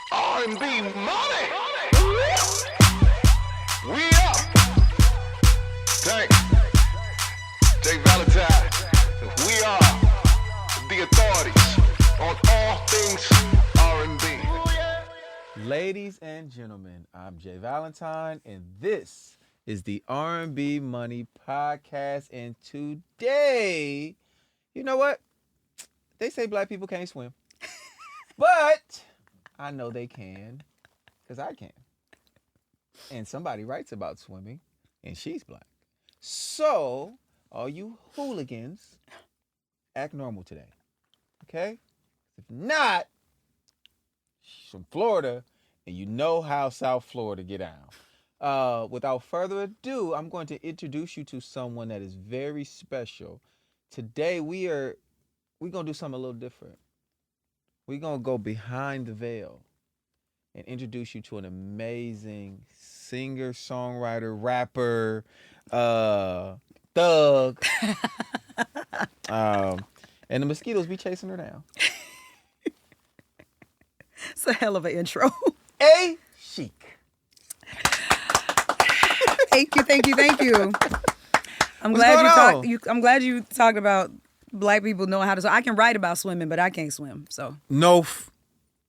R&B Money. We up. Thank Valentine. We are the authorities on all things R&B. Ladies and gentlemen, I'm Valentine, and this is the R&B Money Podcast. And today, you know what? They say black people can't swim, but I know they can, because I can. And somebody writes about swimming, and she's black. So, all you hooligans, act normal today, okay? If not, she's from Florida, and you know how South Florida get down. Without further ado, I'm going to introduce you to someone that is very special. Today, we're going to do something a little different. We're going to go behind the veil and introduce you to an amazing singer, songwriter, rapper, thug. And the mosquitoes be chasing her down. It's a hell of an intro. A.Chic. Thank you. I'm glad you talked about black people knowing how to swim. I can write about swimming, but I can't swim. So No,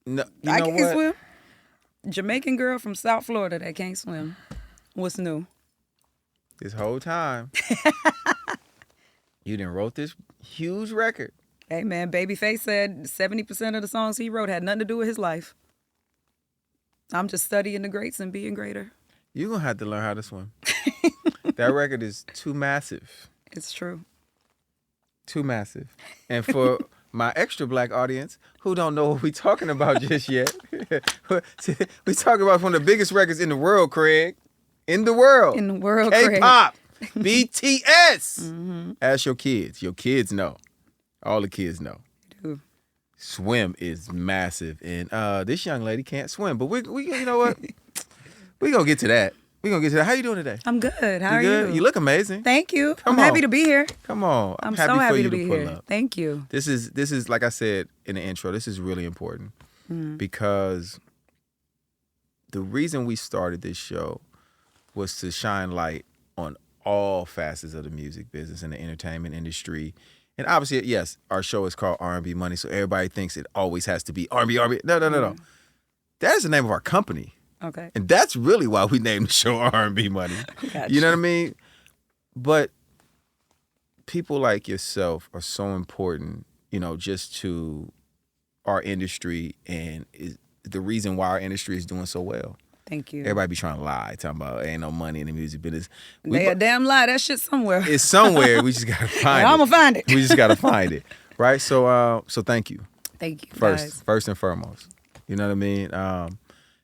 you I know can't what? swim. Jamaican girl from South Florida that can't swim. What's new? This whole time, you done wrote this huge record. Hey man, Babyface said 70% of the songs he wrote had nothing to do with his life. I'm just studying the greats and being greater. You're going to have to learn how to swim. That record is too massive. It's true. Too massive. And for my extra black audience who don't know what we're talking about just yet, we talking about one of the biggest records in the world, Craig. In the world. K-pop. BTS. Mm-hmm. Ask your kids. Your kids know. All the kids know. Dude. Swim is massive. And this young lady can't swim. But we you know what? We're going to get to that. How you doing today? I'm good. How are good? you? You look amazing. Thank you. Come I'm on. happy to be here. Come on. I'm happy so for happy you to be pull here. up. Thank you. This is like I said in the intro, this is really important because the reason we started this show was to shine light on all facets of the music business and the entertainment industry. And obviously, yes, our show is called R&B Money, so everybody thinks it always has to be R&B. No. That is the name of our company. Okay. And that's really why we named the show R&B Money. Gotcha. You know what I mean? But people like yourself are so important, you know, just to our industry and is the reason why our industry is doing so well. Thank you. Everybody be trying to lie, talking about ain't no money in the music business. They a damn lie. That shit somewhere. It's somewhere. We just got to find it. I'm going to find it. We just got to find it. Right? So thank you. Thank you, guys. First and foremost. You know what I mean?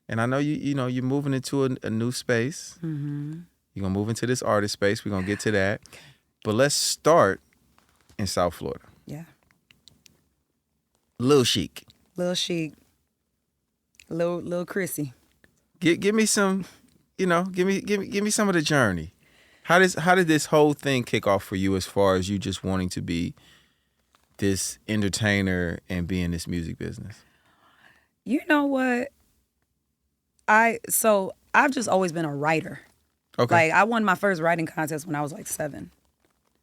And I know you're moving into a new space. Mm-hmm. You're going to move into this artist space. We're going to get to that. But let's start in South Florida. Yeah. Lil Chic. Lil Chic. Lil Chrissy. Give me some, give me some of the journey. How did this whole thing kick off for you as far as you just wanting to be this entertainer and be in this music business? You know what? I've just always been a writer. Okay. Like I won my first writing contest when I was like 7.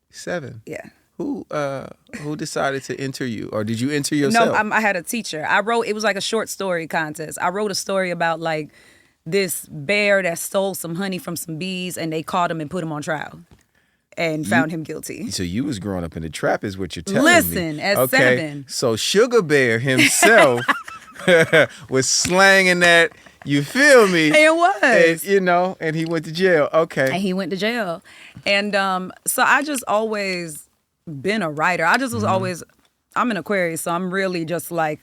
7? Yeah. Who decided to enter you, or did you enter yourself? No, I had a teacher. It was like a short story contest. I wrote a story about like this bear that stole some honey from some bees, and they caught him and put him on trial and found him guilty. So you was growing up in the trap is what you're telling me. Listen, at 7. So Sugar Bear himself was slanging that, you feel me? It was. And, and he went to jail. Okay. And he went to jail. And so I just always been a writer. I just was always, I'm an Aquarius, so I'm really just like,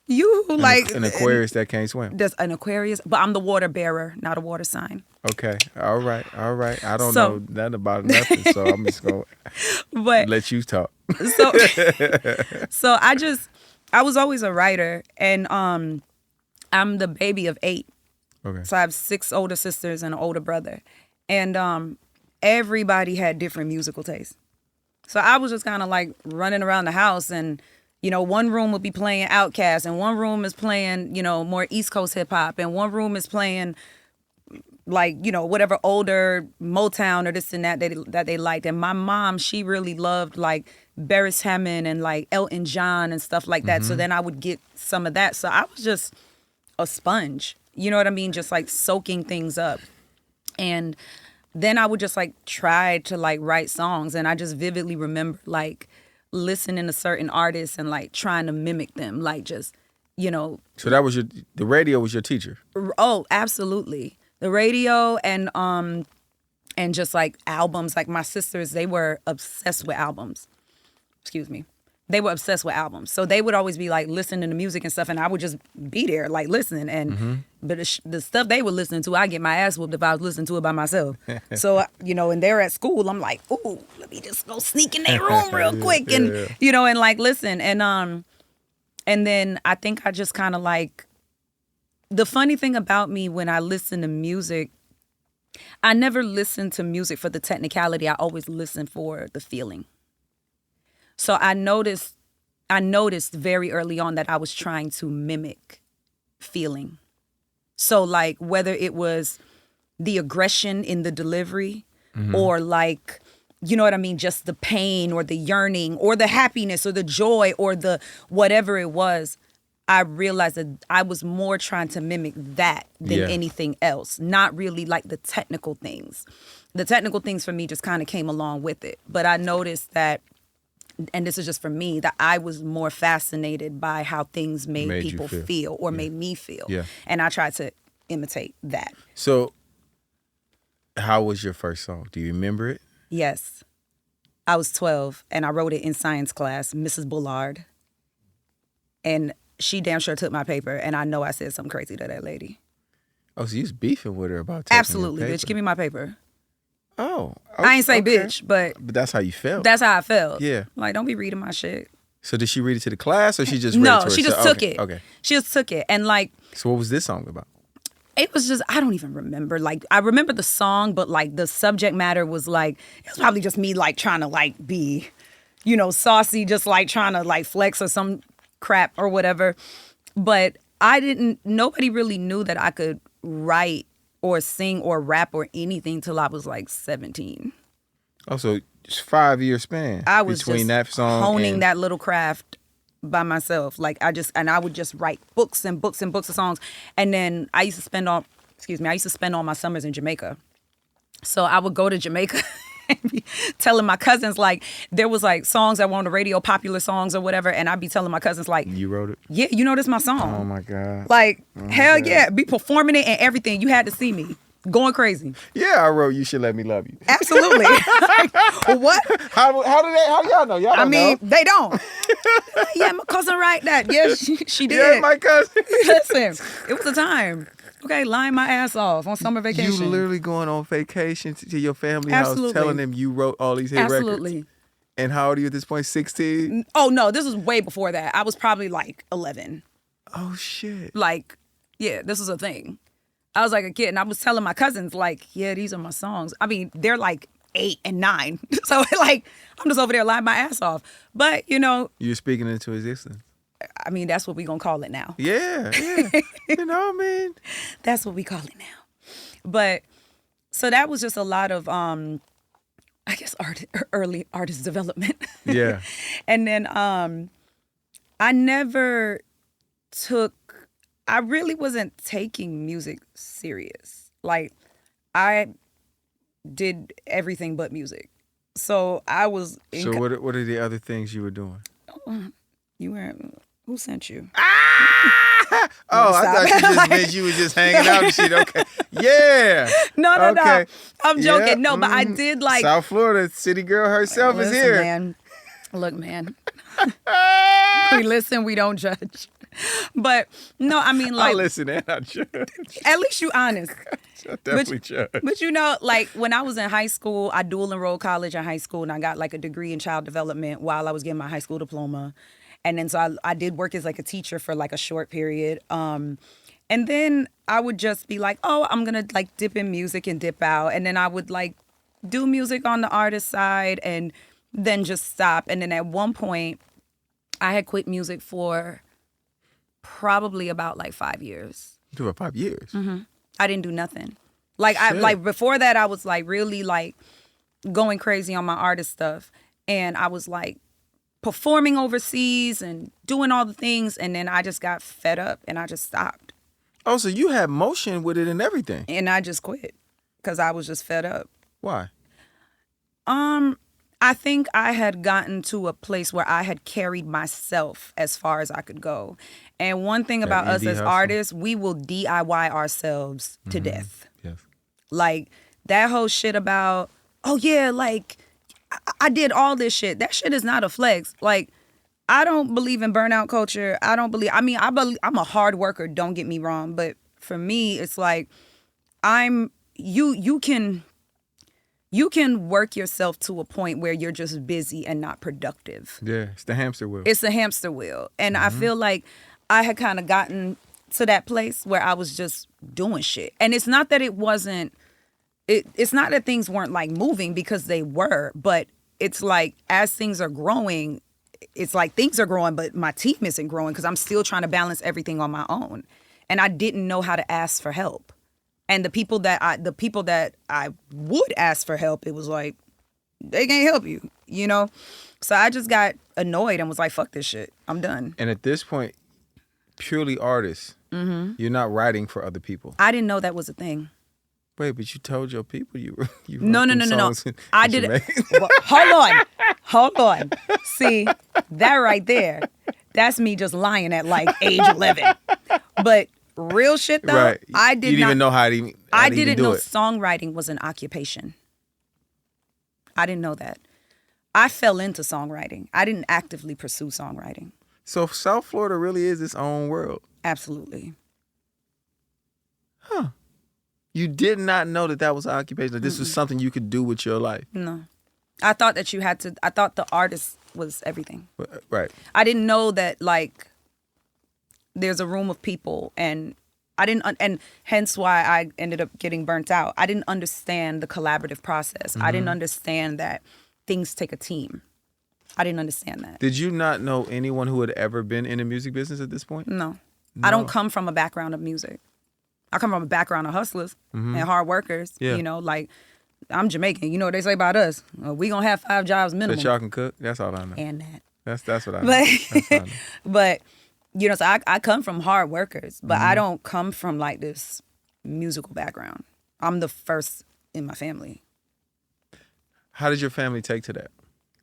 an Aquarius that can't swim. That's an Aquarius, but I'm the water bearer, not a water sign. Okay. All right. I don't know nothing about nothing, so I'm just going to let you talk. So I was always a writer, and I'm the baby of 8. Okay. So I have 6 older sisters and an older brother. And everybody had different musical tastes. So I was just kind of like running around the house and, You know, one room will be playing Outkast, and one room is playing, you know, more East Coast hip hop, and one room is playing like, you know, whatever older Motown or this and that they liked. And my mom, she really loved like Beres Hammond and like Elton John and stuff like that. So then I would get some of that. So I was just a sponge, you know what I mean? Just like soaking things up. And then I would just like try to like write songs. And I just vividly remember like listening to certain artists and like trying to mimic them, like just, you know. So that was the radio was your teacher? Oh, absolutely. The radio and just like albums. Like my sisters, they were obsessed with albums. Excuse me. They were obsessed with albums. So they would always be like listening to music and stuff, and I would just be there like listening. And but the stuff they were listening to, I get my ass whooped if I was listening to it by myself. So, you know, and they're at school, I'm like, ooh, let me just go sneak in their room real quick and, you know, and like listen. And then I think I just kind of like, the funny thing about me when I listen to music, I never listen to music for the technicality. I always listen for the feeling. So I noticed very early on that I was trying to mimic feeling. So like whether it was the aggression in the delivery or like, you know what I mean, just the pain or the yearning or the happiness or the joy or the whatever it was, I realized that I was more trying to mimic that than anything else, not really like the technical things. The technical things for me just kind of came along with it. But I noticed that, and this is just for me, that I was more fascinated by how things made people feel or made me feel. Yeah. And I tried to imitate that. So how was your first song? Do you remember it? Yes. I was 12 and I wrote it in science class, Mrs. Bullard. And she damn sure took my paper, and I know I said something crazy to that lady. Oh, so you was beefing with her about taking Absolutely, your paper. bitch. Give me my paper. Oh. I ain't say bitch, but that's how you felt. That's how I felt. Yeah. Like, don't be reading my shit. So did she read it to the class, or she just read it to herself? No, she just took it. Okay. She just took it. And like, so what was this song about? It was just, I don't even remember. Like, I remember the song, but like the subject matter was like, it was probably just me like trying to like be, you know, saucy, just like trying to like flex or some crap or whatever. But nobody really knew that I could write or sing or rap or anything till I was like 17. Oh, so it's 5-year span. I was between just that song honing that little craft by myself. Like I would just write books and books and books of songs. And then I used to spend all my summers in Jamaica. So I would go to Jamaica and be telling my cousins, like, there was like songs that were on the radio, popular songs or whatever, and I'd be telling my cousins like, you wrote it? Yeah, you know this is my song. Oh my God. Like, hell yeah, be performing it and everything. You had to see me. Going crazy. Yeah, I wrote You Should Let Me Love You. Absolutely. What? How do y'all know? Y'all don't know. They don't. Yeah, my cousin write that. Yeah, she did. Yeah, my cousin. Listen, it was a time. Okay, lying my ass off on summer vacation. You literally going on vacation to your family house telling them you wrote all these hit records? Absolutely. And how old are you at this point? 16? Oh, no, this was way before that. I was probably like 11. Oh, shit. Like, yeah, this was a thing. I was like a kid, and I was telling my cousins, like, yeah, these are my songs. I mean, they're like 8 and 9. So, like, I'm just over there lying my ass off. But, you know. You're speaking into existence. I mean, that's what we gonna call it now. Yeah. You know what I mean? That's what we call it now. But, so that was just a lot of, I guess, early artist development. Yeah. And then I never I really wasn't taking music serious. Like, I did everything but music. So I was... So what are the other things you were doing? You were... Who sent you? Ah! Oh, I thought you just meant you were just hanging out and shit. Okay. Yeah. No. I'm joking. Yeah. No, but I did like... South Florida city girl herself is here. Man. Look, man. We listen, we don't judge. But no, I mean, like, I listen and I judge. At least you honest. I definitely judge. But you know, like when I was in high school, I dual enrolled college and high school, and I got like a degree in child development while I was getting my high school diploma. And then so I did work as like a teacher for like a short period. And then I would just be like, oh, I'm gonna like dip in music and dip out. And then I would like do music on the artist side and then just stop. And then at one point, I had quit music for probably about like 5 years. You about 5 years? Mm-hmm. I didn't do nothing. Like before that, I was like really like going crazy on my artist stuff, and I was like performing overseas and doing all the things, and then I just got fed up and I just stopped. Oh, so you had motion with it and everything. And I just quit because I was just fed up. Why? I think I had gotten to a place where I had carried myself as far as I could go. And one thing about us as artists, we will DIY ourselves to death. Yes. Like that whole shit about, oh yeah, like I did all this shit. That shit is not a flex. Like, I don't believe in burnout culture. I believe I'm a hard worker, don't get me wrong. But for me, it's like you can work yourself to a point where you're just busy and not productive. Yeah, it's the hamster wheel. It's a hamster wheel. And I feel like I had kind of gotten to that place where I was just doing shit. And it's not that it's not that things weren't like moving, because they were, but it's like as things are growing, it's like things are growing, but my team isn't growing because I'm still trying to balance everything on my own. And I didn't know how to ask for help. And the people that I would ask for help, it was like, they can't help you, you know? So I just got annoyed and was like, fuck this shit. I'm done. And at this point, purely artists, you're not writing for other people. I didn't know that was a thing. Wait, but you told your people you wrote No. songs I did it. Well, hold on. See, that right there, that's me just lying at like age 11. But real shit though, right. I didn't even know how to even I didn't know it. songwriting was an occupation. I didn't know that. I fell into songwriting. I didn't actively pursue songwriting. So South Florida really is its own world. Absolutely. Huh. You did not know that was an occupation. Like this was something you could do with your life. No. I thought that I thought the artist was everything. Right. I didn't know that, like, there's a room of people, and I didn't, and hence why I ended up getting burnt out. I didn't understand the collaborative process. I didn't understand that things take a team. I didn't understand that. Did you not know anyone who had ever been in the music business at this point? No. I don't come from a background of music. I come from a background of hustlers and hard workers. Yeah. You know, like, I'm Jamaican. You know what they say about us? We gonna have 5 jobs minimum. That y'all can cook? That's all I know. And that. That's what I know. That's what I know. But, you know, so I come from hard workers, but I don't come from like this musical background. I'm the first in my family. How did your family take to that?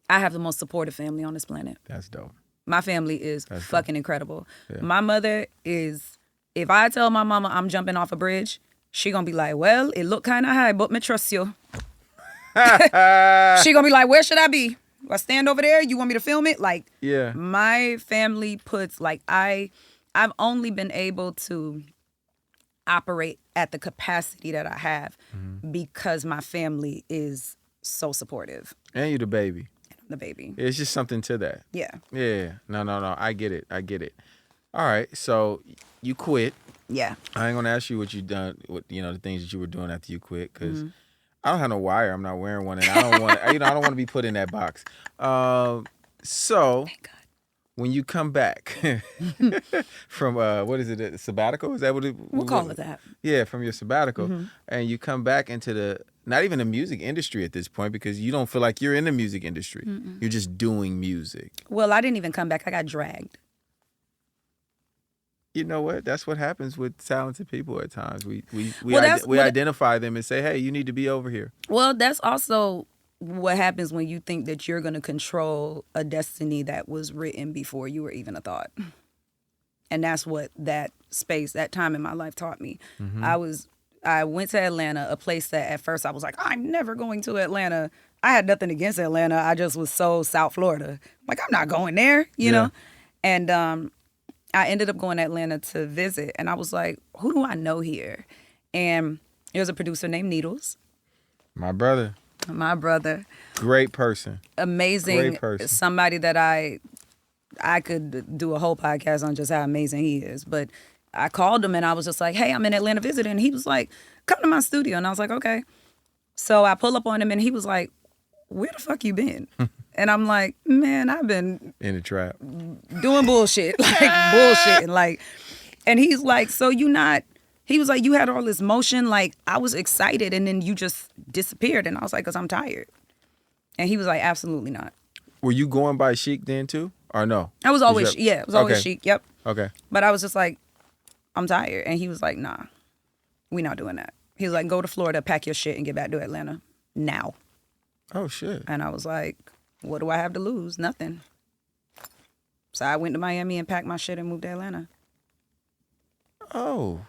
I have the most supportive family on this planet. That's dope. My family is fucking incredible. Yeah. My mother is, if I tell my mama I'm jumping off a bridge, she gonna be like, well, it look kind of high, but me trust you. She gonna be like, where should I be? Do I stand over there? You want me to film it? Like, yeah. My family puts, like, I've only been able to operate at the capacity that I have because my family is so supportive. And you the baby. The baby. It's just something to that. Yeah. Yeah. No. I get it. All right. So you quit. Yeah. I ain't gonna ask you what you done. What the things that you were doing after you quit, because I don't have no wire. I'm not wearing one, and I don't want. I don't want to be put in that box. So Thank God. When you come back from what is it? A sabbatical? Is that what we'll call it that? Yeah, from your sabbatical, and you come back into the not even the music industry at this point, because you don't feel like you're in the music industry. You're just doing music. Well, I didn't even come back. I got dragged. You know what? That's what happens with talented people at times. We identify them and say, hey, you need to be over here. Well, that's also what happens when you think that you're going to control a destiny that was written before you were even a thought. And that's what that time in my life taught me. I went to Atlanta, a place that at first I was like, I'm never going to Atlanta. I had nothing against Atlanta. I just was so South Florida. Like, I'm not going there, you know? And I ended up going to Atlanta to visit. And I was like, who do I know here? And there was a producer named Needles. My brother. Great person. Amazing. Great person. Somebody that I could do a whole podcast on just how amazing he is. But I called him and I was just like, hey, I'm in Atlanta visiting. And he was like, come to my studio. And I was like, okay. So I pull up on him and he was like, where the fuck you been? And I'm like, man, I've been In the trap. doing bullshit, like bullshit. And he's like, so he was like, you had all this motion. Like, I was excited and then you just disappeared. And I was like, because I'm tired. And he was like, absolutely not. Were you going by Chic then too? Or no? I was always, it was always Okay. Chic. Yep. Okay. But I was just like, I'm tired. And he was like, nah, we not doing that. He was like, go to Florida, pack your shit and get back to Atlanta now. Oh, shit. And I was like, what do I have to lose? Nothing. So I went to Miami and packed my shit and moved to Atlanta. Oh.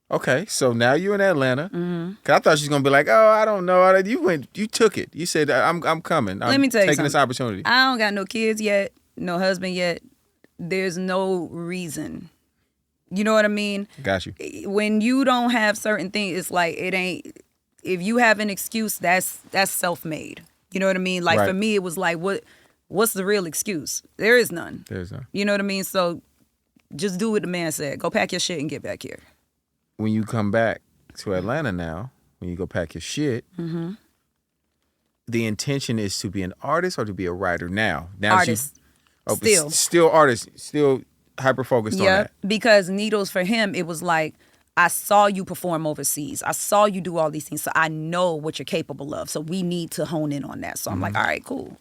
Okay. So now you're in Atlanta. Mm-hmm. 'Cause I thought she was gonna be like, oh, I don't know. You took it. You said, I'm coming. Let me tell you taking this something. opportunity. I don't got no kids yet, no husband yet. There's no reason. You know what I mean? Got you. When you don't have certain things, it's like it ain't. If you have an excuse, that's self-made. You know what I mean? Like Right. for me, it was like, what's the real excuse? There is none. There's none. You know what I mean? So just do what the man said. Go pack your shit and get back here. When you come back to Atlanta now, when you go pack your shit, Mm-hmm. the intention is to be an artist or to be a writer now? Now Artist. but Still. Still artist. Still hyper focused on that. Because Needles for him, it was like, I saw you perform overseas. I saw you do all these things. So I know what you're capable of. So we need to hone in on that. So I'm like, all right, cool.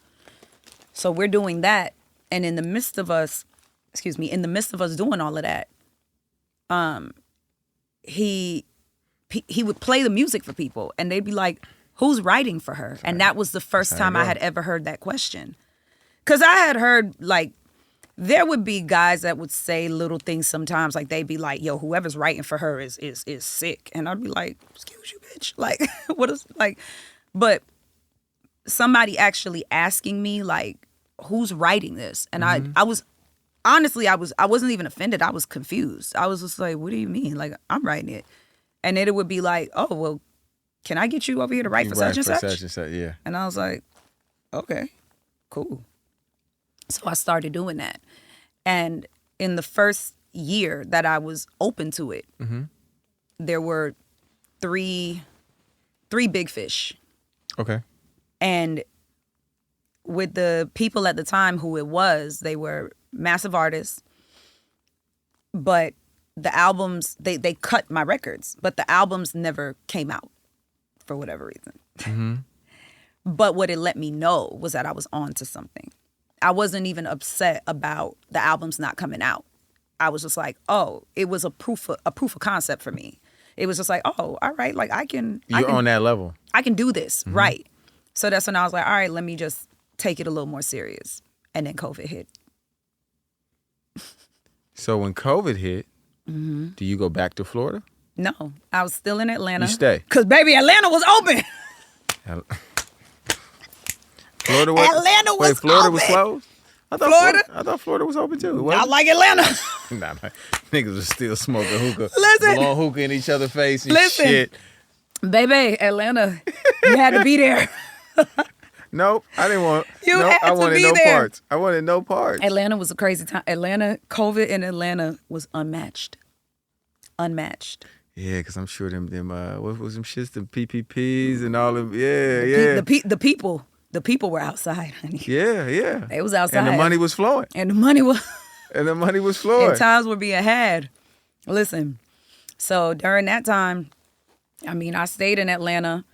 So we're doing that. And in the midst of us doing all of that, he would play the music for people and they'd be like, who's writing for her? And that was the first time I had ever heard that question. Because I had heard, like, there would be guys that would say little things sometimes, like they'd be like, yo, whoever's writing for her is sick. And I'd be like, excuse you, bitch. Like, what is, like, but somebody actually asking me, like, who's writing this? And I was, honestly, I wasn't even offended. I was confused. I was just like, what do you mean? Like, I'm writing it. And then it would be like, oh, well, can I get you over here to write for such and such? Yeah. And I was like, okay, cool. So I started doing that. And in the first year that I was open to it, there were three big fish. Okay. And with the people at the time who it was, they were massive artists. But the albums, they cut my records, but the albums never came out for whatever reason. Mm-hmm. But what it let me know was that I was on to something. I wasn't even upset about the albums not coming out. I was just like, oh, it was a proof of concept for me. It was just like, oh, all right, like I can on that level. I can do this, right? So that's when I was like, all right, let me just take it a little more serious. And then COVID hit. So when COVID hit, do you go back to Florida? No, I was still in Atlanta. You stay. Because, baby, Atlanta was open. Florida was Atlanta was Florida open. was closed? I thought Florida was open too. I like Atlanta. Nah, niggas was still smoking hookah. Listen. Blowing hookah in each other's face and Listen. shit. Baby, Atlanta, you had to be there. Nope, I didn't want. You nope, had I to wanted be no there. parts. I wanted no parts. Atlanta was a crazy time. COVID in Atlanta was unmatched. Unmatched. Yeah, because I'm sure them what was them shits, the PPPs and all them. Yeah. The people were outside, honey. Yeah. They was outside. And the money was flowing. And the money was. And times were being had. Listen, so during that time, I mean, I stayed in Atlanta,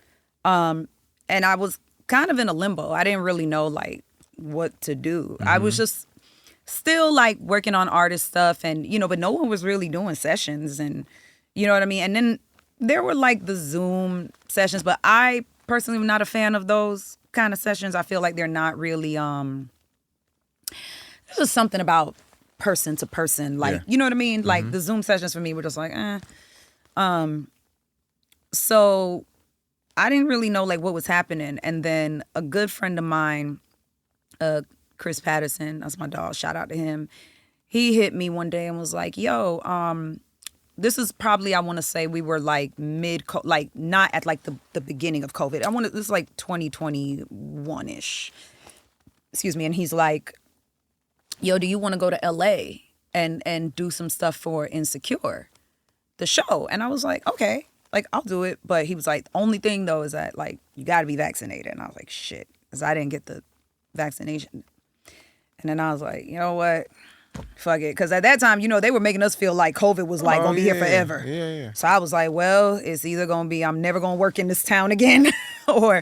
and I was kind of in a limbo. I didn't really know like what to do. I was just still like working on artist stuff, and but no one was really doing sessions, and you know what I mean. And then there were like the Zoom sessions, but I personally am not a fan of those kind of sessions. I feel like they're not really. There's just something about person to person, like you know what I mean. Like the Zoom sessions for me were just like, So I didn't really know like what was happening. And then a good friend of mine, Chris Patterson, that's my dog, shout out to him. He hit me one day and was like, yo, this is probably, I want to say we were like like not at like the beginning of COVID. This is like 2021-ish. Excuse me. And he's like, yo, do you want to go to LA and do some stuff for Insecure, the show? And I was like, okay. Like, I'll do it. But he was like, the only thing, though, is that, like, you got to be vaccinated. And I was like, shit. Because I didn't get the vaccination. And then I was like, you know what? Fuck it. Because at that time, they were making us feel like COVID was like going to be here forever. Yeah. So I was like, well, it's either going to be I'm never going to work in this town again or,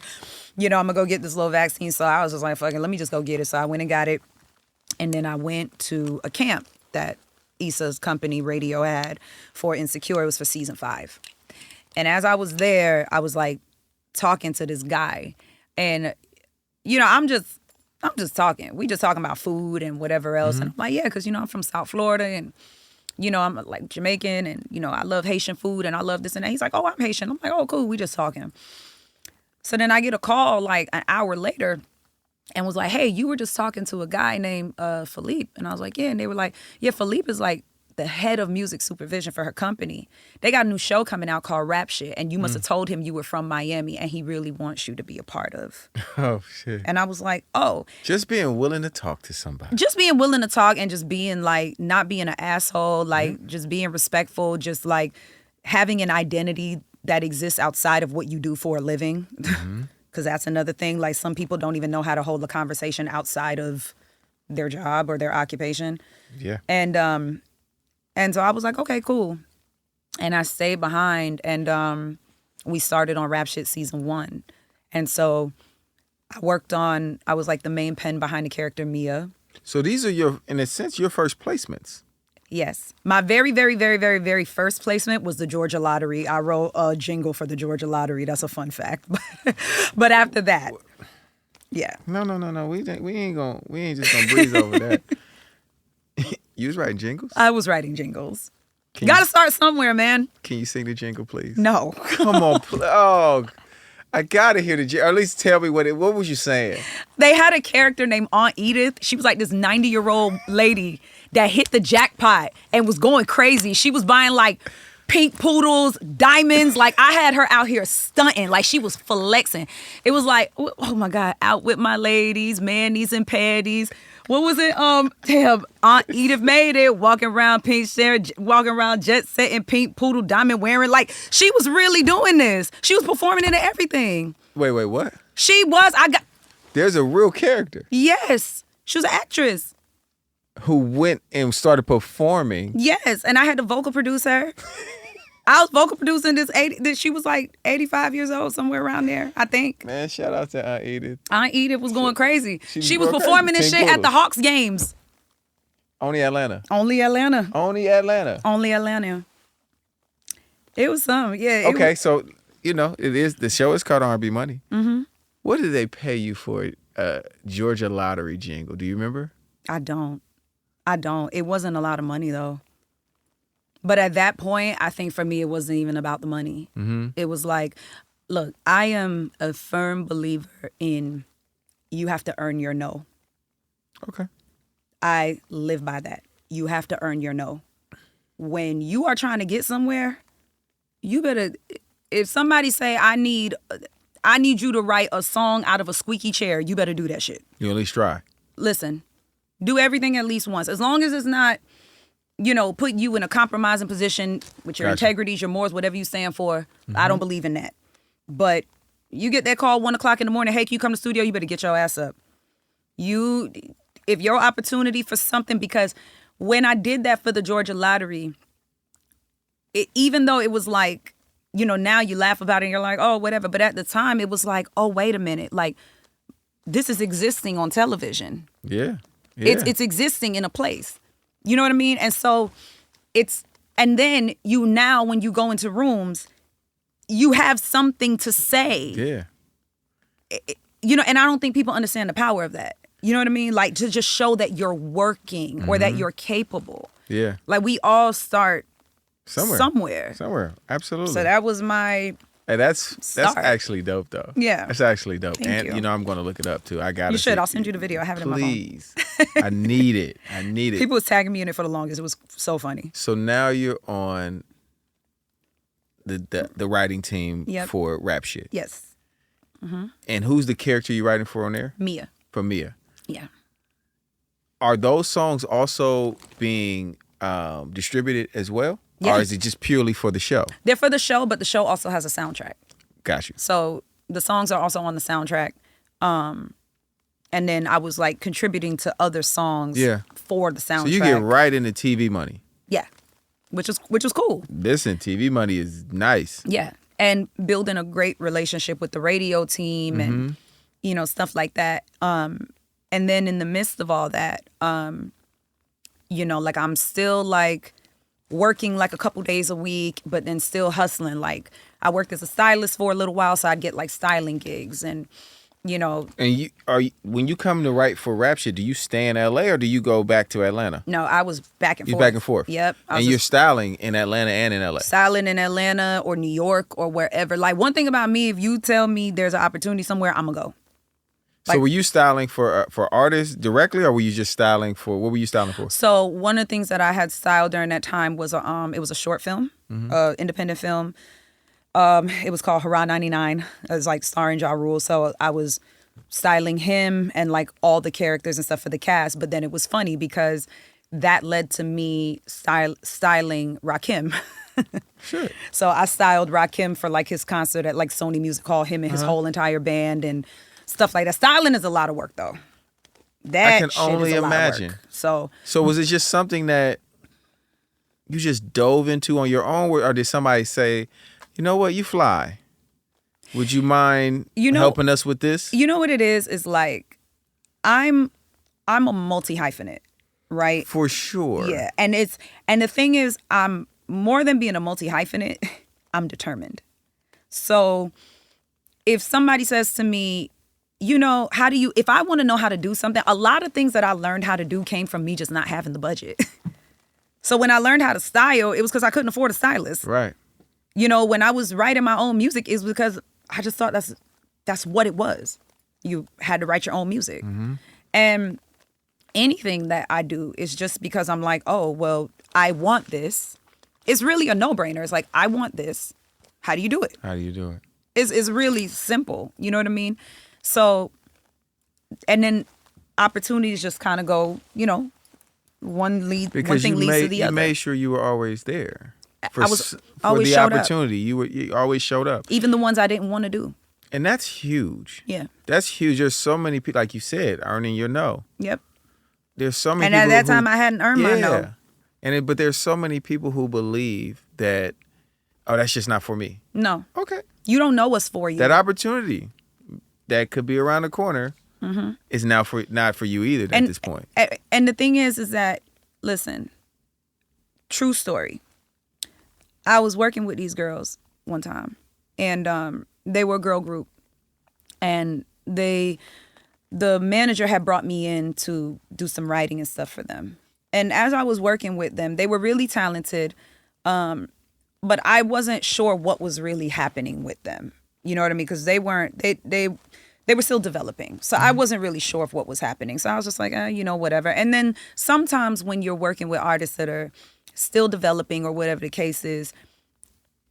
I'm going to go get this little vaccine. So I was just like, fuck it, let me just go get it. So I went and got it. And then I went to a camp that Issa's company Radio had for Insecure. It was for season 5. And as I was there, I was like talking to this guy. And, I'm just talking. We just talking about food and whatever else. And I'm like, yeah, because, I'm from South Florida and, I'm like Jamaican and, I love Haitian food and I love this and that. He's like, oh, I'm Haitian. I'm like, oh, cool. We just talking. So then I get a call like an hour later and was like, hey, you were just talking to a guy named Philippe. And I was like, yeah. And they were like, yeah, Philippe is like the head of music supervision for her company. They got a new show coming out called Rap Shit. And you must have told him you were from Miami and he really wants you to be a part of. Oh, shit. And I was like, oh. Just being willing to talk to somebody. Just being willing to talk and just being like, not being an asshole, like just being respectful, just like having an identity that exists outside of what you do for a living. Because that's another thing. Like some people don't even know how to hold a conversation outside of their job or their occupation. Yeah. And so I was like, okay, cool. And I stayed behind and we started on Rap Shit season 1. And so I was like the main pen behind the character Mia. So these are in a sense, your first placements. Yes. My very, very, very, very, very first placement was the Georgia Lottery. I wrote a jingle for the Georgia Lottery. That's a fun fact. But after that, yeah. No. We ain't just gonna breeze over that. You was writing jingles? I was writing jingles. Gotta start somewhere, man. Can you sing the jingle, please? No. Come on. Oh, I gotta hear the jingle. Or at least tell me what was you saying? They had a character named Aunt Edith. She was like this 90-year-old lady that hit the jackpot and was going crazy. She was buying like pink poodles, diamonds. Like I had her out here stunting. Like she was flexing. It was like, oh my God, out with my ladies, manis and patties. What was it? Damn, Aunt Edith made it. Walking around pink share, walking around jet set in pink poodle diamond wearing. Like she was really doing this. She was performing into everything. Wait, what? She was. There's a real character. Yes, she was an actress who went and started performing. Yes, and I had to vocal produce her. I was vocal producing this. She was like 85 years old, somewhere around there, I think. Man, shout out to Aunt Edith. Aunt Edith was going crazy. She was performing this shit at the Hawks games. Only Atlanta. Only Atlanta. Only Atlanta. Only Atlanta. It was something, yeah. Okay, so, the show is called R&B Money. Mm-hmm. What did they pay you for Georgia Lottery jingle? Do you remember? I don't. It wasn't a lot of money, though. But at that point, I think for me, it wasn't even about the money. Mm-hmm. It was like, look, I am a firm believer in you have to earn your no. Okay. I live by that. You have to earn your no. When you are trying to get somewhere, you better, if somebody say, I need you to write a song out of a squeaky chair, you better do that shit. You at least try. Listen, do everything at least once. As long as it's not, put you in a compromising position with your integrities, your morals, whatever you stand for. Mm-hmm. I don't believe in that. But you get that call 1:00 in the morning, hey, can you come to the studio? You better get your ass up. If your opportunity for something, because when I did that for the Georgia Lottery, even though it was like, now you laugh about it and you're like, oh, whatever. But at the time, it was like, oh, wait a minute. Like, this is existing on television. Yeah. It's existing in a place. You know what I mean? And so and then now when you go into rooms, you have something to say. Yeah. And I don't think people understand the power of that. You know what I mean? Like to just show that you're working or that you're capable. Yeah. Like we all start somewhere. Absolutely. So that was my Hey, that's start. Actually dope though. Yeah. That's actually dope. Thank you. I'm going to look it up too. I got it. You should. I'll send you the video. I have it in my phone. Please. I need it. People was tagging me in it for the longest. It was so funny. So now you're on the writing team for Rap Shit. Yes. Mm-hmm. And who's the character you're writing for on there? Mia. For Mia. Yeah. Are those songs also being distributed as well? Yeah. Or is it just purely for the show? They're for the show, but the show also has a soundtrack. Got you. So the songs are also on the soundtrack. And then I was like contributing to other songs for the soundtrack. So you get right into TV money. Yeah, which was cool. Listen, TV money is nice. Yeah, and building a great relationship with the radio team and stuff like that. And then in the midst of all that, like I'm still like working like a couple days a week, but then still hustling. Like I worked as a stylist for a little while, so I'd get like styling gigs and. And when you come to write for rap shit, do you stay in LA or do you go back to Atlanta? No, I was back and forth. You back and forth. Yep. And you're styling in Atlanta and in LA. Styling in Atlanta or New York or wherever. Like one thing about me, if you tell me there's an opportunity somewhere, I'm gonna go. So were you styling for artists directly, or were you just styling for, what were you styling for? So one of the things that I had styled during that time was it was a short film, independent film. It was called Hurrah 99. It was like starring Ja Rule. So I was styling him and like all the characters and stuff for the cast. But then it was funny because that led to me styling Rakim. Sure. So I styled Rakim for like his concert at like Sony Music Hall, him and his whole entire band and stuff like that. Styling is a lot of work though. That I can only imagine. So was it just something that you just dove into on your own, or did somebody say, you know what, you fly? Would you mind helping us with this? You know what it is like I'm a multi-hyphenate, right? For sure. Yeah. And the thing is, I'm more than being a multi-hyphenate, I'm determined. So if somebody says to me, if I want to know how to do something, a lot of things that I learned how to do came from me just not having the budget. So when I learned how to style, it was because I couldn't afford a stylist. Right. When I was writing my own music, is because I just thought that's what it was. You had to write your own music. Mm-hmm. And anything that I do is just because I'm like, oh, well, I want this. It's really a no-brainer. It's like, I want this. How do you do it? How do you do it? It's really simple. You know what I mean? So, and then opportunities just kind of go, one thing leads to the other. You made sure you were always there. For always the opportunity. You always showed up. Even the ones I didn't want to do. And that's huge. Yeah. That's huge. There's so many people, like you said, earning your no. Yep. There's so many people. And at that time, I hadn't earned my no. But there's so many people who believe that, oh, that's just not for me. No. Okay. You don't know what's for you. That opportunity that could be around the corner is now not for you either at this point. And the thing is that, listen, true story. I was working with these girls one time, and they were a girl group, and the manager had brought me in to do some writing and stuff for them. And as I was working with them, they were really talented, but I wasn't sure what was really happening with them. You know what I mean? Because they were still developing. So I wasn't really sure of what was happening. So I was just like, whatever. And then sometimes when you're working with artists that are still developing or whatever the case is,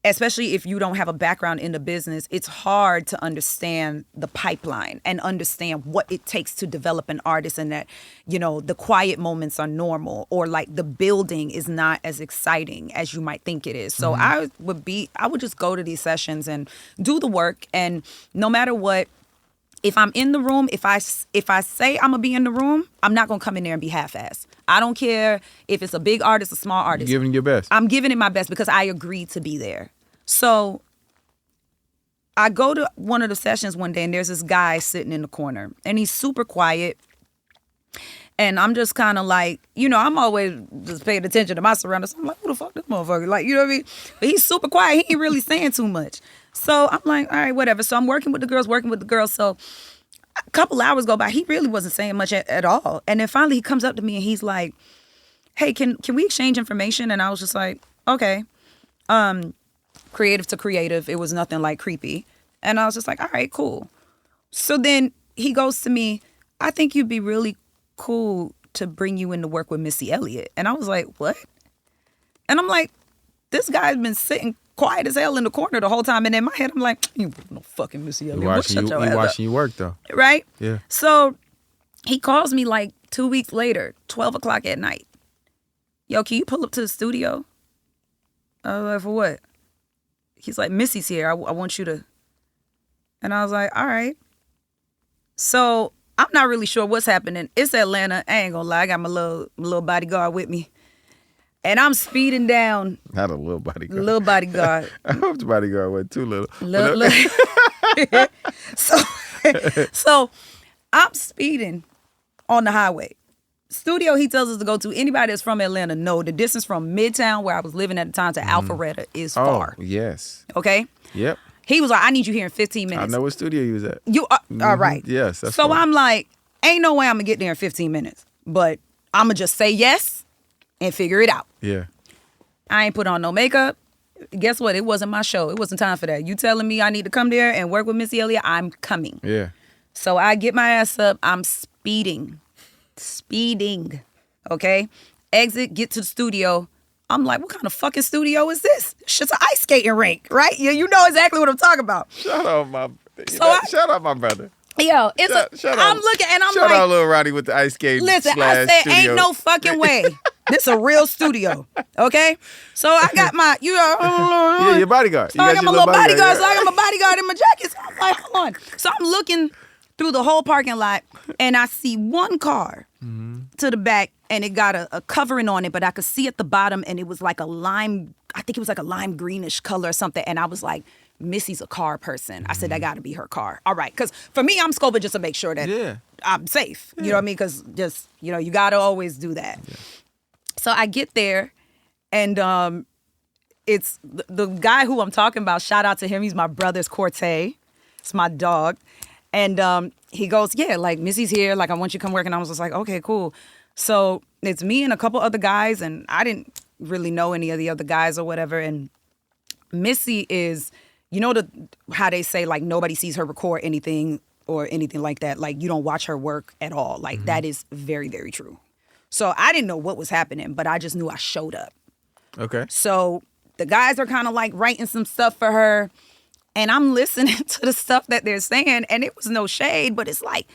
especially if you don't have a background in the business, it's hard to understand the pipeline and understand what it takes to develop an artist, and that, the quiet moments are normal, or like the building is not as exciting as you might think it is. So I would just go to these sessions and do the work, and no matter what, if I'm in the room, if I say I'm gonna be in the room, I'm not gonna come in there and be half-assed. I don't care if it's a big artist, a small artist. You're giving your best. I'm giving it my best because I agreed to be there. So I go to one of the sessions one day, and there's this guy sitting in the corner, and he's super quiet. And I'm just kind of like, I'm always just paying attention to my surroundings. I'm like, who the fuck this motherfucker? Like, you know what I mean? But he's super quiet. He ain't really saying too much. So I'm like, all right, whatever. So I'm working with the girls. So a couple hours go by. He really wasn't saying much at all. And then finally he comes up to me and he's like, hey, can we exchange information? And I was just like, okay. Creative to creative. It was nothing like creepy. And I was just like, all right, cool. So then he goes to me, I think you'd be really cool to bring you in to work with Missy Elliott. And I was like, what? And I'm like, this guy's been sitting quiet as hell in the corner the whole time. And in my head, I'm like, you no fucking Missy Elliott. He watching you work, though. Right? Yeah. So he calls me like 2 weeks later, 12 o'clock at night. Yo, can you pull up to the studio? I was like, for what? He's like, Missy's here. I want you to. And I was like, all right. So I'm not really sure what's happening. It's Atlanta. I ain't gonna lie. I got my little bodyguard with me. And I'm speeding down. Not a little bodyguard. Little bodyguard. I hope the bodyguard wasn't too little. So I'm speeding on the highway. Studio he tells us to go to, anybody that's from Atlanta know the distance from Midtown, where I was living at the time, to Alpharetta is far. Oh, yes. Okay? Yep. He was like, I need you here in 15 minutes. I know what studio you was at. You are, all right. Yes, that's So fine. I'm like, ain't no way I'm going to get there in 15 minutes. But I'm going to just say yes and figure it out. Yeah. I ain't put on no makeup. Guess what? It wasn't my show. It wasn't time for that. You telling me I need to come there and work with Missy Elliott? I'm coming. Yeah. So I get my ass up. I'm speeding. Okay? Exit, get to the studio. I'm like, what kind of fucking studio is this? Shit's an ice skating rink, right? You know exactly what I'm talking about. Shout out my brother. Yo, I'm looking and I'm like, shout out little Roddy with the ice skating. Listen, I said, studio. ain't no fucking way. This a real studio, okay? So I got my, yeah, your bodyguard. So I got my little bodyguard. So I got my bodyguard in my jacket. So I'm like, hold on. So I'm looking through the whole parking lot, and I see one car to the back, and it got a covering on it, but I could see at the bottom, and it was like a lime, I think it was like a lime greenish color or something, and I was like, Missy's a car person. I said, that got to be her car. All right, because for me, I'm scoping just to make sure that I'm safe. You know what I mean? Because just, you got to always do that. Yeah. So I get there, and it's the guy who I'm talking about, shout out to him, he's my brother's Corte. It's my dog. And he goes, yeah, like, Missy's here. Like, I want you to come work. And I was just like, okay, cool. So it's me and a couple other guys. And I didn't really know any of the other guys or whatever. And Missy is, how they say, like, nobody sees her record anything or anything like that. Like, you don't watch her work at all. Like, that is very, very true. So I didn't know what was happening, but I just knew I showed up. Okay. So the guys are kind of like writing some stuff for her. And I'm listening to the stuff that they're saying, and it was no shade, but it's like,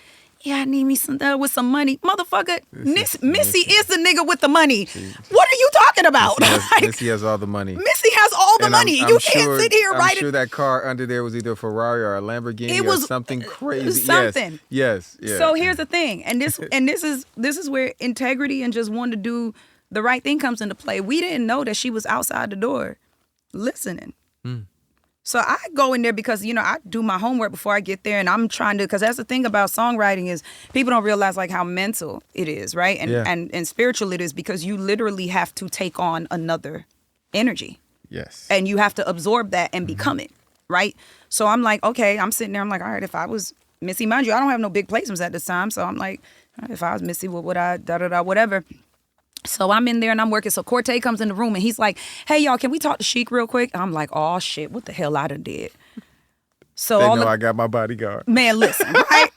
yeah, I need me some with some money. Motherfucker, Missy is the nigga with the money. What are you talking about? Missy has all the money. Missy has all the money. You can't sit here I'm sure that car under there was either a Ferrari or a Lamborghini or something crazy. Something. Yes. Yeah. So here's the thing, and this is where integrity and just wanting to do the right thing comes into play. We didn't know that she was outside the door listening. So I go in there because, I do my homework before I get there, and I'm trying to, because that's the thing about songwriting is people don't realize like how mental it is, right? And spiritual it is, because you literally have to take on another energy. Yes. And you have to absorb that and become it, right? So I'm like, okay, I'm sitting there, I'm like, all right, if I was Missy, mind you, I don't have no big placements at this time. So I'm like, all right, if I was Missy, what would I, whatever. So I'm in there and I'm working. So Corte comes in the room and he's like, hey, y'all, can we talk to Chic real quick? I'm like, oh, shit, what the hell I done did? So they know I got my bodyguard. Man, listen, right?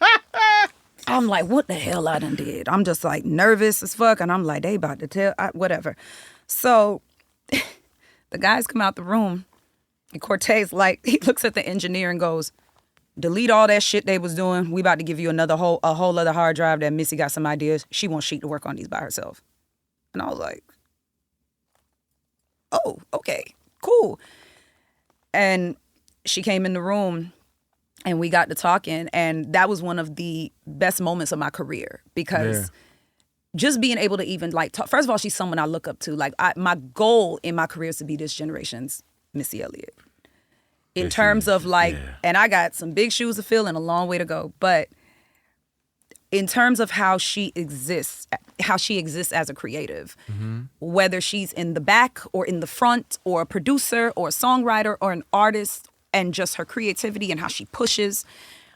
I'm like, what the hell I done did? I'm just like nervous as fuck. And I'm like, they about to tell, whatever. So the guys come out the room and Cortez, like, he looks at the engineer and goes, delete all that shit they was doing. We about to give you a whole other hard drive that Missy got some ideas. She wants Chic to work on these by herself. And I was like, oh, okay, cool. And she came in the room and we got to talking. And that was one of the best moments of my career because just being able to even like talk. First of all, she's someone I look up to. Like my goal in my career is to be this generation's Missy Elliott. In terms of like, and I got some big shoes to fill and a long way to go. But in terms of how she exists as a creative, whether she's in the back or in the front or a producer or a songwriter or an artist, and just her creativity and how she pushes,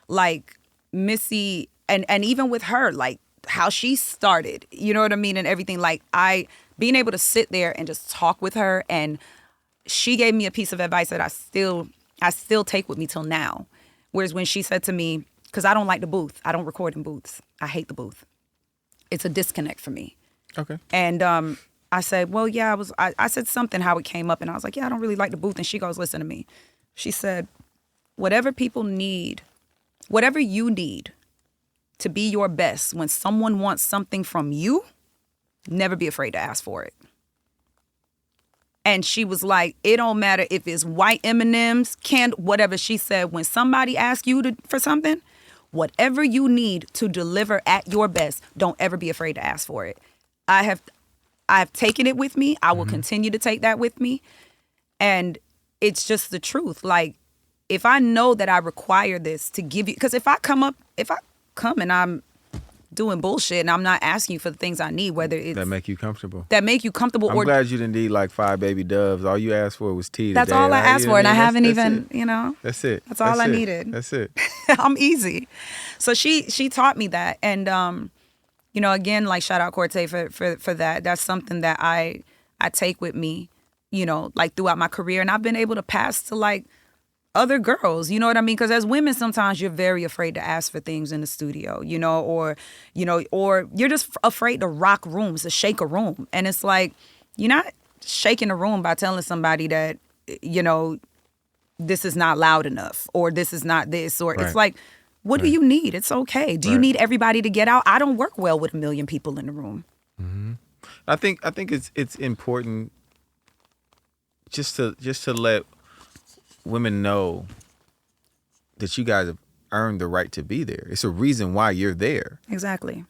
like Missy, and even with her, like how she started, you know what I mean? And everything, like being able to sit there and just talk with her, and she gave me a piece of advice that I still take with me till now. Whereas when she said to me, because I don't like the booth. I don't record in booths. I hate the booth. It's a disconnect for me. Okay. And I said, well, yeah, I said something how it came up, and I was like, yeah, I don't really like the booth. And she goes, listen to me. She said, whatever people need, whatever you need to be your best, when someone wants something from you, never be afraid to ask for it. And she was like, it don't matter if it's white M&Ms, whatever. She said, when somebody asks you for something, whatever you need to deliver at your best, don't ever be afraid to ask for it. I've taken it with me. I will continue to take that with me. And it's just the truth. Like, if I know that I require this to give you, because if I come and I'm doing bullshit and I'm not asking you for the things I need, whether it's that make you comfortable. I'm glad you didn't need like 5 baby doves. All you asked for was tea. That's today. all I asked for, and I haven't even, it. That's it. That's all I needed. That's it. I'm easy. So she taught me that, and again, like, shout out Corte for that. That's something that I take with me, like, throughout my career, and I've been able to pass to like other girls, you know what I mean? Because as women, sometimes you're very afraid to ask for things in the studio, or you're just afraid to rock rooms, to shake a room. And it's like, you're not shaking a room by telling somebody that, this is not loud enough, or this is not this, or it's like, what do you need? It's okay. Do you need everybody to get out? I don't work well with 1 million people in the room. Mm-hmm. I think it's important just to let women know that you guys have earned the right to be there. It's a reason why you're there. Exactly.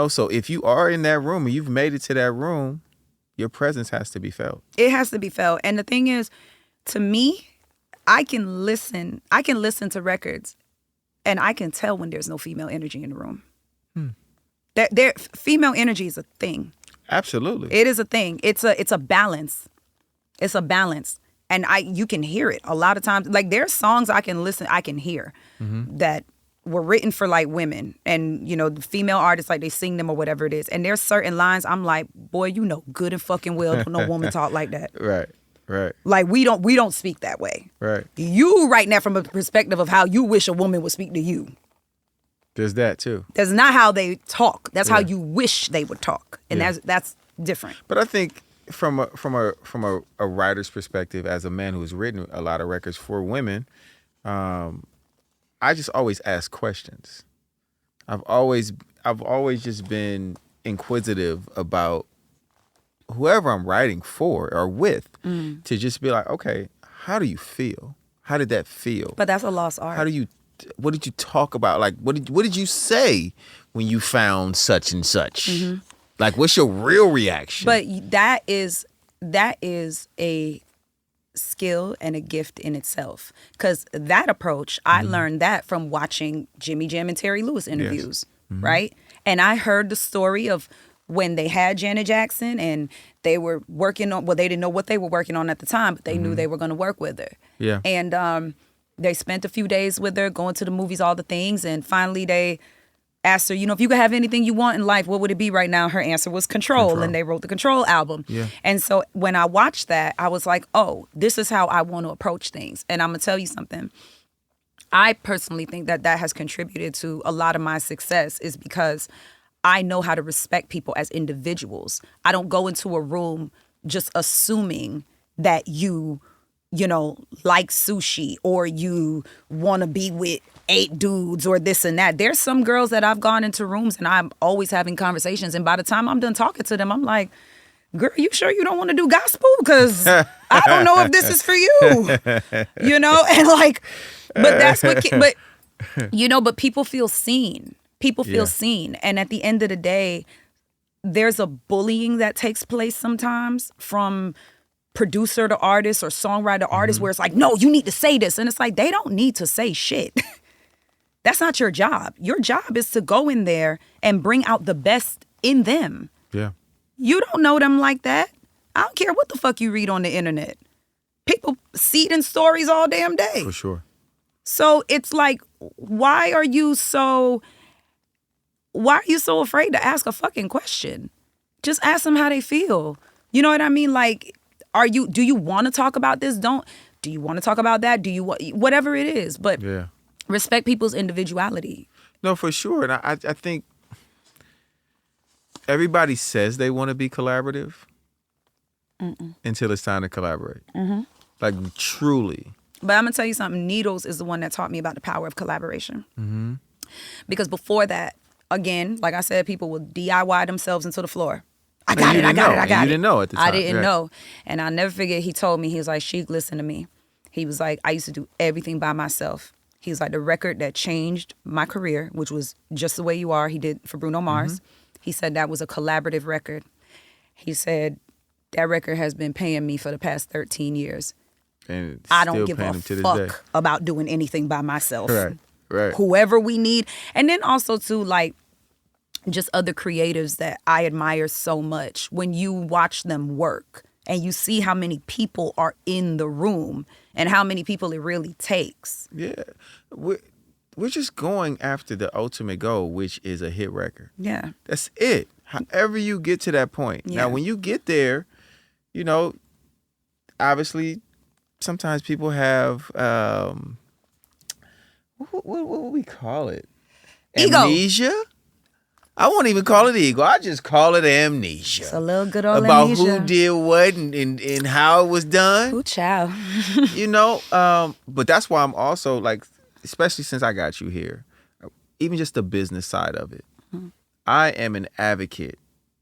So if you are in that room and you've made it to that room, your presence has to be felt. It has to be felt. And the thing is, to me, I can listen to records and I can tell when there's no female energy in the room. Female energy is a thing. Absolutely. It is a thing. It's a balance. It's a balance. And you can hear it a lot of times. Like, there's songs I can hear that were written for like women, and the female artists, like, they sing them or whatever it is. And there's certain lines I'm like, boy, good and fucking well, don't no woman talk like that. Right. Like, we don't speak that way. Right. You right now, from a perspective of how you wish a woman would speak to you. There's that too. That's not how they talk. That's how you wish they would talk, and that's different. But I think, from a writer's perspective, as a man who's written a lot of records for women, I just always ask questions. I've always just been inquisitive about whoever I'm writing for or with, to just be like, okay, how do you feel? How did that feel? But that's a lost art. What did you talk about? Like, what did you say when you found such and such? Mm-hmm. Like, what's your real reaction? But that is a skill and a gift in itself. Because that approach, I learned that from watching Jimmy Jam and Terry Lewis interviews, right? And I heard the story of when they had Janet Jackson and they were working on, they didn't know what they were working on at the time, but they knew they were going to work with her. Yeah. And they spent a few days with her, going to the movies, all the things, and finally they asked her, if you could have anything you want in life, what would it be right now? Her answer was Control. And they wrote the Control album. Yeah. And so when I watched that, I was like, oh, this is how I want to approach things. And I'm going to tell you something. I personally think that has contributed to a lot of my success, is because I know how to respect people as individuals. I don't go into a room just assuming that you like sushi, or you want to be with 8 dudes or this and that. There's some girls that I've gone into rooms and I'm always having conversations, and by the time I'm done talking to them, I'm like, girl, you sure you don't want to do gospel? Because I don't know if this is for you. And like, but that's what, but people feel seen. People feel seen. And at the end of the day, there's a bullying that takes place sometimes from producer to artist or songwriter to artist, where it's like, no, you need to say this. And it's like, they don't need to say shit. That's not your job. Your job is to go in there and bring out the best in them. Yeah. You don't know them like that. I don't care what the fuck you read on the internet. People see it in stories all damn day. For sure. So it's like, why are you so afraid to ask a fucking question? Just ask them how they feel. You know what I mean? Like, do you want to talk about this? Do you want to talk about that? Do you whatever it is, but respect people's individuality. No, for sure. And I think everybody says they want to be collaborative until it's time to collaborate. Mm-hmm. Like, truly. But I'm going to tell you something. Needles is the one that taught me about the power of collaboration. Mm-hmm. Because before that, again, like I said, people will DIY themselves into the floor. I got it. You didn't know at the time. I didn't know. And I'll never forget, he told me, he was like, Chic, listen to me. He was like, I used to do everything by myself. He was like, the record that changed my career, which was Just the Way You Are, he did for Bruno Mars. He said that was a collaborative record. He said that record has been paying me for the past 13 years. And I don't still give paying a him to this day. fuck about doing anything by myself. Right. Whoever we need. And then also too, like, just other creatives that I admire so much. When you watch them work and you see how many people are in the room and how many people it really takes. Yeah. We're just going after the ultimate goal, which is a hit record. Yeah. That's it. However you get to that point. Yeah. Now, when you get there, you know, obviously, sometimes people have, what would we call it? Ego. Amnesia? I won't even call it ego. I just call it amnesia. It's a little good old about amnesia. who did what and how it was done. Ooh, child. You know, but that's why I'm also like, especially since I got you here, even just the business side of it. I am an advocate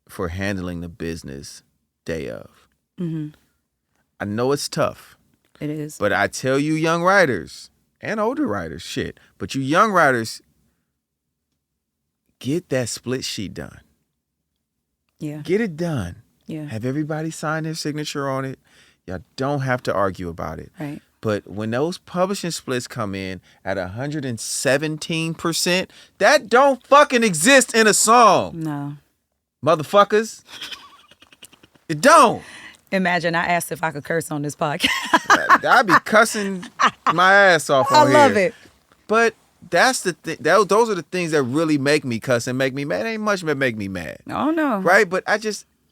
for handling the business day of. I know it's tough. It is. But I tell you young writers and older writers, shit, but you young writers, get that split sheet done. Yeah. Get it done. Yeah. Have everybody sign their signature on it. Y'all don't have to argue about it. Right. But when those publishing splits come in at 117%, that don't fucking exist in a song. No. Motherfuckers. It don't. Imagine I asked if I could curse on this podcast. I'd be cussing my ass off I on love here. it. But that's the thing. Those are the things that really make me cuss and make me mad. Ain't much that make me mad. Oh, no. Right? But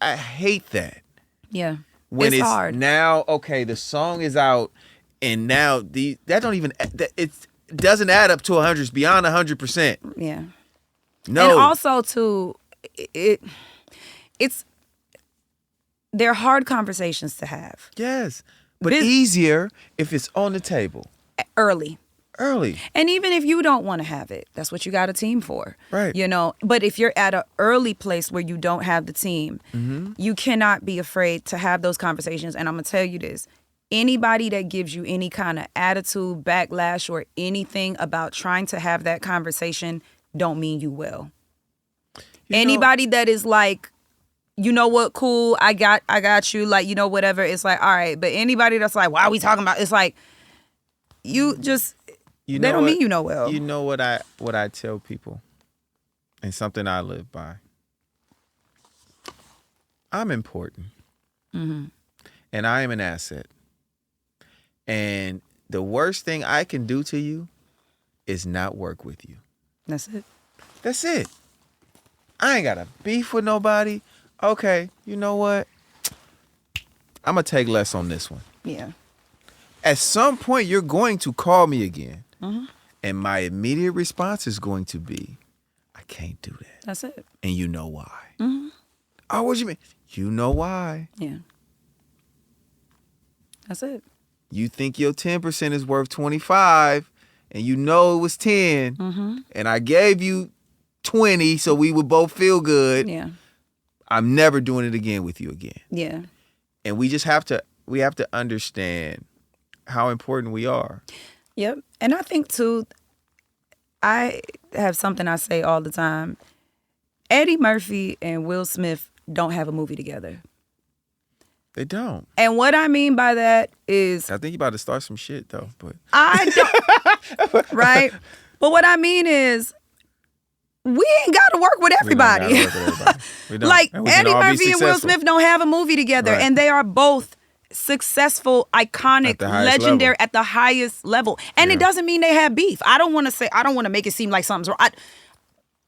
I hate that. Yeah. When it's hard. now, okay, the song is out and now that don't even, it doesn't add up to 100. It's beyond 100%. Yeah. No. And also, too, they're hard conversations to have. Yes. But This- easier if it's on the table. Early. And even if you don't want to have it, that's what you got a team for. Right. You know, but if you're at an early place where you don't have the team, you cannot be afraid to have those conversations. And I'm going to tell you this. Anybody that gives you any kind of attitude, backlash, or anything about trying to have that conversation don't mean you will. Anybody that is like, you know what, cool, I got you, like, you know, whatever, it's like, all right. But anybody that's like, why are we talking about, it's like, you just, they don't mean you know well. You know what I tell people, and something I live by. I'm important, and I am an asset. And the worst thing I can do to you is not work with you. That's it. That's it. I ain't got a beef with nobody. Okay, you know what? I'm gonna take less on this one. Yeah. At some point, you're going to call me again. And my immediate response is going to be, I can't do that. That's it. And you know why. Oh, what do you mean? You know why. Yeah. That's it. You think your 10% is worth 25 and you know it was 10 and I gave you 20 so we would both feel good. Yeah. I'm never doing it again with you again. Yeah. And we have to understand how important we are. Yep. And I think, too, I have something I say all the time. Eddie Murphy and Will Smith don't have a movie together. They don't. And what I mean by that is... I think you about to start some shit, though. But I don't... right? But what I mean is, we ain't got to work with everybody. We don't gotta work with everybody. We don't. Like, And we can Eddie all be Murphy and Will successful. Smith don't have a movie together. Right. And they are both successful, iconic, At the highest legendary level. at the highest level. And it Yeah. doesn't mean they have beef. I don't want to make it seem like something's wrong.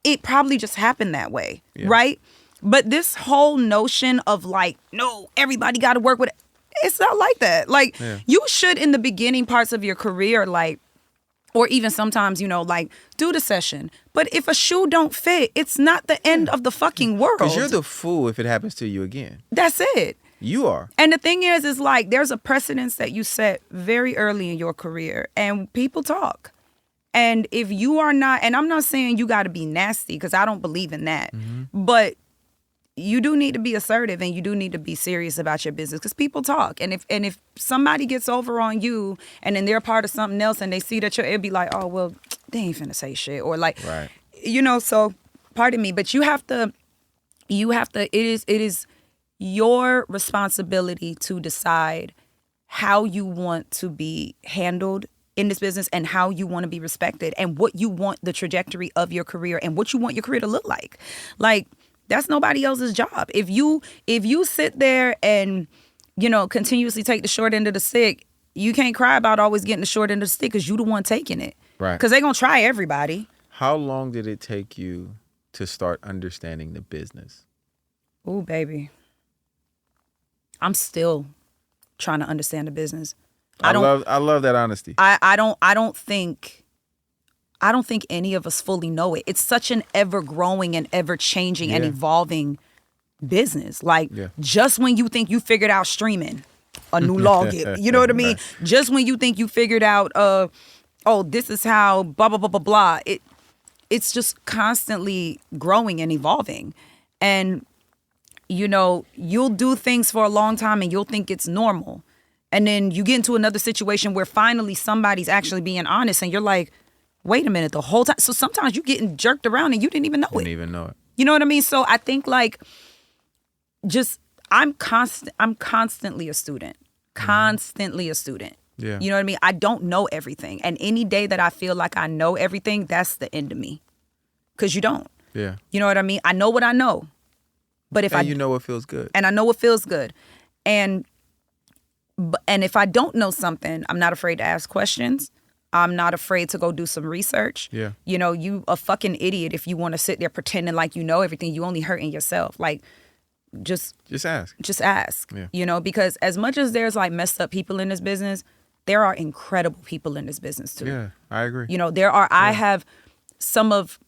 It probably just happened that way, right? But this whole notion of like, no, everybody got to work with it. It's not like that. Like, you should, in the beginning parts of your career, like, or even sometimes, you know, like, do the session. But if a shoe don't fit, it's not the end of the fucking world. Because you're the fool if it happens to you again. That's it. You are. And the thing is like, there's a precedence that you set very early in your career, and people talk. And if you are not, and I'm not saying you got to be nasty, because I don't believe in that, but you do need to be assertive and you do need to be serious about your business because people talk. And if somebody gets over on you and then they're a part of something else and they see that it'd be like, oh, well, they ain't finna say shit. Or like, Right. So pardon me, but you have to, it is your responsibility to decide how you want to be handled in this business and how you want to be respected and what you want the trajectory of your career and what you want your career to look like. Like, that's nobody else's job. If you sit there and, continuously take the short end of the stick, you can't cry about always getting the short end of the stick because you the one taking it. Right. Because they're going to try everybody. How long did it take you to start understanding the business? Ooh, baby. I'm still trying to understand the business. I love that honesty. I don't think any of us fully know it. It's such an ever growing and ever changing and evolving business. Like just when you think you figured out streaming, a new login, you know what I mean? Right. Just when you think you figured out, this is how blah blah blah blah blah. It's just constantly growing and evolving, and you'll do things for a long time and you'll think it's normal, and then you get into another situation where finally somebody's actually being honest, and you're like, wait a minute, the whole time. So sometimes you're getting jerked around and you didn't even know it. Didn't even know it. You know what I mean? So I think I'm constantly a student. Constantly a student. Yeah. You know what I mean? I don't know everything. And any day that I feel like I know everything, that's the end of me. Because you don't. Yeah. You know what I mean? I know what I know. But if you know what feels good. And I know what feels good. And if I don't know something, I'm not afraid to ask questions. I'm not afraid to go do some research. Yeah. You a fucking idiot if you want to sit there pretending like you know everything. You only hurting yourself. Like, just ask. Just ask. Yeah. Because as much as there's like messed up people in this business, there are incredible people in this business too. Yeah, I agree. There are. I have some of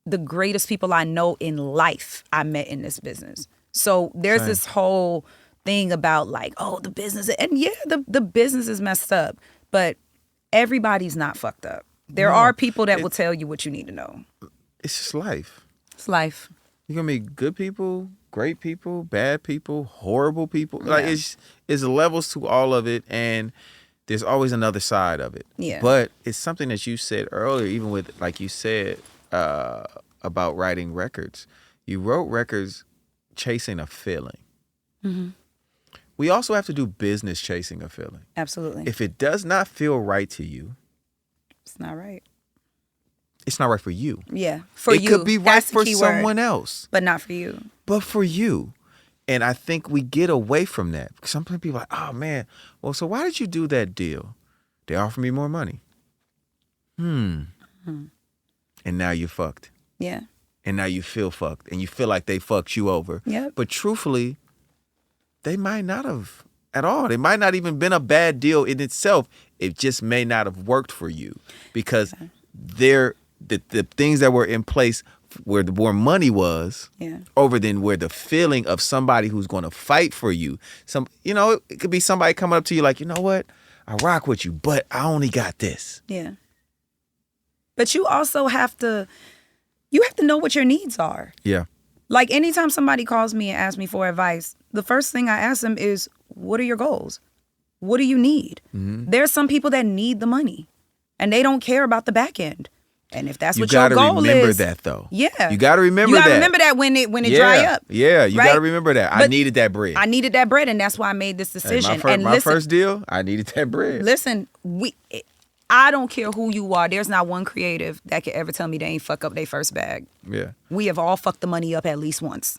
the greatest people I know in life I met in this business. So there's this whole thing about like, oh, the business, and the business is messed up, but everybody's not fucked up. There are people that will tell you what you need to know. It's just life. It's life. You're gonna meet good people, great people, bad people, horrible people. Like it's levels to all of it, and there's always another side of it. Yeah. But it's something that you said earlier, even with like you said about writing records. You wrote records chasing a feeling. Mm-hmm. We also have to do business chasing a feeling. Absolutely. If it does not feel right to you, it's not right. It's not right for you. Yeah, for you. It could be right for someone else. But not for you. But for you. And I think we get away from that. Because some people are like, oh, man, well, so why did you do that deal? They offered me more money. And now you're fucked. Yeah. And now you feel fucked. And you feel like they fucked you over. Yep. But truthfully, they might not have at all. It might not even been a bad deal in itself. It just may not have worked for you. Because the things that were in place where the more money was over than where the feeling of somebody who's going to fight for you. It could be somebody coming up to you like, you know what? I rock with you, but I only got this. Yeah. But you also have to know what your needs are. Yeah. Like anytime somebody calls me and asks me for advice, the first thing I ask them is, what are your goals? What do you need? Mm-hmm. There's some people that need the money and they don't care about the back end. And if that's what your goal is, you gotta remember that though. Yeah, you gotta remember that. You gotta remember that when it dry up. Yeah, you right? gotta remember that. I needed that bread. I needed that bread, and that's why I made this decision. Hey, my first deal, I needed that bread. Listen, I don't care who you are. There's not one creative that could ever tell me they ain't fuck up their first bag. Yeah, we have all fucked the money up at least once,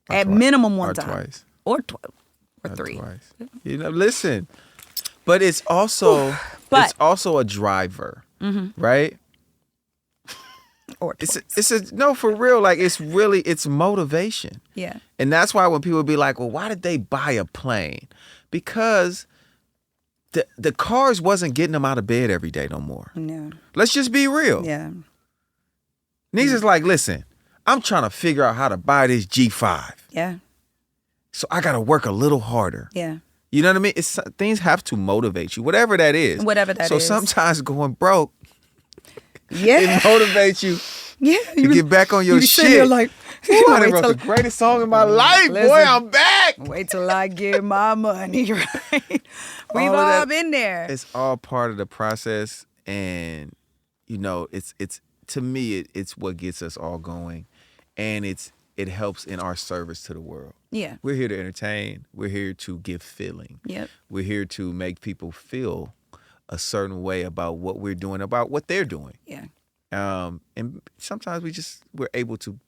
at minimum one time, twice, or three. Twice. Listen, but it's also a driver, right? Or no, for real. Like it's motivation. Yeah. And that's why when people be like, well, why did they buy a plane? Because the cars wasn't getting them out of bed every day no more. No. Let's just be real. Yeah. Niggas is like, listen, I'm trying to figure out how to buy this G5. Yeah. So I got to work a little harder. Yeah. You know what I mean? Things have to motivate you, whatever that is. So sometimes going broke, it motivates you. Yeah, to get back on your shit. You're like, Ooh, I Wait wrote till- the greatest song in my life. Boy, Listen. I'm back. Wait till I get my money, right? We've All of all that- been there. It's all part of the process, and it's to me it's what gets us all going, and it helps in our service to the world. Yeah. We're here to entertain. We're here to give feeling. Yep. We're here to make people feel a certain way about what we're doing, about what they're doing. Yeah. And sometimes we're able to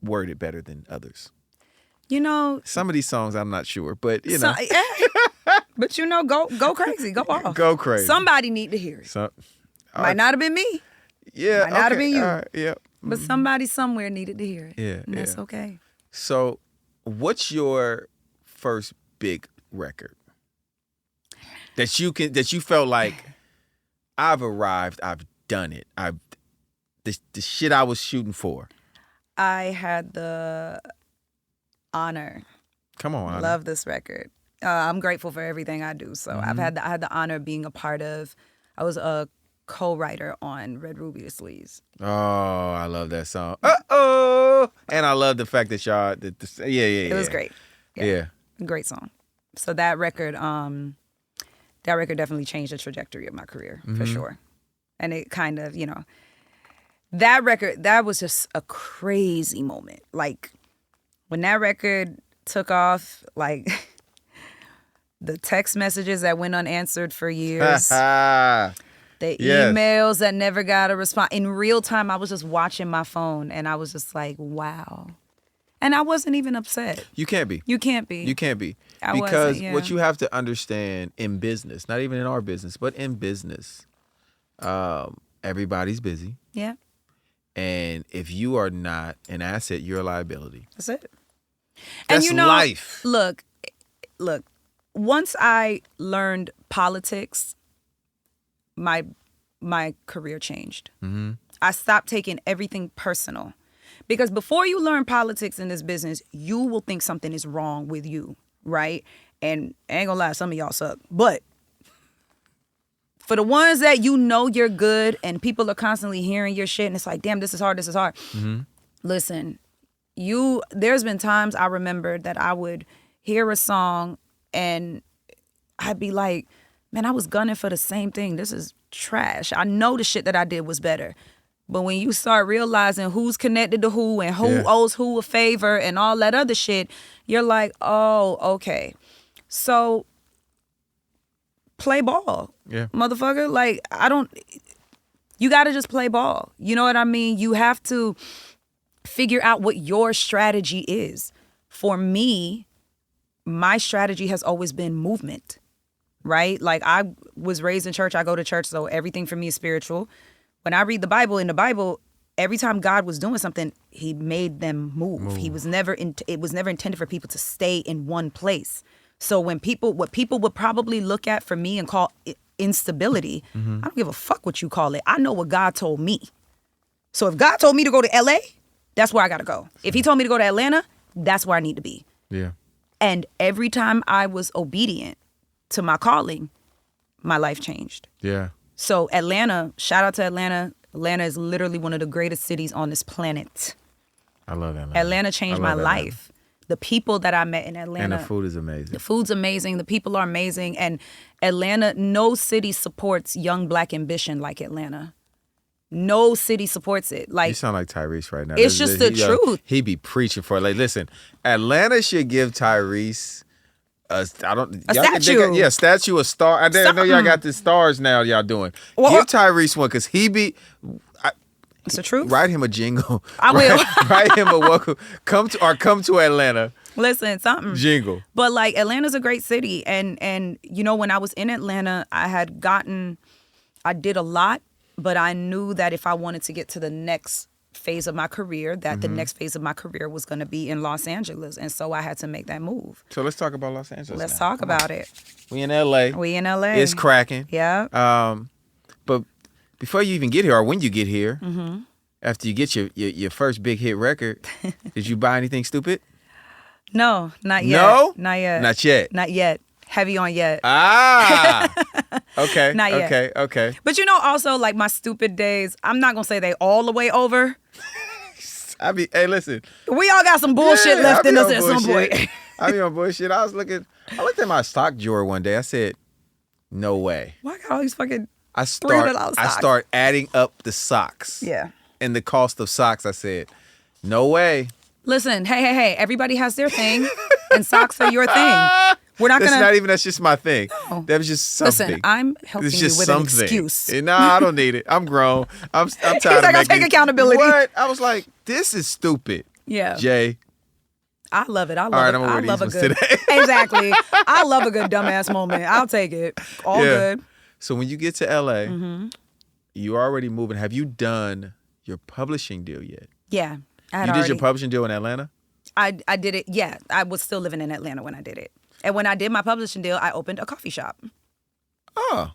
word it better than others. Some of these songs I'm not sure, but But go crazy, go off. Go crazy. Somebody need to hear it. Might not have been me, Yeah, might not have been you. all right, yeah. but somebody somewhere needed to hear it. Yeah, And that's yeah. okay. So, what's your first big record that you felt like I've arrived, I've done it, the shit I was shooting for? I had the honor. Come on, Anna. Love this record. I'm grateful for everything I do. So I had the honor of being a part of. I was a co-writer on Red Ruby the Sleaze. Oh, I love that song. And I love the fact that y'all. It was great. Yeah. Great song. So that record definitely changed the trajectory of my career for sure. And it kind of, that record, that was just a crazy moment. Like when that record took off, like the text messages that went unanswered for years, the Yes. emails that never got a response. In real time, I was just watching my phone and I was just like, wow. And I wasn't even upset. You can't be. You can't be. You can't be. I Because wasn't, yeah. what you have to understand in business, not even in our business, but in business, everybody's busy. Yeah, And if you are not an asset, you're a liability. that's it. That's and life. Look, once I learned politics, my career changed. Mm-hmm. I stopped taking everything personal. Because before you learn politics in this business, you will think something is wrong with you, right? And I ain't gonna lie, some of y'all suck. But for the ones that you're good and people are constantly hearing your shit and it's like, damn, this is hard. Mm-hmm. Listen, there's been times I remember that I would hear a song and I'd be like, man, I was gunning for the same thing. This is trash. I know the shit that I did was better. But when you start realizing who's connected to who and who owes who a favor and all that other shit, you're like, oh, okay. So play ball. Yeah. Motherfucker. Like, you got to just play ball. You know what I mean? You have to figure out what your strategy is. For me, my strategy has always been movement, right? Like I was raised in church. I go to church. So everything for me is spiritual. When I read the Bible, in the Bible, every time God was doing something, he made them move. It was never intended for people to stay in one place. So what people would probably look at for me and call instability, I don't give a fuck what you call it. I know what God told me. So if God told me to go to LA, that's where I got to go. If he told me to go to Atlanta, that's where I need to be. Yeah. And every time I was obedient to my calling, my life changed. Yeah. So Atlanta, shout out to Atlanta. Atlanta is literally one of the greatest cities on this planet. I love Atlanta. Atlanta changed my life. The people that I met in Atlanta. And the food is amazing. The food's amazing. The people are amazing. And Atlanta, no city supports young black ambition like Atlanta. No city supports it. Like, You sound like Tyrese right now. It's just the truth. He be preaching for it. Like, listen, Atlanta should give Tyrese a statue. A statue, a star. I didn't know y'all got the stars now y'all doing. Give Tyrese one because he be... It's the truth. Write him a jingle. I will. Write him a welcome. Come to Atlanta. Listen, something. Jingle. But like Atlanta's a great city. And when I was in Atlanta, I did a lot, but I knew that if I wanted to get to the next phase of my career, that the next phase of my career was going to be in Los Angeles. And so I had to make that move. So let's talk about Los Angeles. Let's now. talk about it. We in LA. It's cracking. Yeah. But before you even get here, or when you get here, after you get your first big hit record, did you buy anything stupid? No, not yet. No? Not yet. Not yet. Not yet. Heavy on yet. Ah. Okay. Not yet. Okay. But also like my stupid days, I'm not going to say they all the way over. Hey, listen. We all got some bullshit Yeah, left I in be us on at some bullshit. point. I be on bullshit. I looked at my sock drawer one day. I said, no way. Why got all these fucking I $300 socks? start adding up the socks. Yeah. And the cost of socks. I said, no way. Listen, hey, everybody has their thing, and socks are your thing. We're not gonna. That's just my thing. No. That was just something. Listen, I'm helping It's you just with something. an excuse. Nah, I don't need it. I'm grown. I'm tired He's of like, I'll making take accountability. What? I was like, this is stupid. Yeah. Jay. I love it. I love All right, it. I'm gonna I wear love a these good. ones today. Exactly. I love a good dumbass moment. I'll take it. All good. So when you get to LA, Mm-hmm. you're already moving. Have you done your publishing deal yet? Yeah. You did your publishing deal in Atlanta? I did it. Yeah. I was still living in Atlanta when I did it. And when I did my publishing deal, I opened a coffee shop. Oh.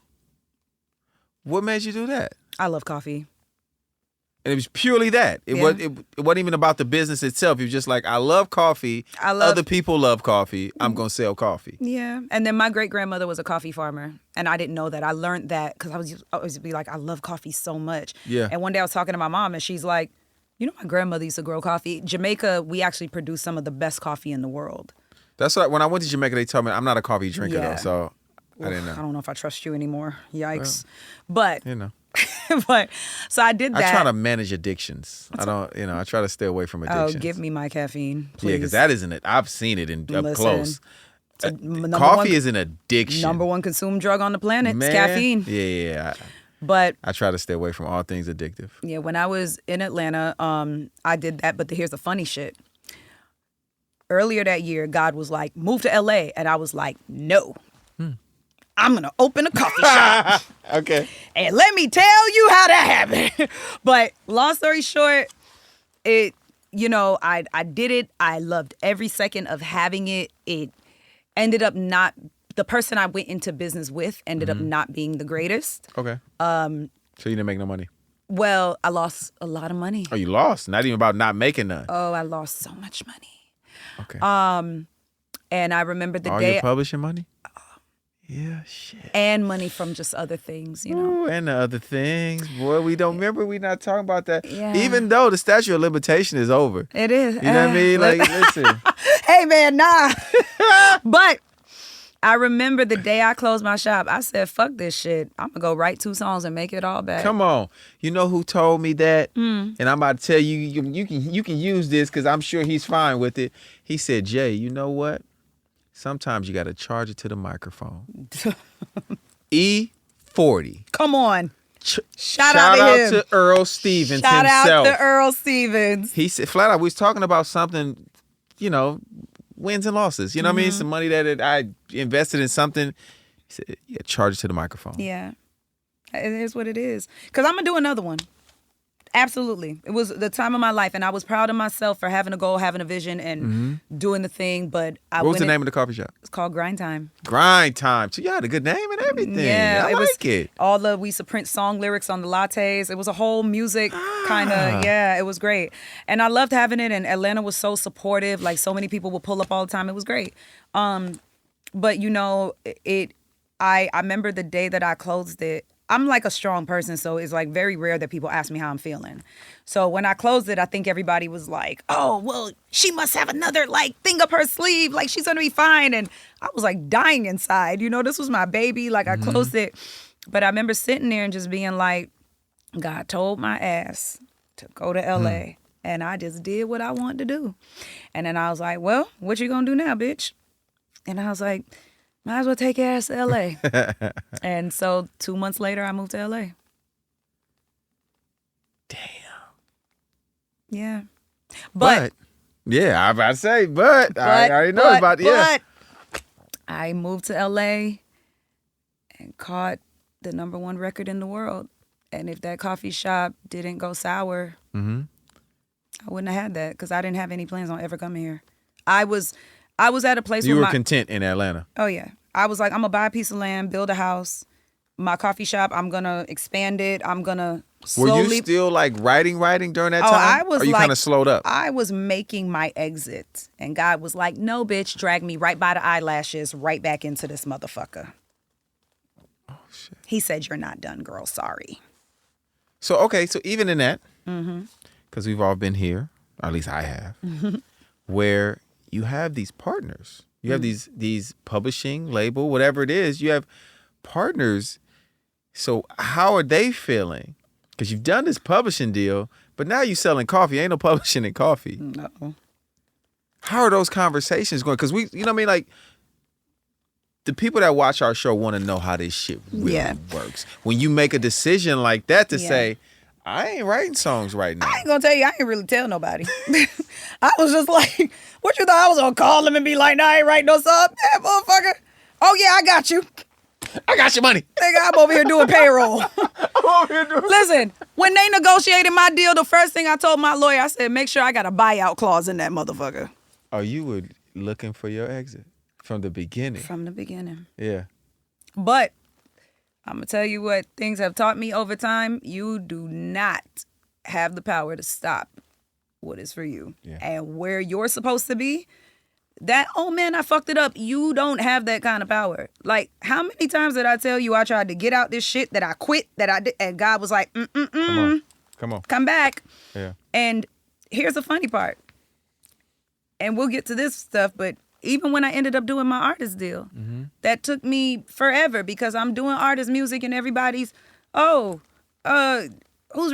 What made you do that? I love coffee. And it was purely that. It wasn't even about the business itself. It was just like, I love coffee. Other people love coffee. I'm going to sell coffee. Yeah. And then my great-grandmother was a coffee farmer. And I didn't know that. I learned that because I was always be like, I love coffee so much. Yeah. And one day I was talking to my mom and she's like, you know, my grandmother used to grow coffee. Jamaica, we actually produce some of the best coffee in the world. That's what, when I went to Jamaica, they told me I'm not a coffee drinker Yeah. though, so I didn't know. I don't know if I trust you anymore. Yikes. But, You know, but, so I did that. I try to manage addictions. I don't, I try to stay away from addictions. Oh, give me my caffeine, please. Yeah, because that isn't it. I've seen it up Listen, close. number Coffee one- is an addiction. Number one consumed drug on the planet. Man. It's caffeine. Yeah. But I try to stay away from all things addictive. yeah, when I was in Atlanta, I did that. But here's the funny shit. Earlier that year, God was like, move to LA. And I was like, no. I'm going to open a coffee shop. Okay. And let me tell you how that happened. But long story short, I did it. I loved every second of having it. It ended up not, the person I went into business with ended up not being the greatest. Okay. So you didn't make no money? Well, I lost a lot of money. Oh, you lost? Not even about not making none. Oh, I lost so much money. Okay. And I remember the all day. your publishing money? Yeah, shit. And money from just other things, Ooh, and the other things. Boy, we don't remember. We not talking about that. Yeah. Even though the statute of limitation is over. It is. You know what I mean? Like, listen. Hey, man, nah. But I remember the day I closed my shop, I said, fuck this shit. I'm going to go write 2 songs and make it all back. Come on. You know who told me that? And I'm about to tell you, you can use this because I'm sure he's fine with it. He said, Jay, you know what? Sometimes you got to charge it to the microphone. E40. Come on. Shout out to him. to Earl Stevens Shout himself. out to Earl Stevens. He said, flat out, we was talking about something, wins and losses. You know what I mean? Some money that I invested in something. He said, yeah, charge it to the microphone. Yeah. It is what it is. Because I'm going to do another one. Absolutely. It was the time of my life, and I was proud of myself for having a goal, having a vision, and doing the thing, but What was the name of the coffee shop? It's called Grind Time. Grind Time. So you had a good name and everything. Yeah, I like it. We used to print song lyrics on the lattes. It was a whole music kind of, it was great. And I loved having it, and Atlanta was so supportive. Like, so many people would pull up all the time. It was great. But, I remember the day that I closed it. I'm like a strong person, so it's like very rare that people ask me how I'm feeling. So when I closed it, I think everybody was like, oh, well, she must have another thing up her sleeve. Like, she's going to be fine. And I was like dying inside. This was my baby. Like, I closed it. But I remember sitting there and just being like, God told my ass to go to LA. And I just did what I wanted to do. And then I was like, well, what you going to do now, bitch? And I was like, might as well take your ass to LA. And so 2 months later, I moved to LA. Damn. Yeah. But yeah, I was about to say, I already know about But I moved to LA and caught the #1 record in the world. And if that coffee shop didn't go sour, I wouldn't have had that because I didn't have any plans on ever coming here. I was at a place you where were content in Atlanta. Oh, yeah. I was like, I'm going to buy a piece of land, build a house. My coffee shop, I'm going to expand it. I'm going to slowly... Were you still writing during that time? I was or you kind of slowed up? I was making my exit. And God was like, no, bitch, drag me right by the eyelashes, right back into this motherfucker. Oh, shit. He said, you're not done, girl. Sorry. So, okay. So even in that, because we've all been here, or at least I have, where you have these partners. You have these publishing label, whatever it is. You have partners. So how are they feeling? Because you've done this publishing deal, but now you're selling coffee. Ain't no publishing in coffee. No. How are those conversations going? Because we, you know what I mean? Like, the people that watch our show want to know how this shit really works. When you make a decision like that to say, I ain't writing songs right now. I ain't gonna tell you, I ain't really tell nobody. I was just like, what you thought I was gonna call them and be like, nah, I ain't writing no song? Yeah, motherfucker. Oh yeah, I got you. I got your money. Nigga, I'm over here doing payroll. Listen, when they negotiated my deal, the first thing I told my lawyer, I said, make sure I got a buyout clause in that motherfucker. Oh, you were looking for your exit from the beginning. From the beginning. Yeah. But I'm going to tell you what things have taught me over time. You do not have the power to stop what is for you. Yeah. And where you're supposed to be, that, oh man, I fucked it up. You don't have that kind of power. Like, how many times did I tell you I tried to get out this shit, that I quit, that I did, and God was like, Come on. come back. Yeah. And here's the funny part. And we'll get to this stuff, but even when I ended up doing my artist deal, that took me forever because I'm doing artist music and everybody's, who's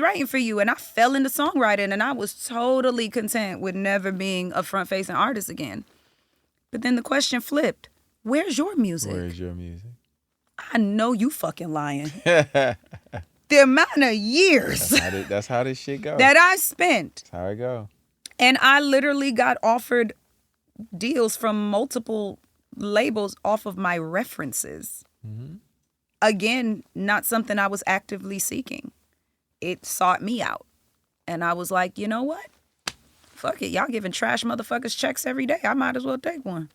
writing for you? And I fell into songwriting and I was totally content with never being a front-facing artist again. But then the question flipped. Where's your music? Where's your music? I know you fucking lying. The amount of years That's how this shit goes. that I spent. That's how it go. And I literally got offered deals from multiple labels off of my references. Again, not something I was actively seeking. It sought me out. And I was like, you know what? Fuck it. Y'all giving trash motherfuckers checks every day. I might as well take one.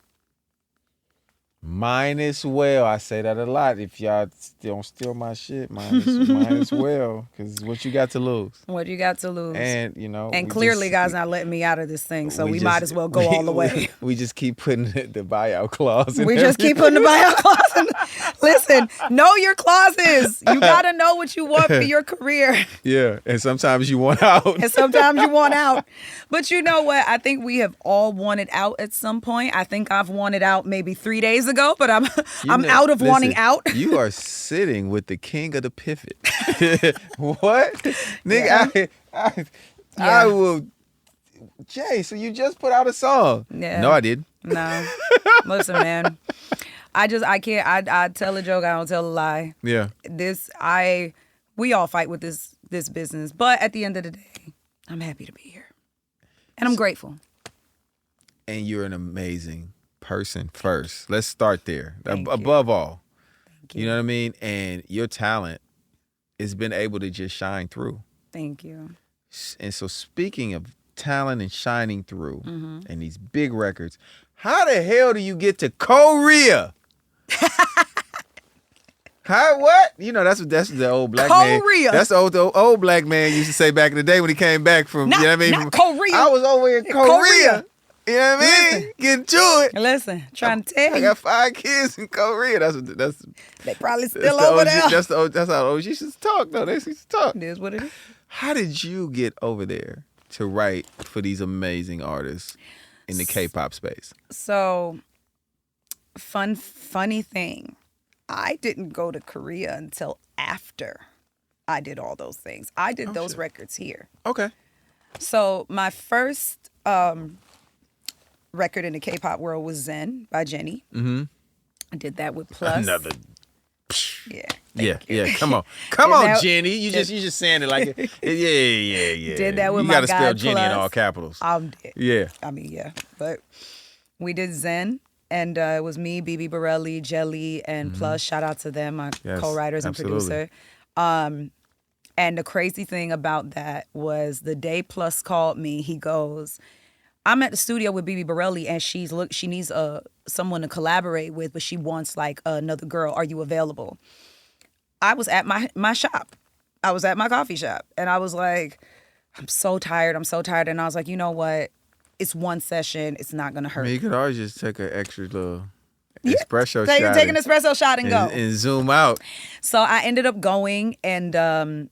Mine as well. I say that a lot. If y'all don't steal my shit, mine as well. Because what you got to lose? What you got to lose? And, you know. And clearly, God's not letting me out of this thing, so we might as well go all the way. We just keep putting the buyout clause in. We just keep putting the buyout clause in. Listen, know your clauses. You got to know what you want for your career. Yeah, and sometimes you want out. And sometimes you want out. But you know what? I think we have all wanted out at some point. I think I've wanted out maybe 3 days ago, but I'm out of wanting out. You are sitting with the king of the pivot. What? Nigga, Yeah. I will. Jay, so you just put out a song. Yeah. No, I didn't. No. Listen, man. I can't. I tell a joke. I don't tell a lie. Yeah. We all fight with this business. But at the end of the day, I'm happy to be here. And I'm grateful. And you're an amazing person first. Let's start there. Thank Above all. Thank you. You know what I mean? And your talent has been able to just shine through. Thank you. And so speaking of talent and shining through and these big records, how the hell do you get to Korea? How, what? You know, that's the old black man. Korea. That's the old black man used to say back in the day when he came back from, Not, you know what I mean? not Korea. I was over in Korea. You know what I mean? Getting to it. Listen, trying to tell I you. got 5 kids in Korea. That's They probably that's still the over OG, there. That's how OG used to talk, though. They used to talk. It is what it is. How did you get over there to write for these amazing artists in the K-pop space? So, funny thing. I didn't go to Korea until after I did all those things. I did those records here. Okay. So my first record in the K-pop world was Zen by Jennie. Mm-hmm. I did that with Plus. Another. Yeah. Yeah. Come on, that- Jenny. You just saying it like it. Yeah. Did that with you my gotta guy, spell Jenny in Plus. all capitals. I'm dead. Yeah. I mean, yeah. But we did Zen. And it was me, BB Borelli, Jelly, and Plus. Shout out to them, my Yes, co-writers and absolutely. producer. And the crazy thing about that was the day Plus called me, he goes, I'm at the studio with BB Borelli and she needs someone to collaborate with, but she wants like another girl. Are you available? I was at my shop. I was at my coffee shop. And I was like, I'm so tired. And I was like, you know what? It's one session. It's not going to hurt. I mean, you could always just take an extra little espresso Take shot. an espresso shot and go. And zoom out. So I ended up going, and that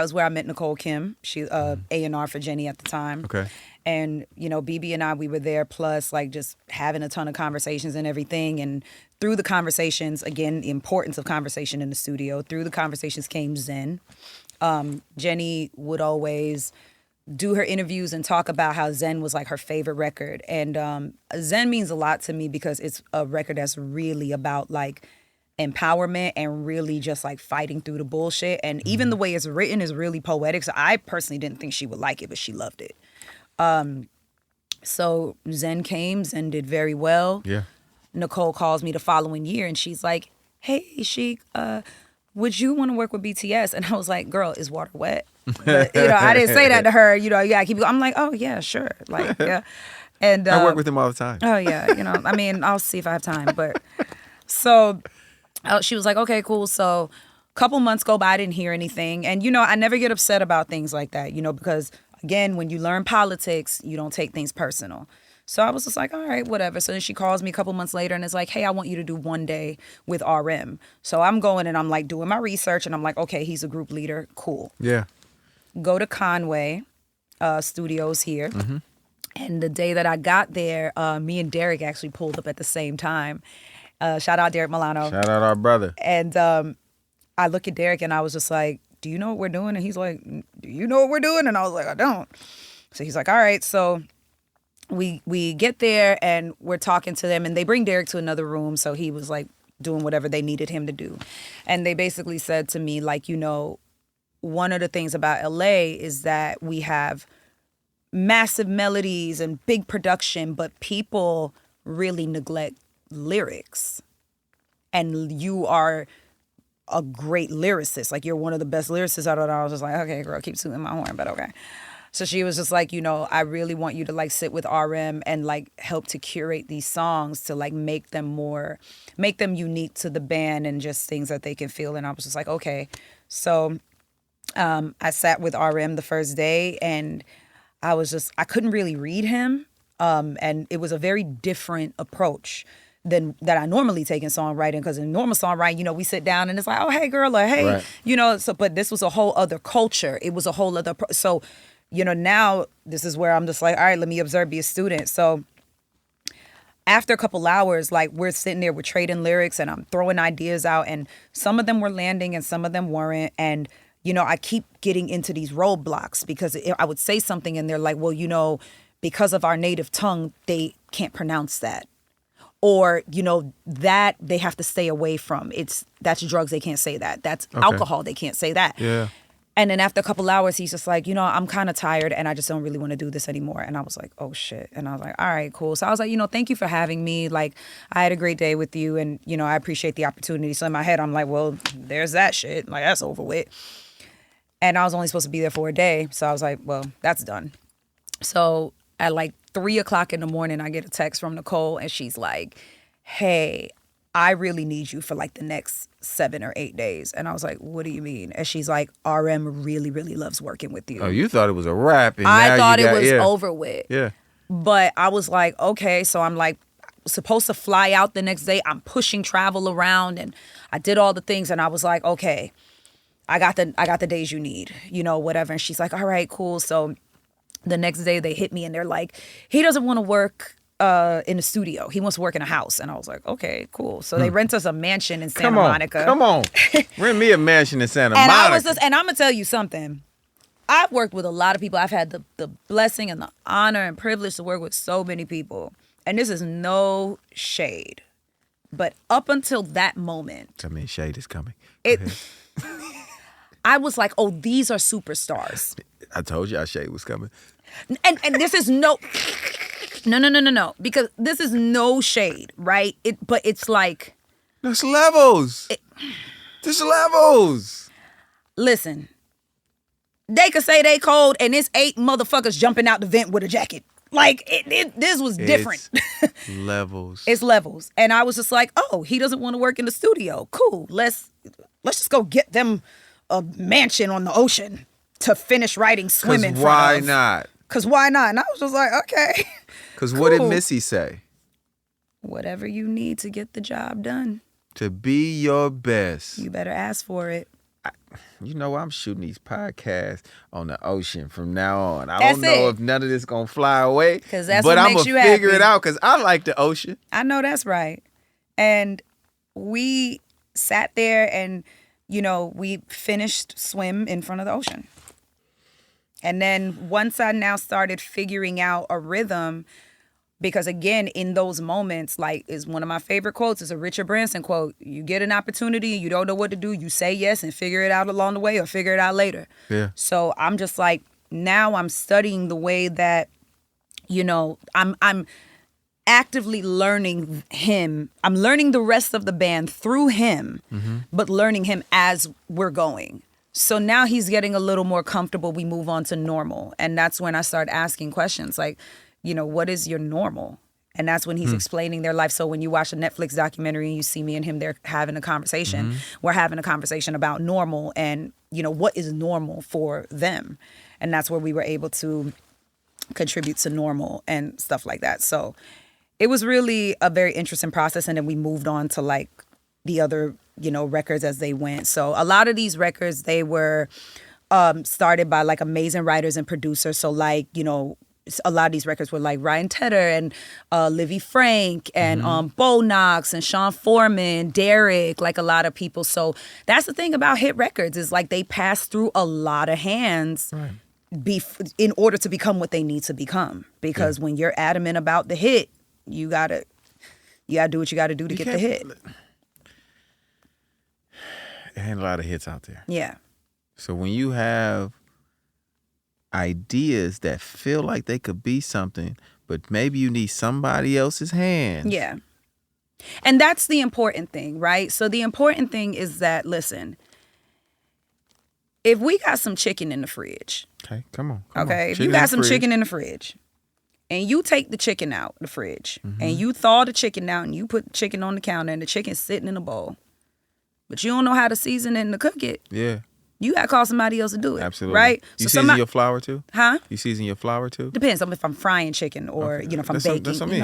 was where I met Nicole Kim. She A&R for Jennie at the time. Okay. And, BB and I, we were there, plus like just having a ton of conversations and everything. And through the conversations, again, the importance of conversation in the studio, through the conversations came Zen. Jenny would always do her interviews and talk about how Zen was like her favorite record. And Zen means a lot to me because it's a record that's really about like empowerment and really just like fighting through the bullshit. And even the way it's written is really poetic. So I personally didn't think she would like it, but she loved it. So Zen came, Zen did very well. Yeah. Nicole calls me the following year and she's like, hey, Chic, would you want to work with BTS? And I was like, girl, is water wet? But, I didn't say that to her. Keep going. I'm like, oh, yeah, sure. Like, yeah. And I work with them all the time. Oh, yeah. I'll see if I have time. But so she was like, okay, cool. So a couple months go by, I didn't hear anything. And, I never get upset about things like that, because, again, when you learn politics, you don't take things personal. So I was just like, all right, whatever. So then she calls me a couple months later and is like, hey, I want you to do one day with RM. So I'm going and I'm like doing my research and I'm like, okay, he's a group leader. Cool. Yeah. Go to Conway Studios here. Mm-hmm. And the day that I got there, me and Derek actually pulled up at the same time. Shout out Derek Milano. Shout out our brother. And I look at Derek and I was just like, do you know what we're doing? And he's like, do you know what we're doing? And I was like, I don't. So he's like, all right. So we get there and we're talking to them and they bring Derek to another room. So he was like doing whatever they needed him to do. And they basically said to me, like, one of the things about LA is that we have massive melodies and big production, but people really neglect lyrics. And you are a great lyricist. Like, you're one of the best lyricists out of it. I was just like, okay, girl, keep tooting my horn, but okay. So she was just like, I really want you to like sit with RM and like help to curate these songs to like make them unique to the band and just things that they can feel. And I was just like, okay. So I sat with RM the first day and I couldn't really read him. And it was a very different approach than that I normally take in songwriting, because in normal songwriting, we sit down and it's like, oh, hey girl, or hey, right. But this was a whole other culture. It was a whole other, so now this is where I'm just like, all right, let me observe, be a student. So after a couple hours, like we're sitting there, we're trading lyrics and I'm throwing ideas out and some of them were landing and some of them weren't. And, I keep getting into these roadblocks because I would say something and they're like, well, because of our native tongue, they can't pronounce that. Or, that they have to stay away from. That's drugs, they can't say that. That's alcohol, they can't say that. Yeah. And then after a couple hours, he's just like, I'm kind of tired and I just don't really want to do this anymore. And I was like, oh shit. And I was like, all right, cool. So I was like, thank you for having me. Like, I had a great day with you and, I appreciate the opportunity. So in my head, I'm like, well, there's that shit. Like, that's over with. And I was only supposed to be there for a day. So I was like, well, that's done. So at like 3:00 in the morning, I get a text from Nicole and she's like, hey, I really need you for like the next 7 or 8 days. And I was like, what do you mean? And she's like, RM really, really loves working with you. Oh, you thought it was a wrap. And I thought it was over with. Yeah. But I was like, okay. So I'm like supposed to fly out the next day. I'm pushing travel around and I did all the things. And I was like, okay, I got the days you need, whatever. And she's like, all right, cool. So the next day they hit me and they're like, he doesn't want to work in the studio. He wants to work in a house. And I was like, okay, cool. So they rent us a mansion in Santa Monica. Come on. Rent me a mansion in Santa Monica. And I'm going to tell you something. I've worked with a lot of people. I've had the blessing and the honor and privilege to work with so many people. And this is no shade. But up until that moment. I mean, shade is coming. I was like, oh, these are superstars. I told you our shade was coming. And this is no, because this is no shade, right? But it's like. There's levels. There's levels. Listen, they could say they cold and it's 8 motherfuckers jumping out the vent with a jacket. Like, this was different. It's levels. It's levels. And I was just like, oh, he doesn't want to work in the studio. Cool. Let's just go get them a mansion on the ocean to finish writing Swimming. Because why not? Because why not? And I was just like, okay. Because cool. What did Missy say? Whatever you need to get the job done. To be your best. You better ask for it. you know, I'm shooting these podcasts on the ocean from now on. I That's don't know it. if none of this gonna fly away, 'Cause that's but what I'm makes gonna you figure happy. it out because I like the ocean. I know that's right. And we sat there and, you know, we finished Swim in front of the ocean. And then once I now started figuring out a rhythm, because again, in those moments, like, is one of my favorite quotes, is a Richard Branson quote. You get an opportunity and you don't know what to do, you say yes and figure it out along the way or figure it out later. Yeah. So I'm just like, now I'm studying the way that, you know, I'm actively learning him. I'm learning the rest of the band through him, but learning him as we're going. So now he's getting a little more comfortable. We move on to normal. And that's when I start asking questions like, you know, what is your normal? And that's when he's explaining their life. So when you watch a Netflix documentary and you see me and him there having a conversation, we're having a conversation about normal and, you know, what is normal for them. And that's where we were able to contribute to normal and stuff like that. So it was really a very interesting process. And then we moved on to like the other, you know, records as they went. So a lot of these records, they were started by like amazing writers and producers. So like, you know, a lot of these records were like Ryan Tedder and Livy Frank and Bo Knox and Sean Foreman, Derek, like a lot of people. So that's the thing about hit records is like they pass through a lot of hands in order to become what they need to become. Because when you're adamant about the hit, you gotta do what you gotta do to get the hit. There ain't a lot of hits out there. Yeah. So when you have ideas that feel like they could be something, but maybe you need somebody else's hand. Yeah. And that's the important thing, right? So the important thing is that, listen, if we got some chicken in the fridge. Okay, come on. Okay, if you got some chicken in the fridge and you take the chicken out the fridge and you thaw the chicken out and you put the chicken on the counter and the chicken's sitting in a bowl, but you don't know how to season it and to cook it. Yeah. You got to call somebody else to do it. Absolutely. Right? You season your flour too? Huh? You season your flour too? Depends on if I'm frying chicken or, you know, if I'm baking. That's what I mean.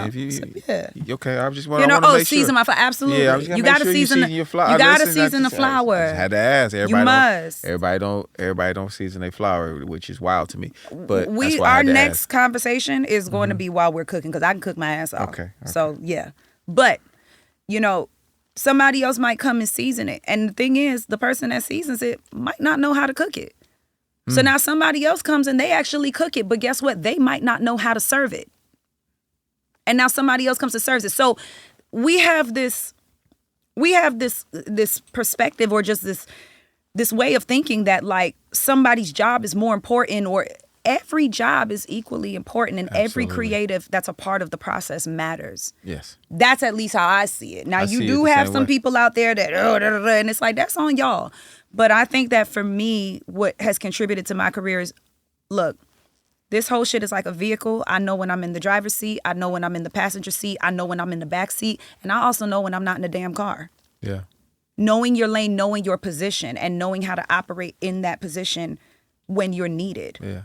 Yeah. I just want to You know, make sure. season my flour. Absolutely. Yeah, I was you got to season your flour. You got to season the flour. I just had to ask. Everybody you must. Everybody don't season their flour, which is wild to me. But that's why I our had to next ask. conversation is going to be while we're cooking because I can cook my ass off. Okay. So yeah, but you know, somebody else might come and season it, and the thing is, the person that seasons it might not know how to cook it. So now somebody else comes and they actually cook it, but guess what? They might not know how to serve it. And now somebody else comes and serves it. So we have this perspective or just this way of thinking that like somebody's job is more important or every job is equally important and every creative that's a part of the process matters. Yes. That's at least how I see it. Now you see it do the have same some way. people out there that and it's like that's on y'all. But I think that for me, what has contributed to my career is, look, this whole shit is like a vehicle. I know when I'm in the driver's seat. I know when I'm in the passenger seat. I know when I'm in the back seat. And I also know when I'm not in the damn car. Yeah. Knowing your lane, knowing your position, and knowing how to operate in that position when you're needed. Yeah.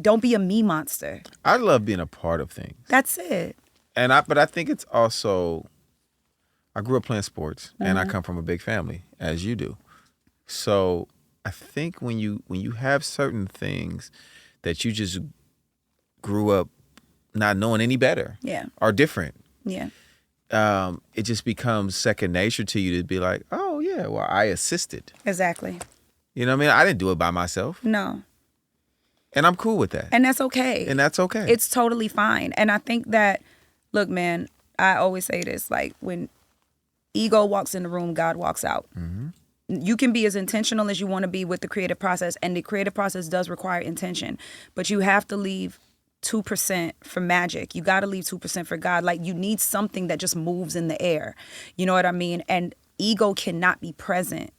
Don't be a me monster. I love being a part of things. That's it. But I think it's also, I grew up playing sports and I come from a big family, as you do. So I think when you have certain things that you just grew up not knowing any better, or different, it just becomes second nature to you to be like, oh yeah, well I assisted. Exactly. You know what I mean? I didn't do it by myself. No. And I'm cool with that. And that's okay. Okay. It's totally fine. And I think that, look, man, I always say this, like when ego walks in the room, God walks out. You can be as intentional as you want to be with the creative process, and the creative process does require intention, but you have to leave 2% for magic. You got to leave 2% for God. Like you need something that just moves in the air. You know what I mean? And ego cannot be present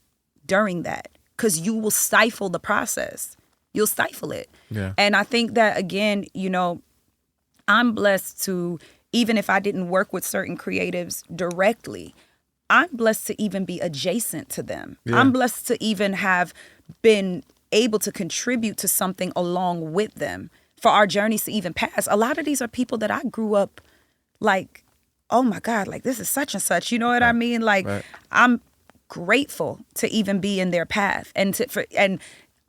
during that because you will stifle the process. You'll stifle it. Yeah. And I think that, again, you know, I'm blessed to, even if I didn't work with certain creatives directly, I'm blessed to even be adjacent to them. Yeah. I'm blessed to even have been able to contribute to something along with them for our journeys to even pass. A lot of these are people that I grew up like, oh my God, like this is such and such. You know what I mean? Like I'm grateful to even be in their path. And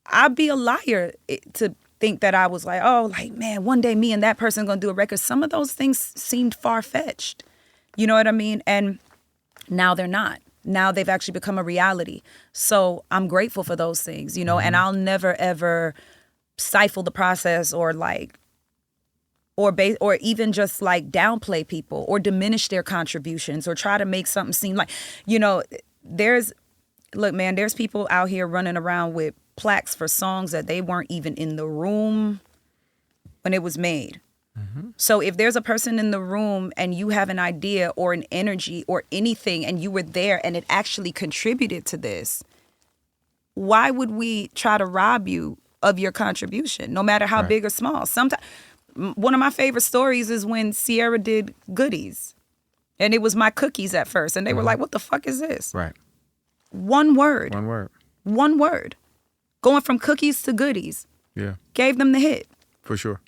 I'd be a liar to think that I was like, oh, like, man, one day me and that person gonna do a record. Some of those things seemed far-fetched. You know what I mean? And now they're not. Now they've actually become a reality. So I'm grateful for those things, you know, and I'll never, ever stifle the process or like, or even just like downplay people or diminish their contributions or try to make something seem like, you know, there's people out here running around with plaques for songs that they weren't even in the room when it was made. So if there's a person in the room and you have an idea or an energy or anything and you were there and it actually contributed to this, why would we try to rob you of your contribution, no matter how big or small? Sometimes, one of my favorite stories is when Sierra did Goodies. And it was My Cookies at first. And they were like, what the fuck is this? Right. One word. One word. Going from cookies to goodies. Yeah. Gave them the hit. For sure.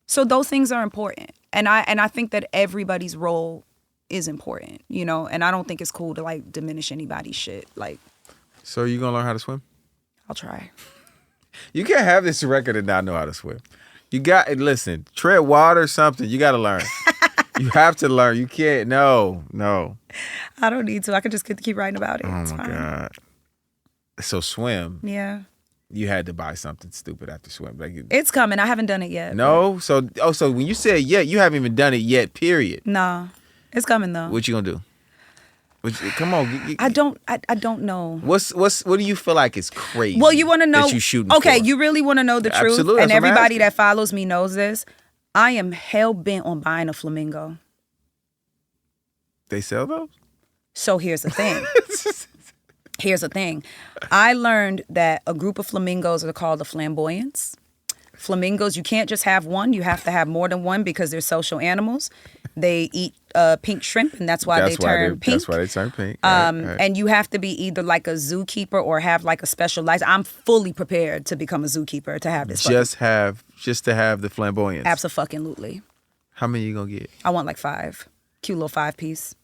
So those things are important. And I think that everybody's role is important, you know, and I don't think it's cool to like diminish anybody's shit. Like, so you gonna learn how to swim? I'll try. You can't have this record and not know how to swim. You got to listen, tread water or something. You got to learn. You have to learn. You can't. No. I don't need to. I could just keep writing about it. Oh It's my fine. God. So swim. Yeah. You had to buy something stupid after swim. Like, It's coming. I haven't done it yet. no. So when you said yet, you haven't even done it yet. Period. No. It's coming though. What you gonna do? Come on. I don't know. What do you feel like is crazy? Well, you want to know? That you shooting okay, for? you really want to know the truth? Absolutely, And that's what I'm everybody asking. that follows me knows this. I am hell bent on buying a flamingo. They sell those? So here's the thing. I learned that a group of flamingos are called the flamboyants. Flamingos, you can't just have one. You have to have more than one because they're social animals. They eat pink shrimp, and that's why they turn pink. That's why they turn pink. Right. And you have to be either like a zookeeper or have like a special license. I'm fully prepared to become a zookeeper to have this. Just to have the flamboyance. Absolutely. How many you gonna get? I want like 5. Cute little 5-piece.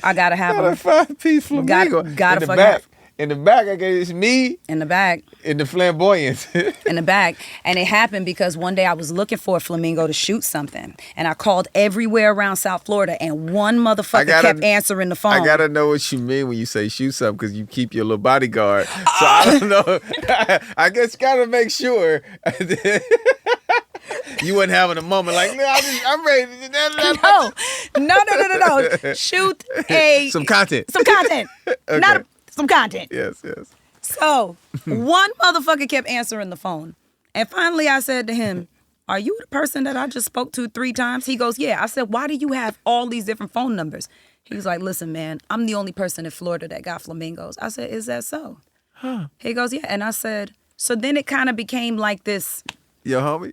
I gotta have Got a them 5-piece flamingo. Gotta in the fucking back. have- In the back, I gave this me in the bag. in the flamboyance. In the bag. And it happened because one day I was looking for a flamingo to shoot something. And I called everywhere around South Florida and one motherfucker kept answering the phone. I gotta know what you mean when you say shoot something because you keep your little bodyguard. So I don't know. I guess gotta make sure. You wasn't having a moment like, no, I'm ready. No. Shoot Some content. Okay. Not some content. Yes. So one motherfucker kept answering the phone. And finally I said to him, are you the person that I just spoke to 3 times? He goes, yeah. I said, why do you have all these different phone numbers? He was like, listen, man, I'm the only person in Florida that got flamingos. I said, is that so? Huh. He goes, yeah. And I said, so then it kind of became like this. Your homie?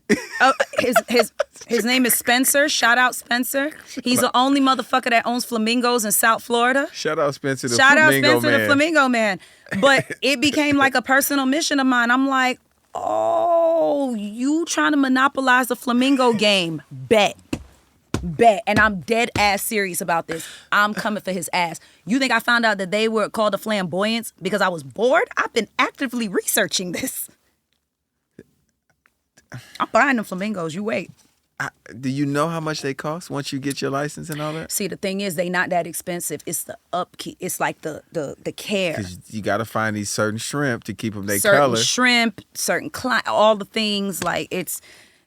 His name is Spencer. Shout out Spencer. He's the only motherfucker that owns flamingos in South Florida. Shout out Spencer the Shout out Flamingo Spencer Man. the Flamingo Man. But it became like a personal mission of mine. I'm like, oh, you trying to monopolize the flamingo game. Bet. And I'm dead ass serious about this. I'm coming for his ass. You think I found out that they were called the flamboyants because I was bored? I've been actively researching this. I'm buying them flamingos. You wait. Do you know how much they cost once you get your license and all that? See, the thing is, they not that expensive. It's the upkeep. It's like the care. Because you got to find these certain shrimp to keep them their Certain color. shrimp, certain all the things. Like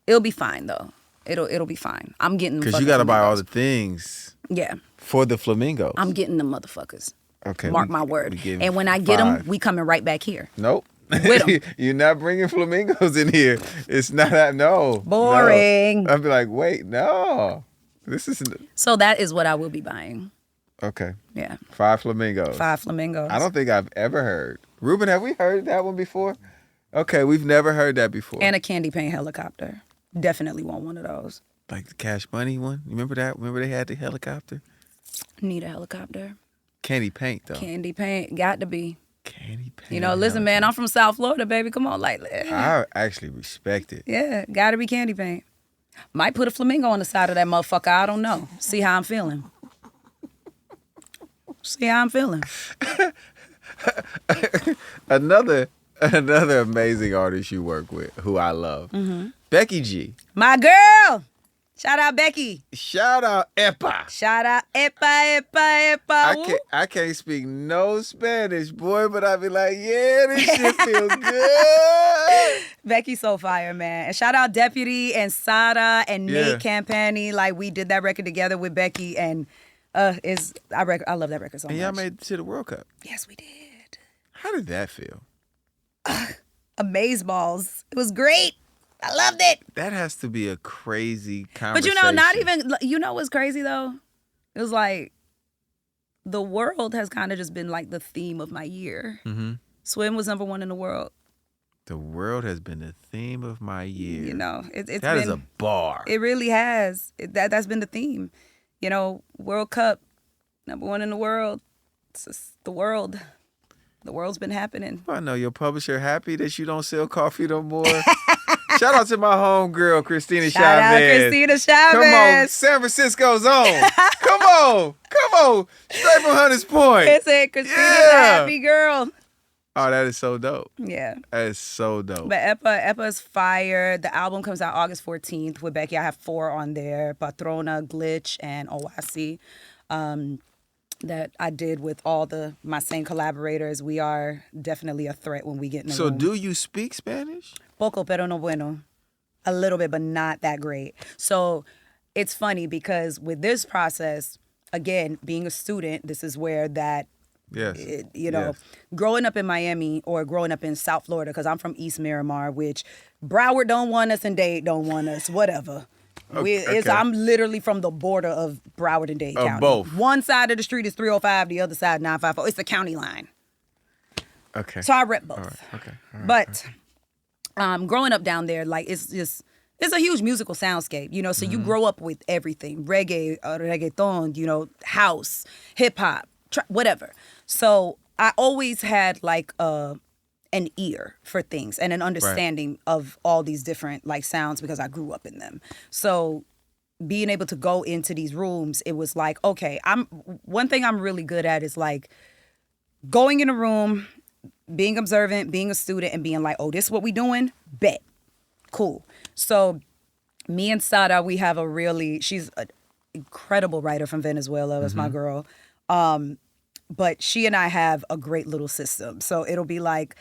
it'll be fine though. It'll be fine. I'm getting them. Because you got to buy all the things. Yeah. For the flamingos. I'm getting the motherfuckers. Okay. Mark my word. And when I get them, we coming right back here. Nope. With 'em. You're not bringing flamingos in here. It's not that. No. Boring. No. I'd be like, wait, no. This isn't. So that is what I will be buying. Okay. Yeah. 5 flamingos. 5 flamingos. I don't think I've ever heard. Ruben, have we heard that one before? Okay, we've never heard that before. And a candy paint helicopter. Definitely want one of those. Like the Cash Money one? You remember that? Remember they had the helicopter? Need a helicopter. Candy paint, though. Candy paint. Got to be. Candy paint. You know, listen, man, I'm from South Florida, baby. Come on, like. I actually respect it. Yeah, got to be candy paint. Might put a flamingo on the side of that motherfucker. I don't know. See how I'm feeling. See how I'm feeling. Another amazing artist you work with, who I love, Becky G. My girl. Shout out Becky. Shout out Epa. Shout out Epa. Woo. I can't speak no Spanish, boy, but I be like, yeah, this shit feel good. Becky's so fire, man. And shout out Deputy and Sada and Nate Campani. Like, we did that record together with Becky, and I love that record so much. And y'all made it to the World Cup. Yes, we did. How did that feel? Amazeballs. It was great. I loved it. That has to be a crazy conversation. But not even, what's crazy though? It was like, the world has kind of just been like the theme of my year. Mm-hmm. Swim was #1 in the world. The world has been the theme of my year. That is a bar. It really has. That's been the theme. World Cup, #1 in the world. It's just the world. The world's been happening. I know your publisher happy that you don't sell coffee no more. Shout out to my homegirl, Christina Chavez. Shout out Christina Chavez. Come on, San Francisco's on. Come on. Straight from Hunters Point. It's it. Christina's a happy girl. Oh, that is so dope. Yeah. That is so dope. But Epa's fire. The album comes out August 14th with Becky. I have 4 on there. Patrona, Glitch, and Owasi. That I did with all my same collaborators. We are definitely a threat when we get in the room. So do you speak Spanish? Poco, pero no bueno. A little bit, but not that great. So it's funny because with this process, again, being a student, this is where that, growing up in Miami or growing up in South Florida, because I'm from East Miramar, which Broward don't want us and Dade don't want us, whatever. I'm literally from the border of Broward and Dade County. Both. One side of the street is 305, the other side 954. It's the county line. Okay. So I rep both. All right. Okay. All right. But growing up down there, like, it's a huge musical soundscape, so you grow up with everything, reggae, reggaeton, house, hip hop, whatever. So I always had like an ear for things and an understanding of all these different like sounds because I grew up in them. So being able to go into these rooms, it was like, okay, one thing I'm really good at is like going in a room, being observant, being a student, and being like, oh, this is what we doing? Bet. Cool. So me and Sada, we have she's an incredible writer from Venezuela. That's my girl. But she and I have a great little system. So it'll be like,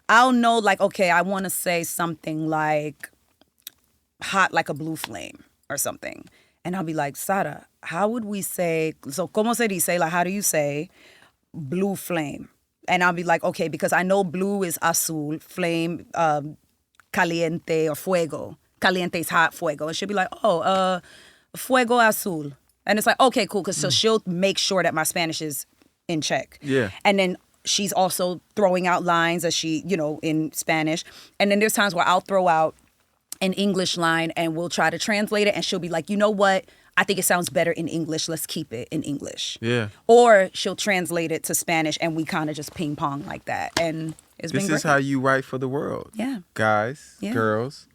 I'll know like, okay, I want to say something like hot like a blue flame or something. And I'll be like, Sada, how would we say, so como se dice, like how do you say blue flame? And I'll be like, okay, because I know blue is azul, flame, caliente or fuego. Caliente is hot, fuego. And she'll be like, fuego azul. And it's like, okay, cool. Because so she'll make sure that my Spanish is in check. Yeah. And then she's also throwing out lines as she, in Spanish. And then there's times where I'll throw out an English line and we'll try to translate it. And she'll be like, you know what? I think it sounds better in English. Let's keep it in English. Yeah. Or she'll translate it to Spanish and we kind of just ping pong like that. And it's been great. This is how you write for the world. Yeah. Guys, girls.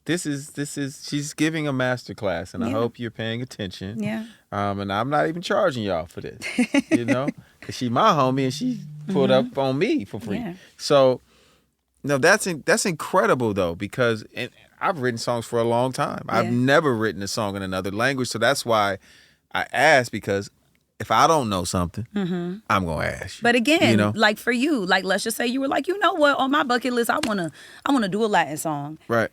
This is she's giving a master class and I hope you're paying attention. Yeah. And I'm not even charging y'all for this, because she my homie and she pulled up on me for free. Yeah. So, no, that's incredible though, because I've written songs for a long time. Yeah. I've never written a song in another language, so that's why I asked, because if I don't know something, I'm gonna ask you. But again, like for you, like let's just say you were like, you know what, on my bucket list, I wanna do a Latin song. Right.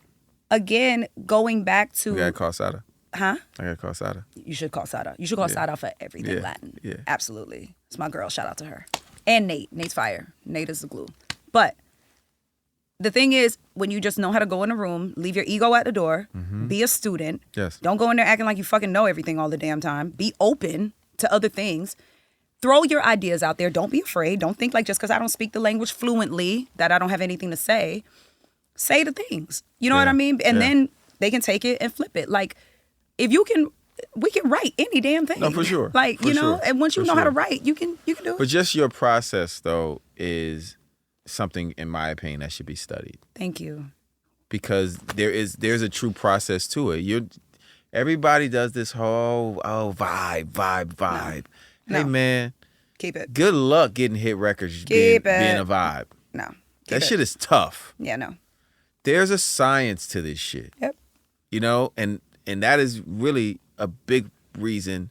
Again, going back to... We gotta call Sada. Huh? I gotta call Sada. You should call Sada. You should call Sada for everything Latin. Yeah. Absolutely. It's my girl. Shout out to her. And Nate. Nate's fire. Nate is the glue. But the thing is, when you just know how to go in a room, leave your ego at the door, be a student. Yes. Don't go in there acting like you fucking know everything all the damn time. Be open to other things. Throw your ideas out there. Don't be afraid. Don't think like just because I don't speak the language fluently that I don't have anything to say. Say the things. You know what I mean? And then they can take it and flip it. Like, if you can, we can write any damn thing. No, for sure. Like, and once you know how to write, you can do it. But just your process, though, is something, in my opinion, that should be studied. Thank you. Because there's a true process to it. Everybody does this whole, vibe. No. Hey, man, Keep it. Good luck getting hit records being a vibe. No. That shit is tough. Yeah, no. There's a science to this shit. Yep. You know, and that is really a big reason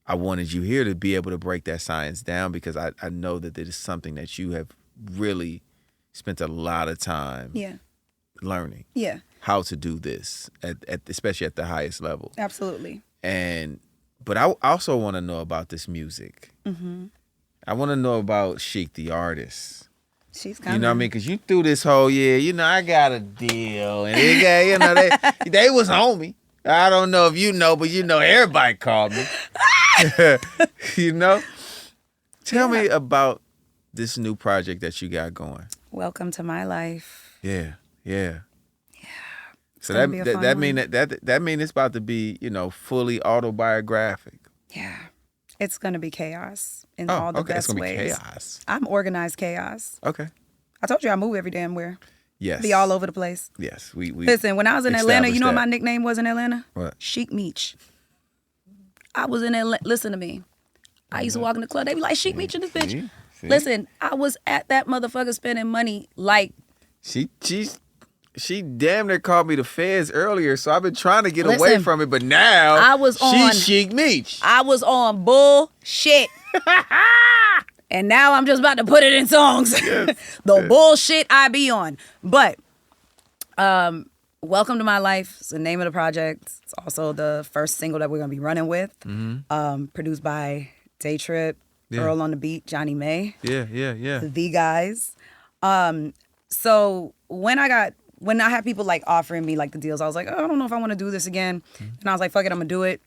I wanted you here, to be able to break that science down, because I know that it is something that you have really spent a lot of time learning. Yeah. How to do this, especially at the highest level. Absolutely. But I also want to know about this music. Mm-hmm. I want to know about Chic, the artist. She's coming. You know what I mean? Because you threw this whole year, I got a deal. And they got, they was on me. I don't know if you know, but everybody called me. Tell me about this new project that you got going. Welcome to my life. Yeah. So that mean it's about to be, fully autobiographic. Yeah. It's gonna be chaos in all the best ways. Be chaos. I'm organized chaos. Okay. I told you I move every damn where. Yes. Be all over the place. Yes. We Listen, when I was in Atlanta, you know what my nickname was in Atlanta? What? Chic Meech. I was in Atlanta. Listen to me. I used to walk in the club. They be like, Chic Meech in this bitch. See? Listen, I was at that motherfucker spending money like. She damn near called me the feds earlier, so I've been trying to get away from it, but now she's Chic Meech. I was on bullshit. And now I'm just about to put it in songs. Yes. The bullshit I be on. But Welcome to My Life is the name of the project. It's also the first single that we're going to be running with. Mm-hmm. Produced by Day Trip, Earl on the Beat, Johnny May. Yeah. The guys. So when I had people like offering me like the deals, I was like, oh, I don't know if I want to do this again. Mm-hmm. And I was like, fuck it, I'm going to do it.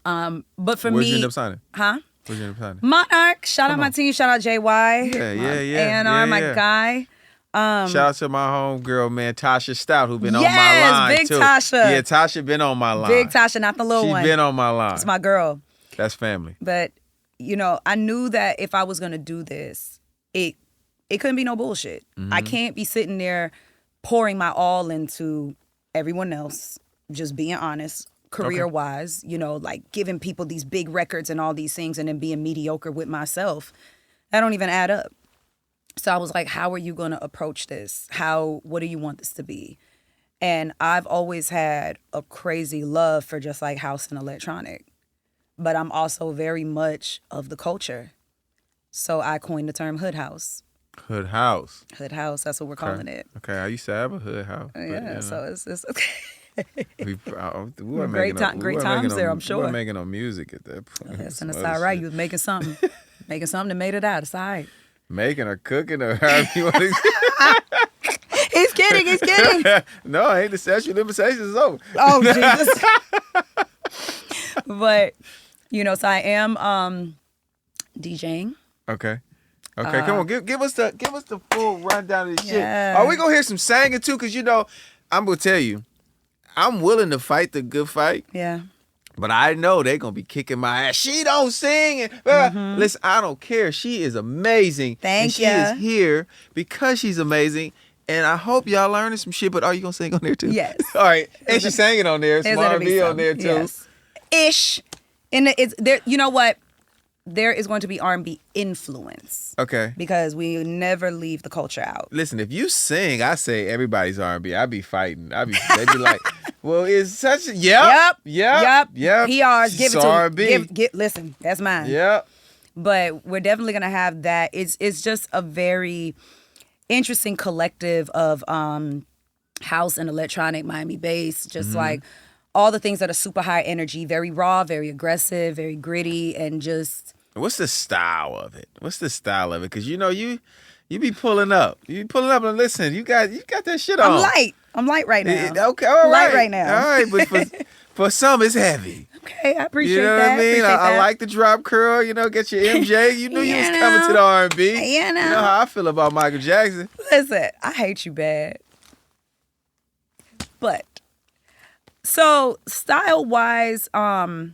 But for me... Where'd you end up signing? Huh? Where'd you end up signing? Monarch. Shout out my team. Shout out JY. Yeah. A&R, my guy. Shout out to my homegirl, man, Tasha Stout, who been on my line, big too. Tasha. Yeah, Tasha been on my line. Big Tasha, not the little one. She been on my line. It's my girl. That's family. But, I knew that if I was going to do this, it couldn't be no bullshit. Mm-hmm. I can't be sitting there pouring my all into everyone else, just being honest, career-wise, like giving people these big records and all these things and then being mediocre with myself. That don't even add up. So I was like, how are you going to approach this? What do you want this to be? And I've always had a crazy love for just like house and electronic. But I'm also very much of the culture. So I coined the term hood house. Hood house. Hood house, that's what we're calling it. Okay, I used to have a hood house. Yeah, so it's okay. we were great times there, I'm sure. We were making no music at that point. Listen, it's all right. You was making something. Making something that made it out. It's all right. Making or cooking or however you want to. He's kidding. No, I ain't. The statute of limitations is over. Oh, Jesus. But, so I am DJing. Okay, come on, give us the full rundown of this shit. Yeah. Are we gonna hear some singing too? Cause I'm gonna tell you, I'm willing to fight the good fight. Yeah. But I know they gonna be kicking my ass. She don't sing. And, listen, I don't care. She is amazing. Thank you. She is here because she's amazing. And I hope y'all learning some shit. But are you gonna sing on there too? Yes. All right. And she's singing on there. Some R&B on there too. Yes. Ish. And it's there. You know what? There is going to be R&B influence. Okay. Because we never leave the culture out. Listen, if you sing, I say everybody's R&B. I be fighting. They be like, well, it's such a yep. PRs, give it to R&B. Listen, that's mine. Yep. But we're definitely gonna have that. It's just a very interesting collective of house and electronic Miami bass, just like all the things that are super high energy, very raw, very aggressive, very gritty, and just. What's the style of it? Because you be pulling up. You be pulling up and listen. You got that shit on. I'm light right now. Okay, all right. Light right now. All right, but for some it's heavy. Okay, I appreciate that. You know what I mean? I like the drop curl. Get your MJ. You knew you was coming to the R&B. You know how I feel about Michael Jackson. Listen, I hate you bad. But so style-wise, I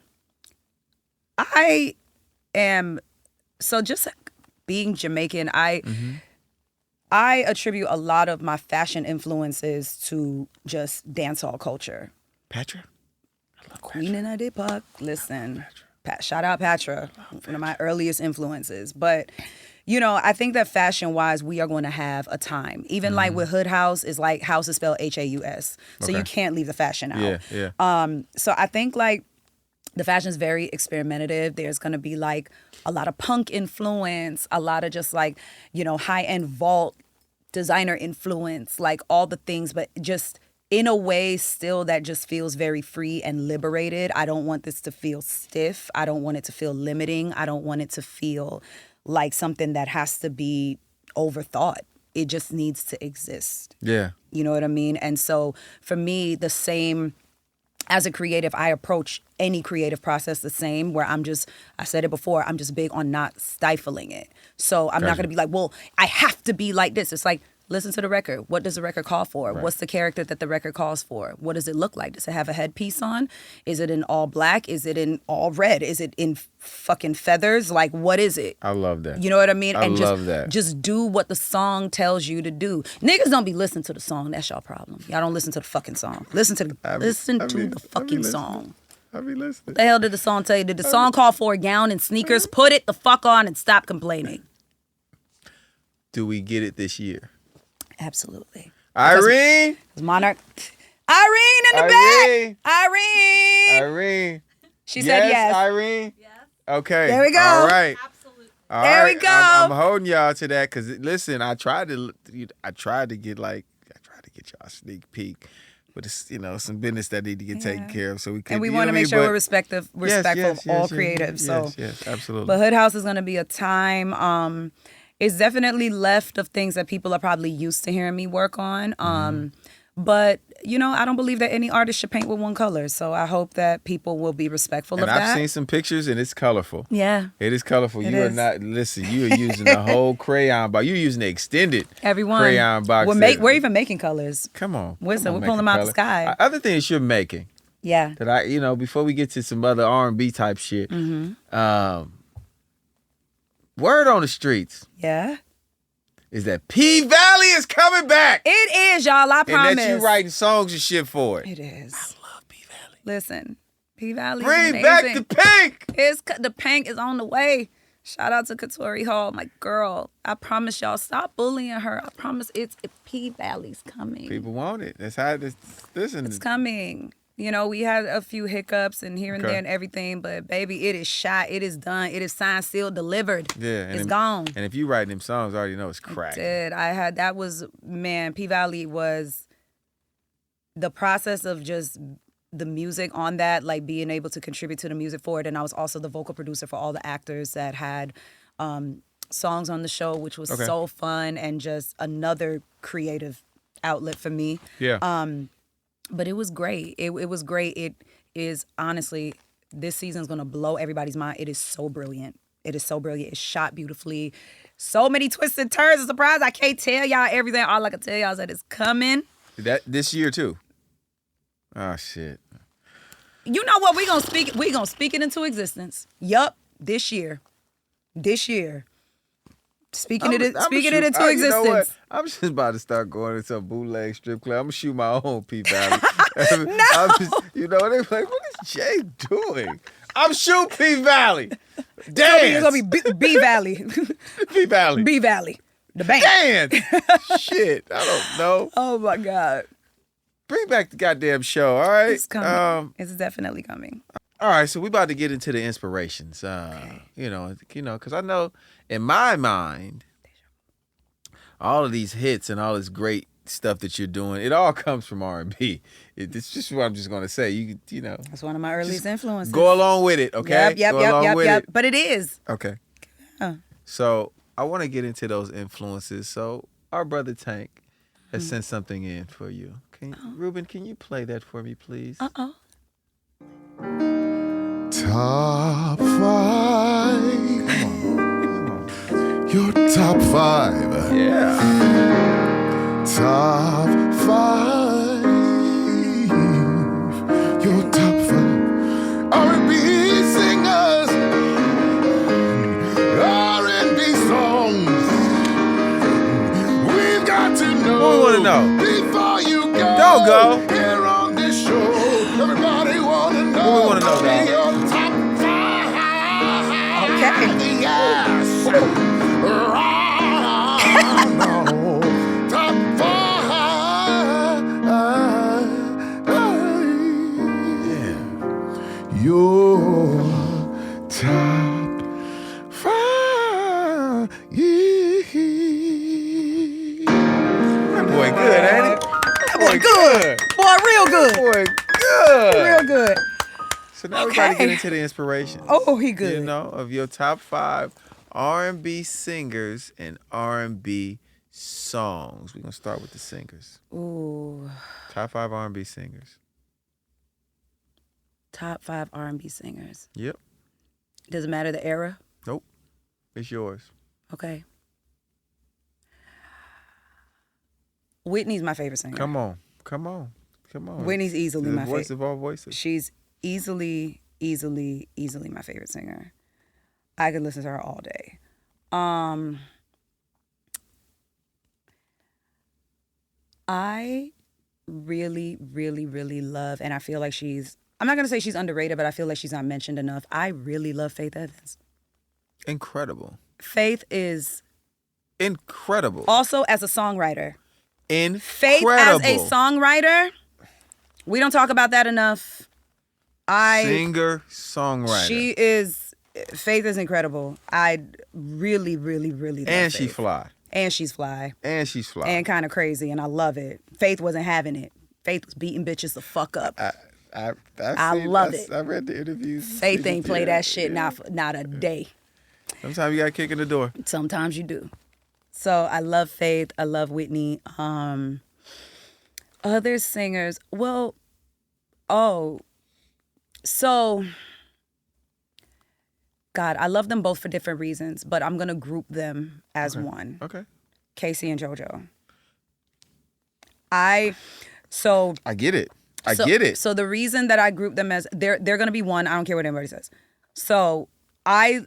am just being Jamaican. I attribute a lot of my fashion influences to just dancehall culture. Patra? I love Queen in a Dip Park. Listen, Shout out Patra, one of my earliest influences. But, you know, I think that fashion-wise, we are going to have a time. Even like with Hood House, is like house is spelled H-A-U-S. So you can't leave the fashion out. Yeah. So I think like the fashion is very experimentative. There's going to be like a lot of punk influence, a lot of just like, you know, high-end vault designer influence, like all the things, but just in a way still that just feels very free and liberated. I don't want this to feel stiff. I don't want it to feel limiting. I don't want it to feel like something that has to be overthought. It just needs to exist. Yeah. You know what I mean? And so for me, the same, as a creative, I approach any creative process the same, where I said it before, I'm just big on not stifling it. So I'm not going to be like, well, I have to be like this. It's like, listen to the record. What does the record call for? Right. What's the character that the record calls for? What does it look like? Does it have a headpiece on? Is it in all black? Is it in all red? Is it in fucking feathers? Like, what is it? I love that. You know what I mean? I and love that. Just do what the song tells you to do. Niggas don't be listening to the song. That's y'all problem. Y'all don't listen to the fucking song. Listen to the fucking song. I be listening. What the hell did the song tell you? Did the song call for a gown and sneakers? Put it the fuck on and stop complaining. Do we get it this year? Absolutely. Irene? Monarch. Irene in the back. Irene. She said yes. Irene? Yes. Okay. There we go. All right. Absolutely. All there right. we go. I'm holding y'all to that because, listen, I tried to get y'all a sneak peek. But it's, you know, some business that need to get taken care of. So we can, and we want to make sure we're respectful of all creatives. Yes, absolutely. But Hood House is going to be a time. It's definitely left of things that people are probably used to hearing me work on. But, you know, I don't believe that any artist should paint with one color. So I hope that people will be respectful of that. And I've seen some pictures and it's colorful. Yeah. It is colorful. You are using the whole crayon box. You're using the extended crayon box. We're even making colors. Come on. Listen, we're pulling them out the sky. Other things you're making. Yeah. That before we get to some other R&B type shit. Word on the streets. Yeah. Is that P Valley is coming back. It is, y'all. I promise. And that you writing songs and shit for it. It is. I love P Valley. Listen, P Valley. Bring back the pink. The pink is on the way. Shout out to Katori Hall, my girl. I promise y'all, stop bullying her. I promise P Valley's coming. People want it. That's how it is. Listen. It's coming. You know, we had a few hiccups and here and there and everything, but baby, it is shot. It is done. It is signed, sealed, delivered. Yeah. It's gone. And if you writing them songs, I already know it's crack. P Valley was the process of just the music on that, like being able to contribute to the music for it. And I was also the vocal producer for all the actors that had songs on the show, which was so fun and just another creative outlet for me. Yeah. But it was great. It was great. It is, honestly, this season's going to blow everybody's mind. It is so brilliant. It's shot beautifully. So many twists and turns and surprises. I can't tell y'all everything. All I can tell y'all is that it's coming. This year, too? Oh, shit. You know what? We gonna speak it into existence. Yup. This year. Speaking it into existence. You know what? I'm just about to start going into a bootleg strip club. I'm gonna shoot my own P Valley. No. They're like, what is Jay doing? I'm shooting P Valley. Dance. It's gonna be B Valley. P Valley. B Valley. The bank. Dance. Shit. I don't know. Oh my God. Bring back the goddamn show, all right? It's coming. It's definitely coming. All right, so we about to get into the inspirations. You know, because I know in my mind, all of these hits and all this great stuff that you're doing, it all comes from R&B. It's just what I'm just gonna say. You know, that's one of my earliest influences. Go along with it, okay? Yep. But it is. Okay. So I want to get into those influences. So our brother Tank has sent something in for you. Ruben, can you play that for me, please? Top 5. Come on. Your top 5. Yeah. Top 5. Your top 5. R&B singers. R&B songs. We've got to know. What we want to know? Before you go. Don't go. Here on this show. Everybody want to know. What we want to know, dog? Your top 5. good. Boy, real good. Boy, good. Real good. So now we gotta Okay. get into the inspiration. Oh, he good. You know, of your top 5 R&B singers and R&B songs. We're gonna start with the singers. Ooh. Top 5 R&B singers. Top 5 R&B singers. Yep. Does it matter the era? Nope. It's yours. Okay. Whitney's my favorite singer. Come on. Whitney's easily the my voice favorite. of all voices. She's easily my favorite singer. I could listen to her all day. I really, really, really love, and I feel like I'm not going to say she's underrated, but I feel like she's not mentioned enough. I really love Faith Evans. Incredible. Faith is Incredible. also as a songwriter. Incredible. Faith as a songwriter, we don't talk about that enough. Singer-songwriter. Faith is incredible. I really, really, really love And Faith. she fly. And she's fly. And she's fly. And kind of crazy, and I love it. Faith wasn't having it. Faith was beating bitches the fuck up. I love it. I read the interviews. Faith ain't play that shit not a day. Sometimes you got to kick in the door. Sometimes you do. So I love Faith. I love Whitney. Other singers. Well, so God, I love them both for different reasons, but I'm gonna group them as one. Okay. Casey and JoJo. I get it. I get it. So the reason that I group them as they're gonna be one, I don't care what anybody says. So I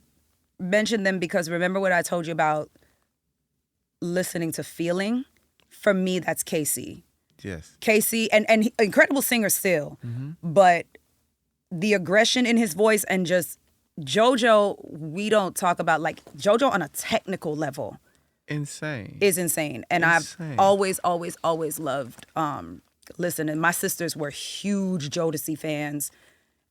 mentioned them because remember what I told you about listening to feeling? For me, that's Casey. Yes. Casey, and incredible singer still, but the aggression in his voice and just JoJo, we don't talk about like JoJo on a technical level. Insane. Is insane. And Insane. I've always loved listening. My sisters were huge Jodeci fans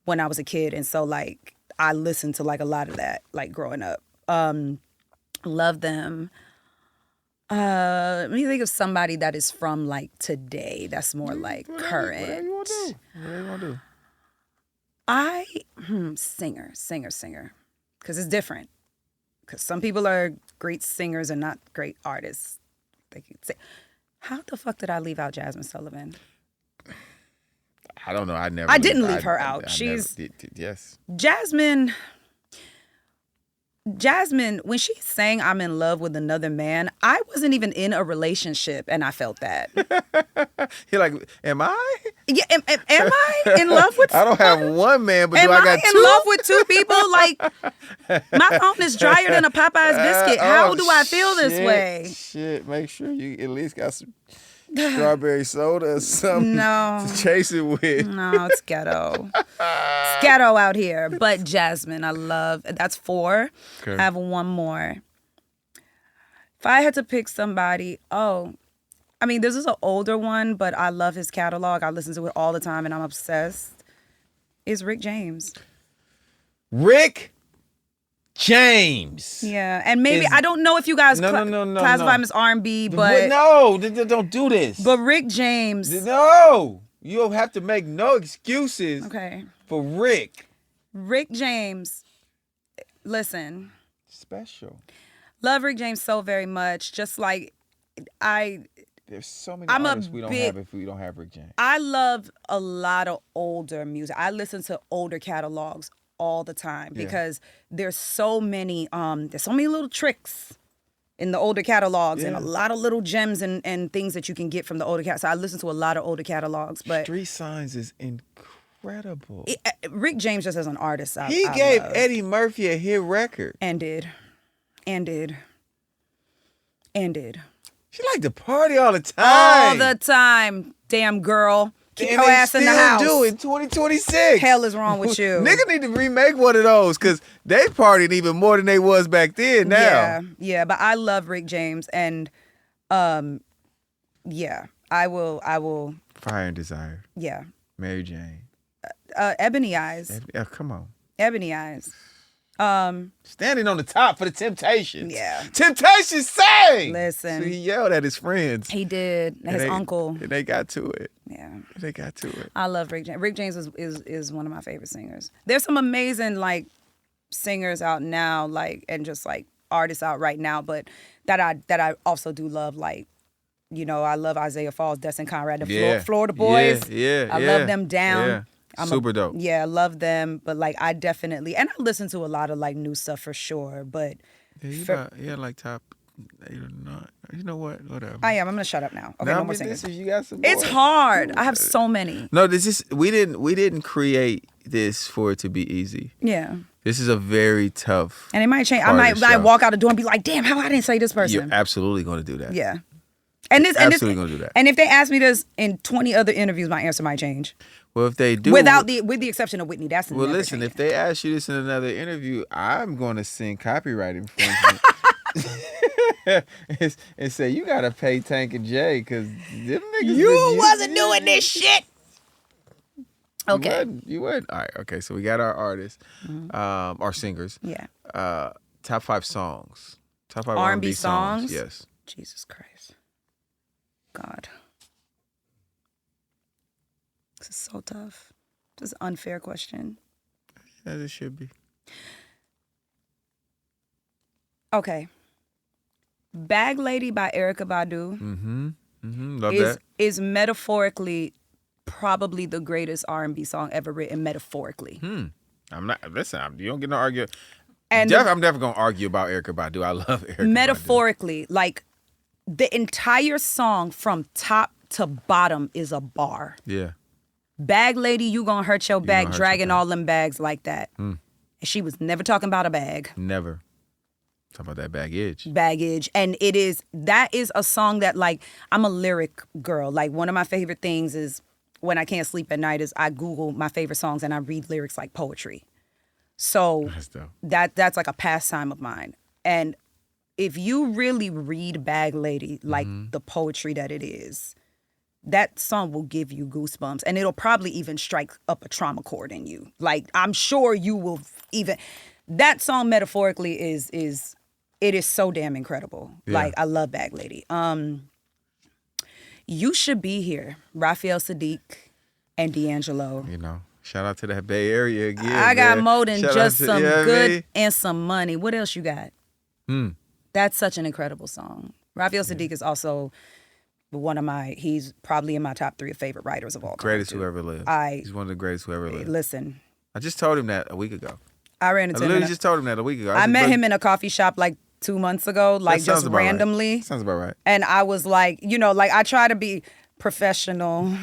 when I was a kid. And so like I listened to like a lot of that, like growing up. Love them. Let me think of somebody that is from like today that's more like current. Whatever you want to do. I singer, because it's different. Because some people are great singers and not great artists. They can say, how the fuck did I leave out Jasmine Sullivan? I don't know. I didn't leave her out. She's yes. Jasmine, when she sang I'm in love with another man, I wasn't even in a relationship and I felt that. You're like, am I? Yeah, am I in love with I don't have one man, but am do I got in two? love with two people? Like, my phone is drier than a Popeye's biscuit. How do I feel this way? Shit, make sure you at least got some strawberry soda or something No. to chase it with. No, it's ghetto. It's ghetto out here. But Jasmine, I love. That's 4. Okay. I have one more. If I had to pick somebody, this is an older one, but I love his catalog. I listen to it all the time, and I'm obsessed. Is Rick James. Rick James. Yeah, and maybe I don't know if you guys classify him as R&B, but no, don't do this. But Rick James. No, you don't have to make no excuses. Okay. For Rick. Rick James. Listen. Special. Love Rick James so very much. Just like There's so many artists we don't have if we don't have Rick James. I love a lot of older music. I listen to older catalogs all the time because there's so many little tricks in the older catalogs and a lot of little gems and things that you can get from the older catalogs. So I listen to a lot of older catalogs. But Street Signs is incredible. Rick James just as an artist, I gave love. Eddie Murphy a hit record. And did. She liked to party all the time. All the time. Damn girl. Keep your ass in the house. And they still do in 2026. Hell is wrong with you. Nigga need to remake one of those because they partied even more than they was back then now. Yeah, but I love Rick James and I will. Fire and Desire. Yeah. Mary Jane. Ebony Eyes. Come on. Ebony Eyes. Standing on the top for the Temptations. Yeah. Temptations sang. Listen. So he yelled at his friends. He did. His uncle. And they got to it. Yeah. They got to it. I love Rick James. Rick James is one of my favorite singers. There's some amazing like singers out now, like, and just like artists out right now, but that I also do love, like, you know, I love Isaiah Falls, Destin Conrad, the Florida Boys. I love them down. Yeah. Super dope. Yeah, I love them, but like I definitely, and I listen to a lot of like new stuff for sure, but like top 8 or 9. You know what? Whatever. I am. I'm gonna shut up now. Okay, no more singing. You got some more. It's hard. I have so many. No, this is we didn't create this for it to be easy. Yeah. This is a very tough. And it might change. I might walk out the door and be like, damn, how I didn't say this person. You're absolutely going to do that. Yeah. And this absolutely going to do that. And if they ask me this in 20 other interviews, my answer might change. Well, if they do, with the exception of Whitney, that's well. Listen, if they ask you this in another interview, I'm going to sing copyright infringement and say you got to pay Tank and Jay because them niggas. You wasn't doing this shit. Okay. You would. All right. Okay. So we got our artists, our singers. Yeah. Top 5 songs. Top 5 R&B songs. Yes. Jesus Christ. God. This is so tough. This is an unfair question. As it should be. Okay. Bag Lady by Erykah Badu Love that. is metaphorically probably the greatest R&B song ever written, metaphorically. I'm not. Listen, you don't get no argue. And I'm never gonna argue about Erykah Badu. I love Erykah. Metaphorically, like the entire song from top to bottom is a bar. Yeah. Bag Lady, you gonna hurt your back hurt dragging your back. all them bags like that. And she was never talking about a bag. Never. Talk about that baggage. And that is a song that, like, I'm a lyric girl. Like, one of my favorite things is when I can't sleep at night is I Google my favorite songs and I read lyrics like poetry. So that's like a pastime of mine. And if you really read Bag Lady, like the poetry that it is, that song will give you goosebumps, and it'll probably even strike up a trauma chord in you. Like, I'm sure you will even. That song metaphorically is so damn incredible. Yeah. Like, I love Bag Lady. You Should Be Here, Raphael Sadiq and D'Angelo. You know, shout out to that Bay Area again. I got more than shout just some good I and some money. What else you got? That's such an incredible song. Raphael Sadiq is also he's probably in my top 3 of favorite writers of all time. Greatest who ever lived. He's one of the greatest who ever lived. Listen. I just told him that a week ago. I literally just told him that a week ago. I met him in a coffee shop like 2 months ago, like just randomly. Right. Sounds about right. And I was like, you know, like I try to be professional.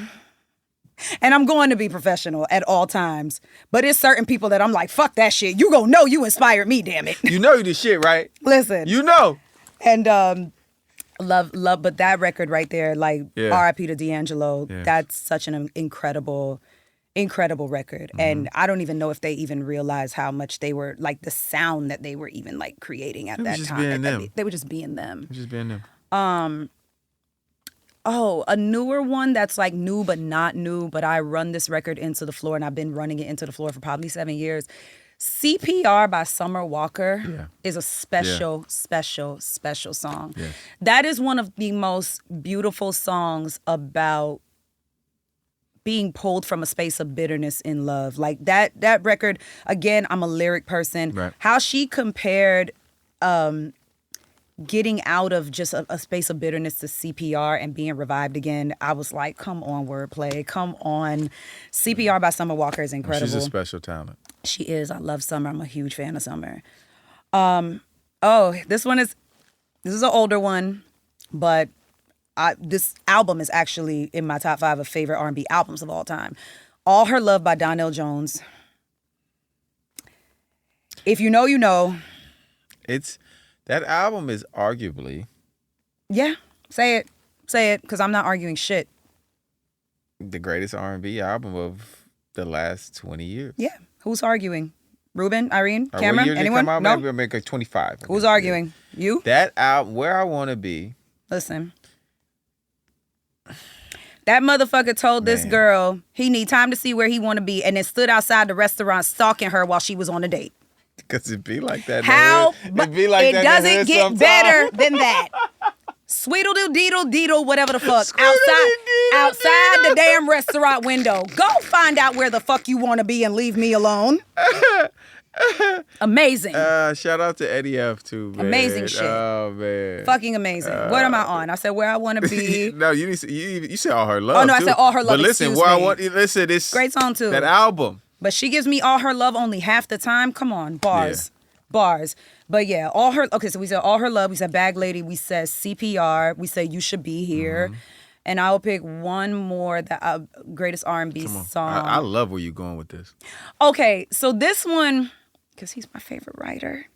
And I'm going to be professional at all times. But it's certain people that I'm like, fuck that shit. You gonna know you inspired me, damn it. You know you the shit, right? Listen. You know. And love, but that record right there, like R.I.P. to D'Angelo, that's such an incredible record. And I don't even know if they even realized how much they were, like, the sound that they were even, like, creating at that time. They were just being them. Just being them. A newer one that's like new but not new, but I run this record into the floor, and I've been running it into the floor for probably 7 years. CPR by Summer Walker is a special song. Yeah. That is one of the most beautiful songs about being pulled from a space of bitterness in love. Like that record, again, I'm a lyric person. Right. How she compared getting out of just a space of bitterness to CPR and being revived again, I was like, come on, wordplay, come on. CPR by Summer Walker is incredible. She's a special talent. She is. I love Summer. I'm a huge fan of Summer. This is an older one, but this album is actually in my top 5 of favorite R&B albums of all time. All Her Love by Donnell Jones. If you know, you know. That album is arguably... Yeah, say it, because I'm not arguing shit. The greatest R&B album of the last 20 years. Yeah, who's arguing? Ruben, Irene, Cameron, anyone? No. Maybe make it 25. Okay. Who's arguing? You? That album, Where I Want to Be. Listen. That motherfucker told this girl he need time to see where he want to be, and then stood outside the restaurant stalking her while she was on a date. Because it be like that. How? It be like it that. doesn't get better than that. Sweedle deedle deedle, whatever the fuck. Outside the damn restaurant window. Go find out where the fuck you want to be and leave me alone. Amazing. Shout out to Eddie F too, man. Amazing shit. Oh man. Fucking amazing. What am I on? I said where I want to be. No, you said All Her Love. Oh no, too. I said All Her Love. But listen, listen, this great song too. That album. But she gives me All Her Love only half the time. Come on, bars. But yeah, okay, so we said All Her Love, we said Bag Lady, we said CPR, we said You Should Be Here. Mm-hmm. And I will pick one more, the greatest R&B song. I love where you're going with this. Okay, so this one, because he's my favorite writer.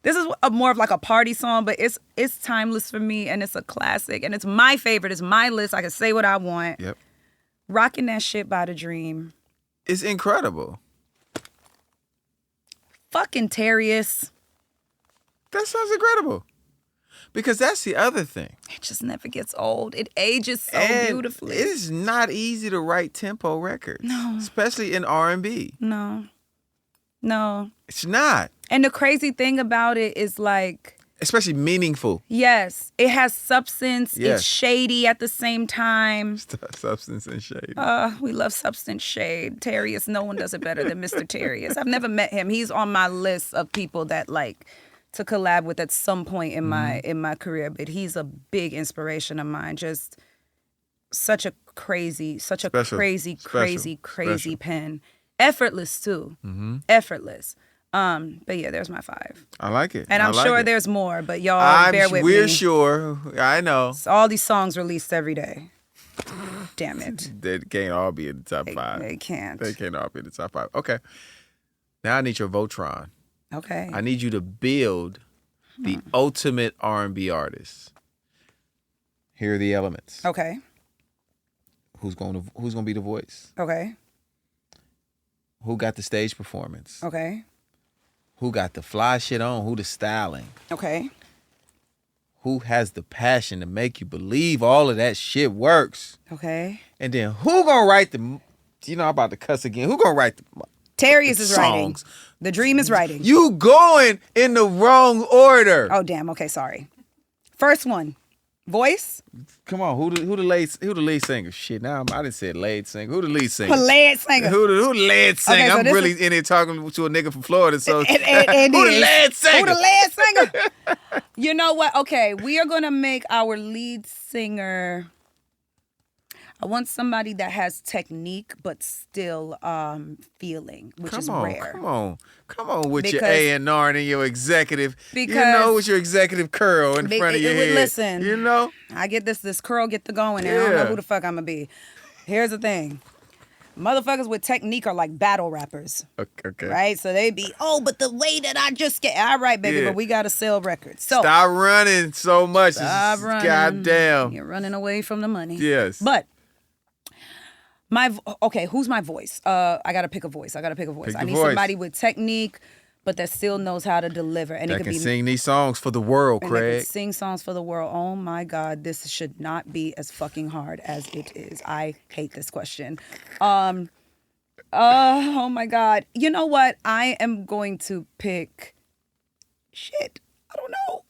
This is more of like a party song, but it's timeless for me, and it's a classic, and it's my favorite. It's my list. I can say what I want. Yep. Rockin' That Shit by The Dream. It's incredible. Fucking Terrius. That sounds incredible. Because that's the other thing. It just never gets old. It ages so beautifully. It is not easy to write tempo records. No. Especially in R&B. No. It's not. And the crazy thing about it is like... Especially meaningful. Yes. It has substance. Yes. It's shady at the same time. Substance and shade. We love substance shade. Terrius, no one does it better than Mr. Terrius. I've never met him. He's on my list of people that like... to collab with at some point in my career, but he's a big inspiration of mine. Just such a crazy pen. Effortless too. Mm-hmm. Effortless. But yeah, there's my 5. I like it. And I'm sure there's more, but y'all bear with me. We're sure. I know. So all these songs released every day. Damn it. They can't all be in the top 5. They can't. They can't all be in the top 5. Okay. Now I need your Voltron. Okay. I need you to build the ultimate R&B artist. Here are the elements. Okay. Who's going to be the voice? Okay. Who got the stage performance? Okay. Who got the fly shit on? Who the styling? Okay. Who has the passion to make you believe all of that shit works? Okay. And then who gonna write the? I'm about to cuss again. Who gonna write the? Terrius is writing. Songs. The Dream is writing. You going in the wrong order. Oh damn. Okay, sorry. First one, voice. Come on, who the lead singer? Shit, now I didn't say lead singer. Who the lead singer? Lead singer. Who the lead singer? Okay, so I'm really in here talking to a nigga from Florida. So and who the lead singer? Who the lead singer? You know what? Okay, we are gonna make our lead singer. I want somebody that has technique but still feeling, which is rare. Come on with your A&R and your executive. Because with your executive curl in front of your head. Listen, I get this curl get the going, and I don't know who the fuck I'm gonna be. Here's the thing. Motherfuckers with technique are like battle rappers. Okay. Right? So they be, but the way that I just get. All right, baby, but we got to sell records. So stop running so much. Stop running. Goddamn. You're running away from the money. Yes. But who's my voice? I got to pick a voice. I need somebody with technique, but that still knows how to deliver. And that it can sing these songs for the world, Craig. Can sing songs for the world. Oh my God, this should not be as fucking hard as it is. I hate this question. Oh my God. You know what? I am going to pick. Shit. I don't know.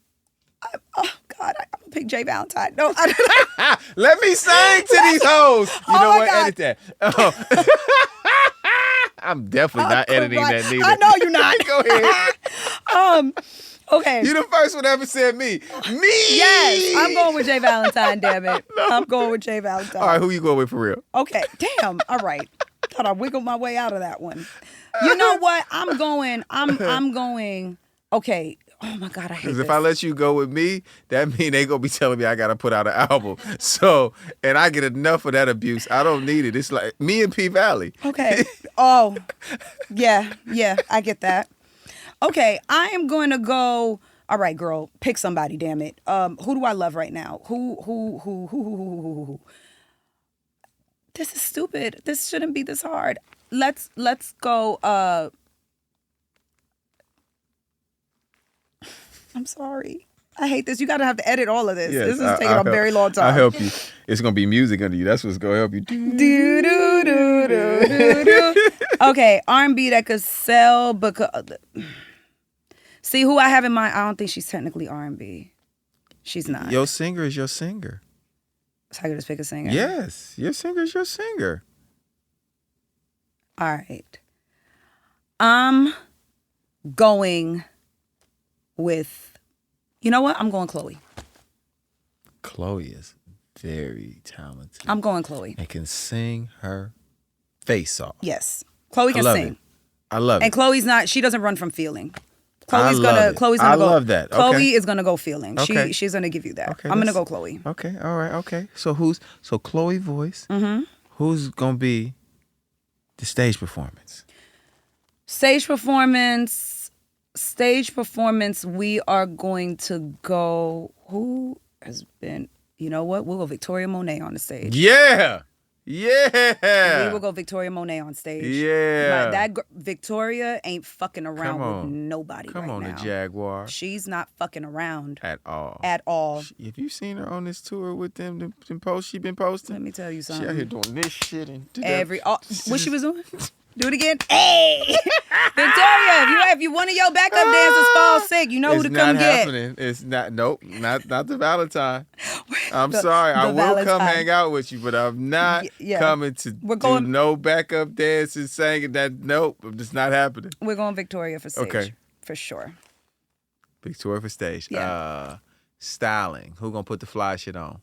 I'm gonna pick J Valentine. No, I don't. Let me sing to these hoes. You know what? God. Edit that. Oh. I'm definitely not editing that neither. I know you're not. Go ahead. Okay. You the first one ever said me. Me. Yes, I'm going with J Valentine. Damn it. No. I'm going with J Valentine. All right, who you going with for real? Okay. Damn. All right. Thought I wiggled my way out of that one. You know what? I'm going. Okay. Oh my God, I hate this. Because if I let you go with me, that mean they gonna be telling me I gotta put out an album. So, and I get enough of that abuse. I don't need it. It's like me and P Valley. Okay. Oh, yeah, I get that. Okay, I am going to go. All right, girl, pick somebody. Damn it. Who do I love right now? Who? This is stupid. This shouldn't be this hard. Let's go. I'm sorry. I hate this. You got to have to edit all of this. Yes, this is taking a very long time. I'll help you. It's going to be music under you. That's what's going to help you. Okay, R&B that could sell because... See who I have in mind. I don't think she's technically R&B. She's not. Your singer is your singer. So I could just pick a singer. Yes, your singer is your singer. All right. I'm going with. You know what? I'm going Chloe. Chloe is very talented. I'm going Chloe. And can sing her face off. Yes. Chloe can love sing. It. I love and it. Chloe's not, she doesn't run from feeling. I love Chloe's I gonna go. love that. Chloe Okay. is gonna go feeling. Okay. She's gonna give you that. Okay, I'm gonna let's- go Chloe. Okay, all right, okay. So Chloe voice. Mm-hmm. Who's gonna be the stage performance? Stage performance, we are going to go, who has been, you know what? We'll go Victoria Monet on the stage. Yeah. We Yeah. will go Victoria Monet on stage. Yeah. Like Victoria ain't fucking around Come on. with nobody Come right on, now. the Jaguar. She's not fucking around At all. at all. Have you seen her on this tour with them posts she been posting? Let me tell you She out something. here doing this shit and What she was doing? Do it again. Hey, Victoria! If you one of your backup dancers fall sick, you know who to come get. It's not happening. It's not. Nope. Not the Valentine. I'm The- sorry. I the will come Valentine. hang out with you, but I'm not Yeah. coming to We're do going- no backup dances, singing that. Nope. It's not happening. We're going Victoria for stage. Okay. For sure. Victoria for stage. Yeah. Styling. Who gonna put the fly shit on?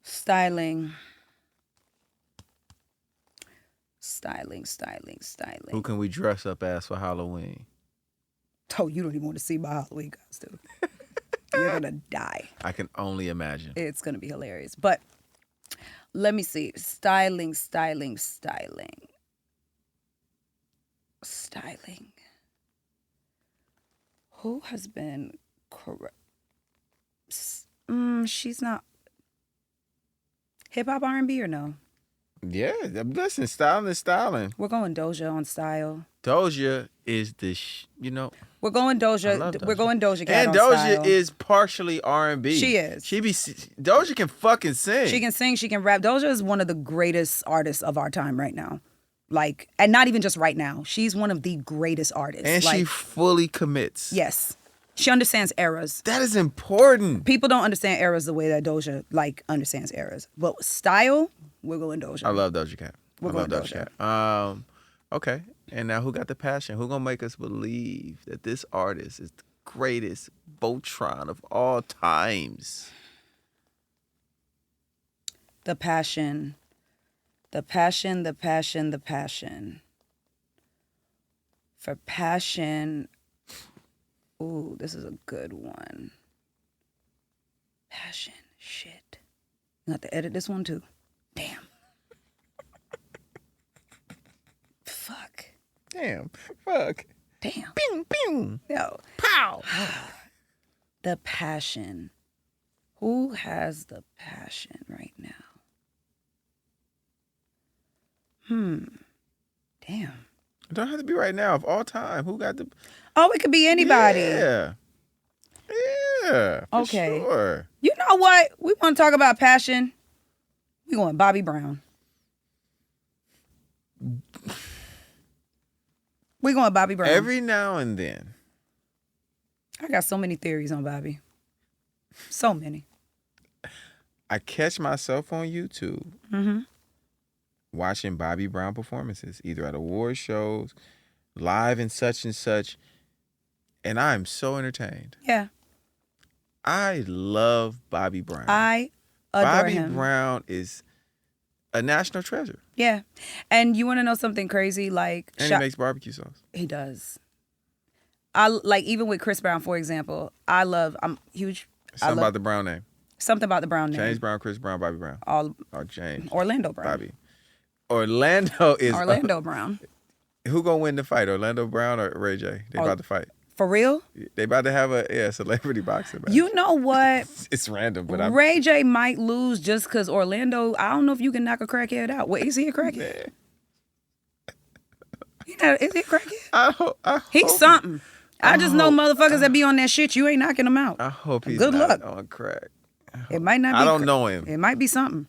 Styling. Who can we dress up as for Halloween? Oh, you don't even want to see my Halloween costume. You're going to die. I can only imagine. It's going to be hilarious. But let me see. Styling. Who has been correct? She's not. Hip hop R&B or no? Yeah, listen, styling is styling. We're going Doja on style. Doja is the, We're going I love Doja. We're Doja. going Doja Cat And on Doja style. is partially R&B. She is. Doja can fucking sing. She can sing. She can rap. Doja is one of the greatest artists of our time right now. Like, and not even just right now. She's one of the greatest artists. And she fully commits. Yes. She understands eras. That is important. People don't understand eras the way that Doja, understands eras. But style, we're going Doja. I love Doja Cat. We're I love going Doja Cat. Okay. And now who got the passion? Who gonna make us believe that this artist is the greatest Voltron of all times? The passion. For passion, ooh, this is a good one. Passion, shit. You have to edit this one too. Damn. Fuck. Damn. Fuck. Damn. Bing, bing. Yo. Pow. The passion. Who has the passion right now? Damn. It don't have to be right now. Of all time, who got the? Oh, it could be anybody. Yeah. Yeah. For Okay. Sure. You know what? We want to talk about passion. We going Bobby Brown. We going Bobby Brown. Every now and then, I got so many theories on Bobby. So many. I catch myself on YouTube Mm-hmm. watching Bobby Brown performances, either at award shows, live and such, and I'm so entertained. Yeah. I love Bobby Brown. I adore Bobby him. Brown is a national treasure, Yeah. And you want to know something crazy? Like, and he makes barbecue sauce. he does. I like, even with Chris Brown, for example, I'm huge. Something about the Brown name. Something about the Brown name. James Brown, Chris Brown, Bobby Brown. All Or James. Orlando Brown. Bobby. Orlando is Orlando Brown. who gonna win the fight? Orlando Brown or Ray J? They about to fight. For real? They about to have a celebrity boxing match. You know what? It's random, but I'm Ray J might lose just because Orlando, I don't know if you can knock a crackhead out. Wait, is he a crackhead? Is he a crackhead? I He's hope- something. I just know hope- motherfuckers that be on that shit, you ain't knocking them out. I hope he's Good not luck. on crack. It might not be. I don't know him, It might be something.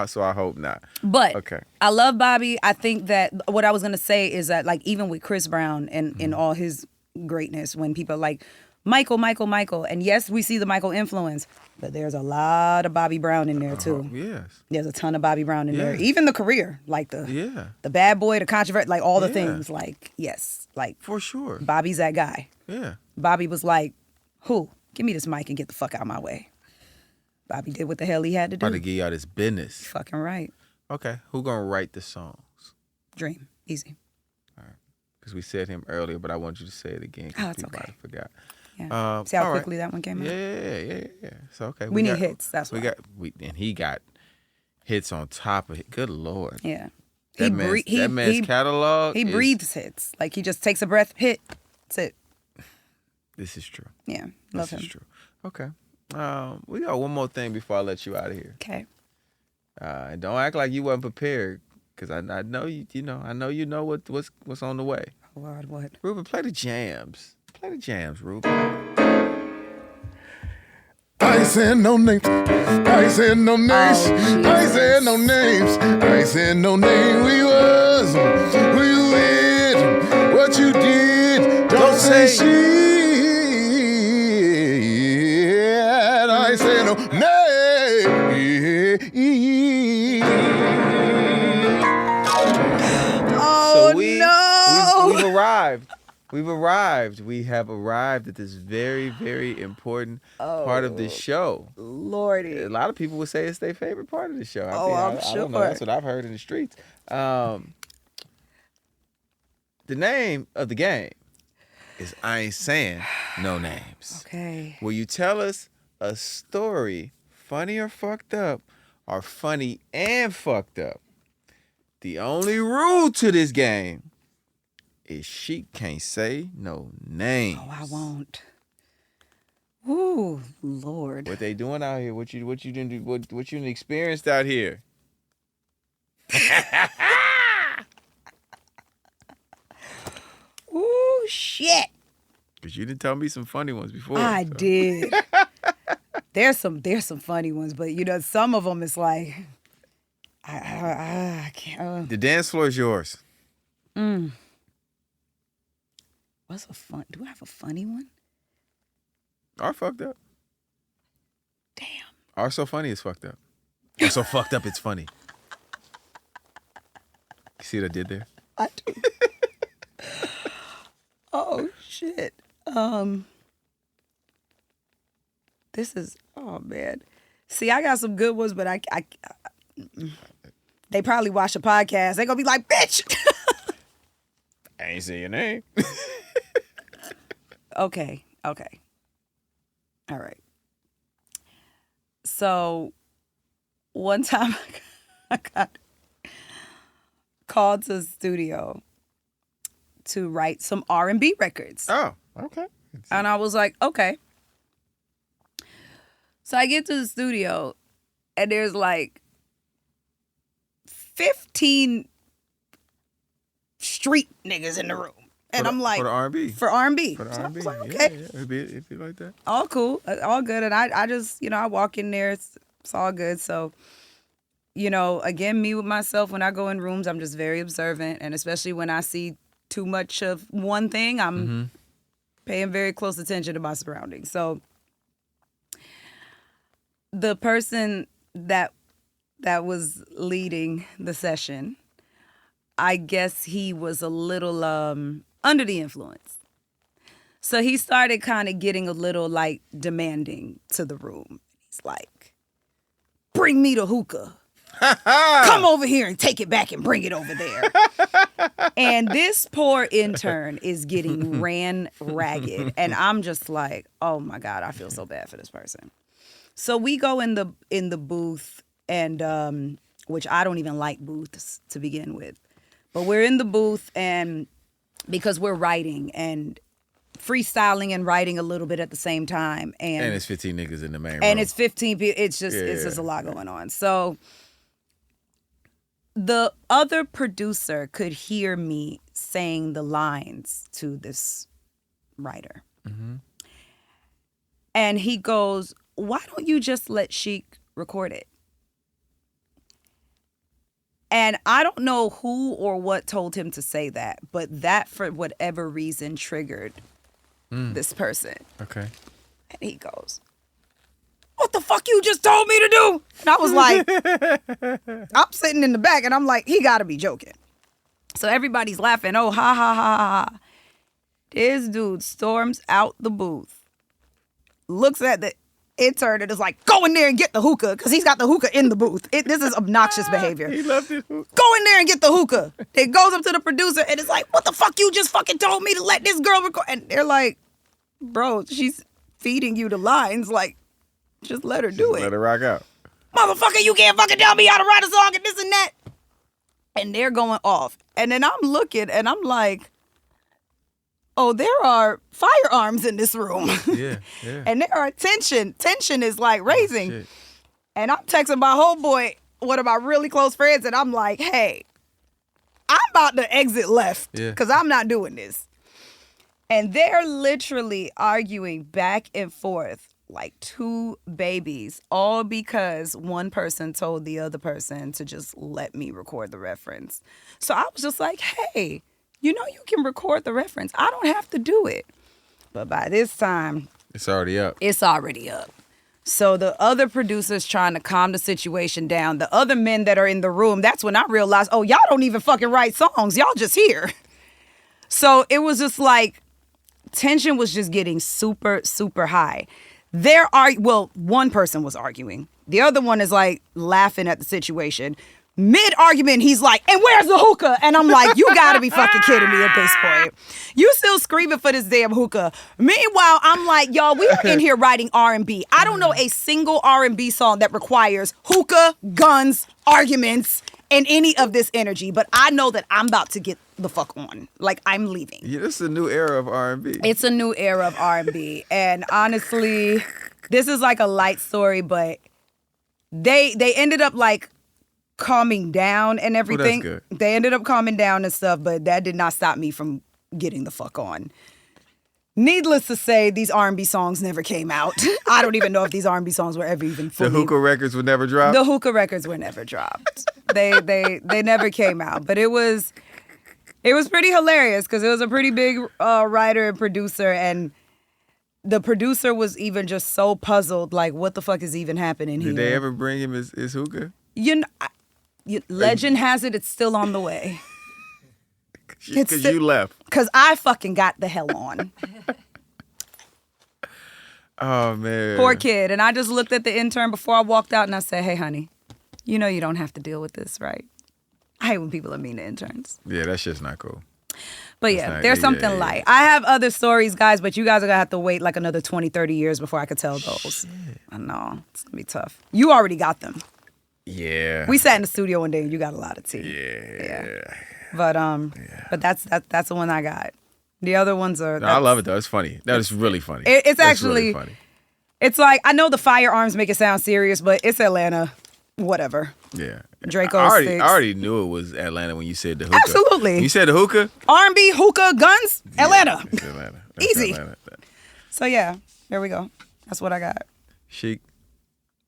so I hope not. But Okay. I love Bobby. I think that what I was going to say is that, like, even with Chris Brown and all his, greatness when people are like, Michael. And yes, we see the Michael influence, but there's a lot of Bobby Brown in there too. Yes. There's a ton of Bobby Brown in there. Yes. Even the career, like the bad boy, the controversy, like all the things. Like, yes, like for sure. Bobby's that guy. Yeah. Bobby was like, who? Give me this mic and get the fuck out of my way. Bobby did what the hell he had to do. About to give y'all this business. Fucking right. Okay. Who gonna write the songs? Dream. Easy. All right. Because we said him earlier, but I want you to say it again. Oh, it's people okay. might have forgot. Yeah. See how quickly that one came out? Yeah. So okay. We need hits. That's we why. And he got hits on top of it. Good Lord. Yeah. That man's catalog. He breathes hits. Like he just takes a breath, hit. That's it. This is true. Yeah. Love him. This is true. Okay. We got one more thing before I let you out of here. Okay. And don't act like you wasn't prepared, because I know you. I know you know what's on the way. Oh, Lord, what? Ruben, play the jams. Play the jams, Ruben. I ain't saying no names. I ain't saying no names. I ain't saying no names. I ain't saying no name. Who you was, who you with, what you did. Don't say shit. I ain't saying no name. Oh, no. We've arrived. We've arrived. We have arrived at this very, very important part of this show. Lordy. A lot of people would say it's their favorite part of the show. I'm I sure. don't know. That's what I've heard in the streets. The name of the game is I Ain't Saying No Names. Okay. Will you tell us a story, funny or fucked up, or funny and fucked up? The only rule to this game is she can't say no names. Oh, I won't. Ooh, Lord. What they doing out here? What you experienced out here? Ooh, shit. Because you didn't tell me some funny ones before. I so. did. There's some funny ones, but some of them is like, I can't. The dance floor is yours. What's a fun? Do I have a funny one? Or fucked up. Damn. Or so funny it's fucked up. Or so fucked up it's funny. You see what I did there? I do. Oh shit. This is, oh man. See, I got some good ones, but I they probably watch the podcast. They gonna be like, bitch. I ain't say your name. Okay. All right. So one time I got called to the studio to write some R&B records. Oh, okay. And I was like, okay. So I get to the studio and there's like 15 street niggas in the room. And I'm like, for the R&B. For R&B. For the So I R&B. was like, okay. Yeah. It'd be like that. All cool. All good. And I just, I walk in there. It's all good. So, again, me with myself, when I go in rooms, I'm just very observant. And especially when I see too much of one thing, I'm paying very close attention to my surroundings. So the person that was leading the session, I guess he was a little under the influence. So he started kind of getting a little like demanding to the room. He's like, bring me the hookah. Come over here and take it back and bring it over there. And this poor intern is getting ran ragged. And I'm just like, oh my God, I feel so bad for this person. So we go in the booth, and which I don't even like booths to begin with. But we're in the booth, and because we're writing and freestyling and writing a little bit at the same time. And it's 15 niggas in the main room. And it's 15 people. It's just a lot going on. So the other producer could hear me saying the lines to this writer. Mm-hmm. And he goes, why don't you just let Chic record it? And I don't know who or what told him to say that, but that, for whatever reason, triggered this person. Okay. And he goes, what the fuck you just told me to do? And I was like, I'm sitting in the back and I'm like, he gotta be joking. So everybody's laughing. Oh, ha, ha, ha, ha, ha. This dude storms out the booth, looks at the intern and is like, go in there and get the hookah, because he's got the hookah in the booth. This is obnoxious behavior. He loved it. Go in there and get the hookah. It goes up to the producer and it's like, what the fuck you just fucking told me to let this girl record? And they're like, bro, she's feeding you the lines. Like, just let her do it. Let her rock out. Motherfucker, you can't fucking tell me how to write a song and this and that. And they're going off. And then I'm looking and I'm like, oh, there are firearms in this room. Yeah. And there are tension. Tension is like raising. Shit. And I'm texting my homeboy, one of my really close friends, and I'm like, hey, I'm about to exit left because I'm not doing this. And they're literally arguing back and forth like two babies, all because one person told the other person to just let me record the reference. So I was just like, hey, you know you can record the reference. I don't have to do it. But by this time, it's already up. It's already up. So the other producers trying to calm the situation down, the other men that are in the room, that's when I realized, oh, y'all don't even fucking write songs. Y'all just here. So it was just like, tension was just getting super, super high. One person was arguing. The other one is like laughing at the situation. Mid-argument, he's like, and where's the hookah? And I'm like, you gotta be fucking kidding me at this point. You still screaming for this damn hookah. Meanwhile, I'm like, y'all, we are in here writing R&B. I don't know a single R&B song that requires hookah, guns, arguments, and any of this energy. But I know that I'm about to get the fuck on. Like, I'm leaving. Yeah, this is a new era of R&B. It's a new era of R&B. And honestly, this is like a light story, but they ended up like calming down and everything. That's good. They ended up calming down and stuff, but that did not stop me from getting the fuck on. Needless to say, these R&B songs never came out. I don't even know if these R&B songs were ever even fully... The hookah records were never dropped? The hookah records were never dropped. They never came out. But it was pretty hilarious because it was a pretty big writer and producer, and the producer was even just so puzzled, like, what the fuck is even happening here? Did they ever bring him his hookah? You know, legend has it, it's still on the way. Because you left. Because I fucking got the hell on. Oh, man. Poor kid. And I just looked at the intern before I walked out and I said, hey, honey, you know you don't have to deal with this, right? I hate when people are mean to interns. Yeah, that shit's not cool. But there's something light. I have other stories, guys, but you guys are going to have to wait like another 20, 30 years before I could tell those. Shit. I know. It's going to be tough. You already got them. Yeah. We sat in the studio one day and you got a lot of tea. Yeah. But that's the one I got. The other ones are... No, I love it, though. It's funny. That is really funny. It's actually... really funny. It's like, I know the firearms make it sound serious, but it's Atlanta. Whatever. Yeah. Draco I sticks. already knew it was Atlanta when you said the hookah. Absolutely. When you said the hookah? R&B, hookah, guns, Atlanta. It's Atlanta. That's Easy. Atlanta. So yeah, there we go. That's what I got. Chic,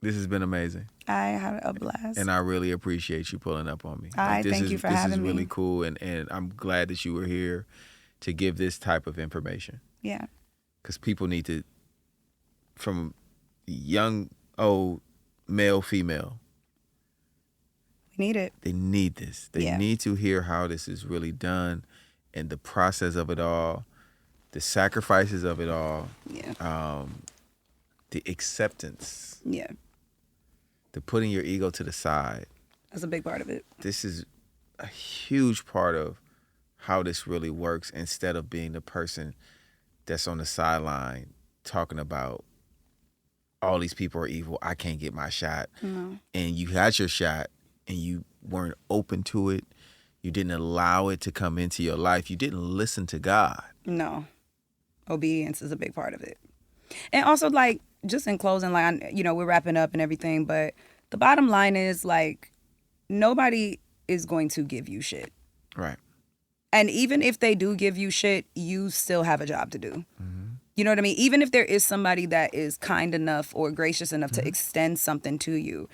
this has been amazing. I had a blast. And I really appreciate you pulling up on me. Thank you for having me. This is really cool, and I'm glad that you were here to give this type of information. Yeah. Because people need to, from young, old, male, female, we need it. they need this. They need to hear how this is really done and the process of it all, the sacrifices of it all, the acceptance. Yeah. The putting your ego to the side. That's a big part of it. This is a huge part of how this really works, instead of being the person that's on the sideline talking about all these people are evil, I can't get my shot. No. And you had your shot and you weren't open to it. You didn't allow it to come into your life. You didn't listen to God. No. Obedience is a big part of it. And also, like, just in closing, like, you know, we're wrapping up and everything, but the bottom line is, like, nobody is going to give you shit. Right. And even if they do give you shit, you still have a job to do. Mm-hmm. You know what I mean? Even if there is somebody that is kind enough or gracious enough to extend something to you,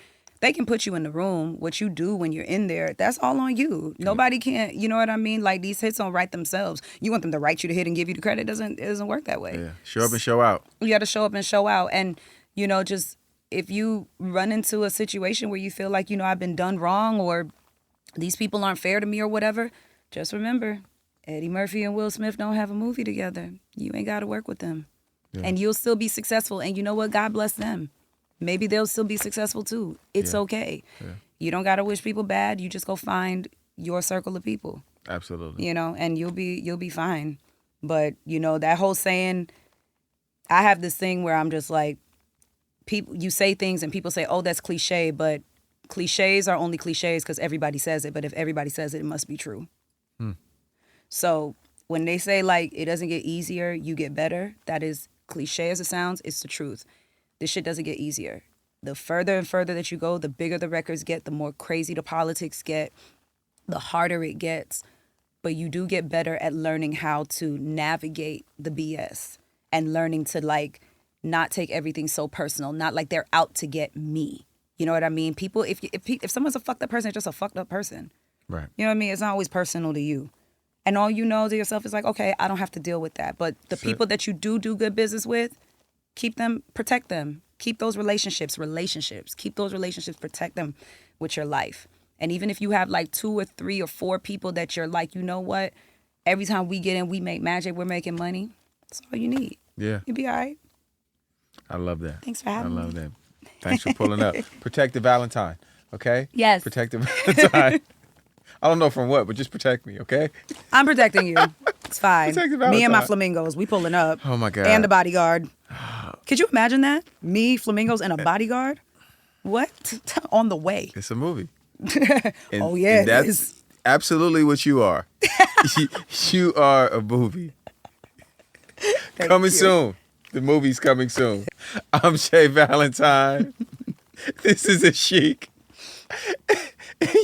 they can put you in the room. What you do when you're in there, that's all on you. Nobody can't, you know what I mean? Like, these hits don't write themselves. You want them to write you the hit and give you the credit. It doesn't work that way. Yeah. Show up and show out. You got to show up and show out. And, you know, just if you run into a situation where you feel like, you know, I've been done wrong or these people aren't fair to me or whatever, just remember, Eddie Murphy and Will Smith don't have a movie together. You ain't got to work with them. Yeah. And you'll still be successful. And you know what? God bless them. Maybe they'll still be successful too. It's okay. Yeah. You don't got to wish people bad. You just go find your circle of people. Absolutely. You know, and you'll be fine. But, you know, that whole saying, I have this thing where I'm just like, people, you say things and people say, oh, that's cliche, but cliches are only cliches because everybody says it. But if everybody says it, it must be true. So when they say, like, it doesn't get easier, you get better, that is cliche as it sounds, it's the truth. This shit doesn't get easier. The further and further that you go, the bigger the records get, the more crazy the politics get, the harder it gets. But you do get better at learning how to navigate the BS and learning to, like, not take everything so personal, not like they're out to get me. You know what I mean? People, if someone's a fucked up person, it's just a fucked up person. Right. You know what I mean? It's not always personal to you. And all you know to yourself is like, okay, I don't have to deal with that. But the people that you do good business with, keep them, protect them. Keep those relationships. Keep those relationships, protect them with your life. And even if you have like 2 or 3 or 4 people that you're like, you know what? Every time we get in, we make magic, we're making money. That's all you need. Yeah. You'll be all right. I love that. Thanks for having me. I love that. Thanks for pulling up. Protect the Valentine, okay? Yes. Protect the Valentine. I don't know from what, but just protect me, okay? I'm protecting you. It's fine. Protect the Valentine. Me and my flamingos, we pulling up. Oh, my God. And the bodyguard. Could you imagine that? Me, flamingos, and a bodyguard? What? On the way. It's a movie. Oh, yeah, and that's absolutely what you are. You are a movie. Coming soon. The movie's coming soon. I'm Jay Valentine. This is A.Chic.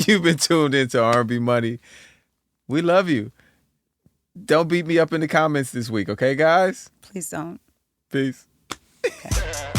You've been tuned into R&B Money. We love you. Don't beat me up in the comments this week, okay, guys? Please don't. Peace. Okay.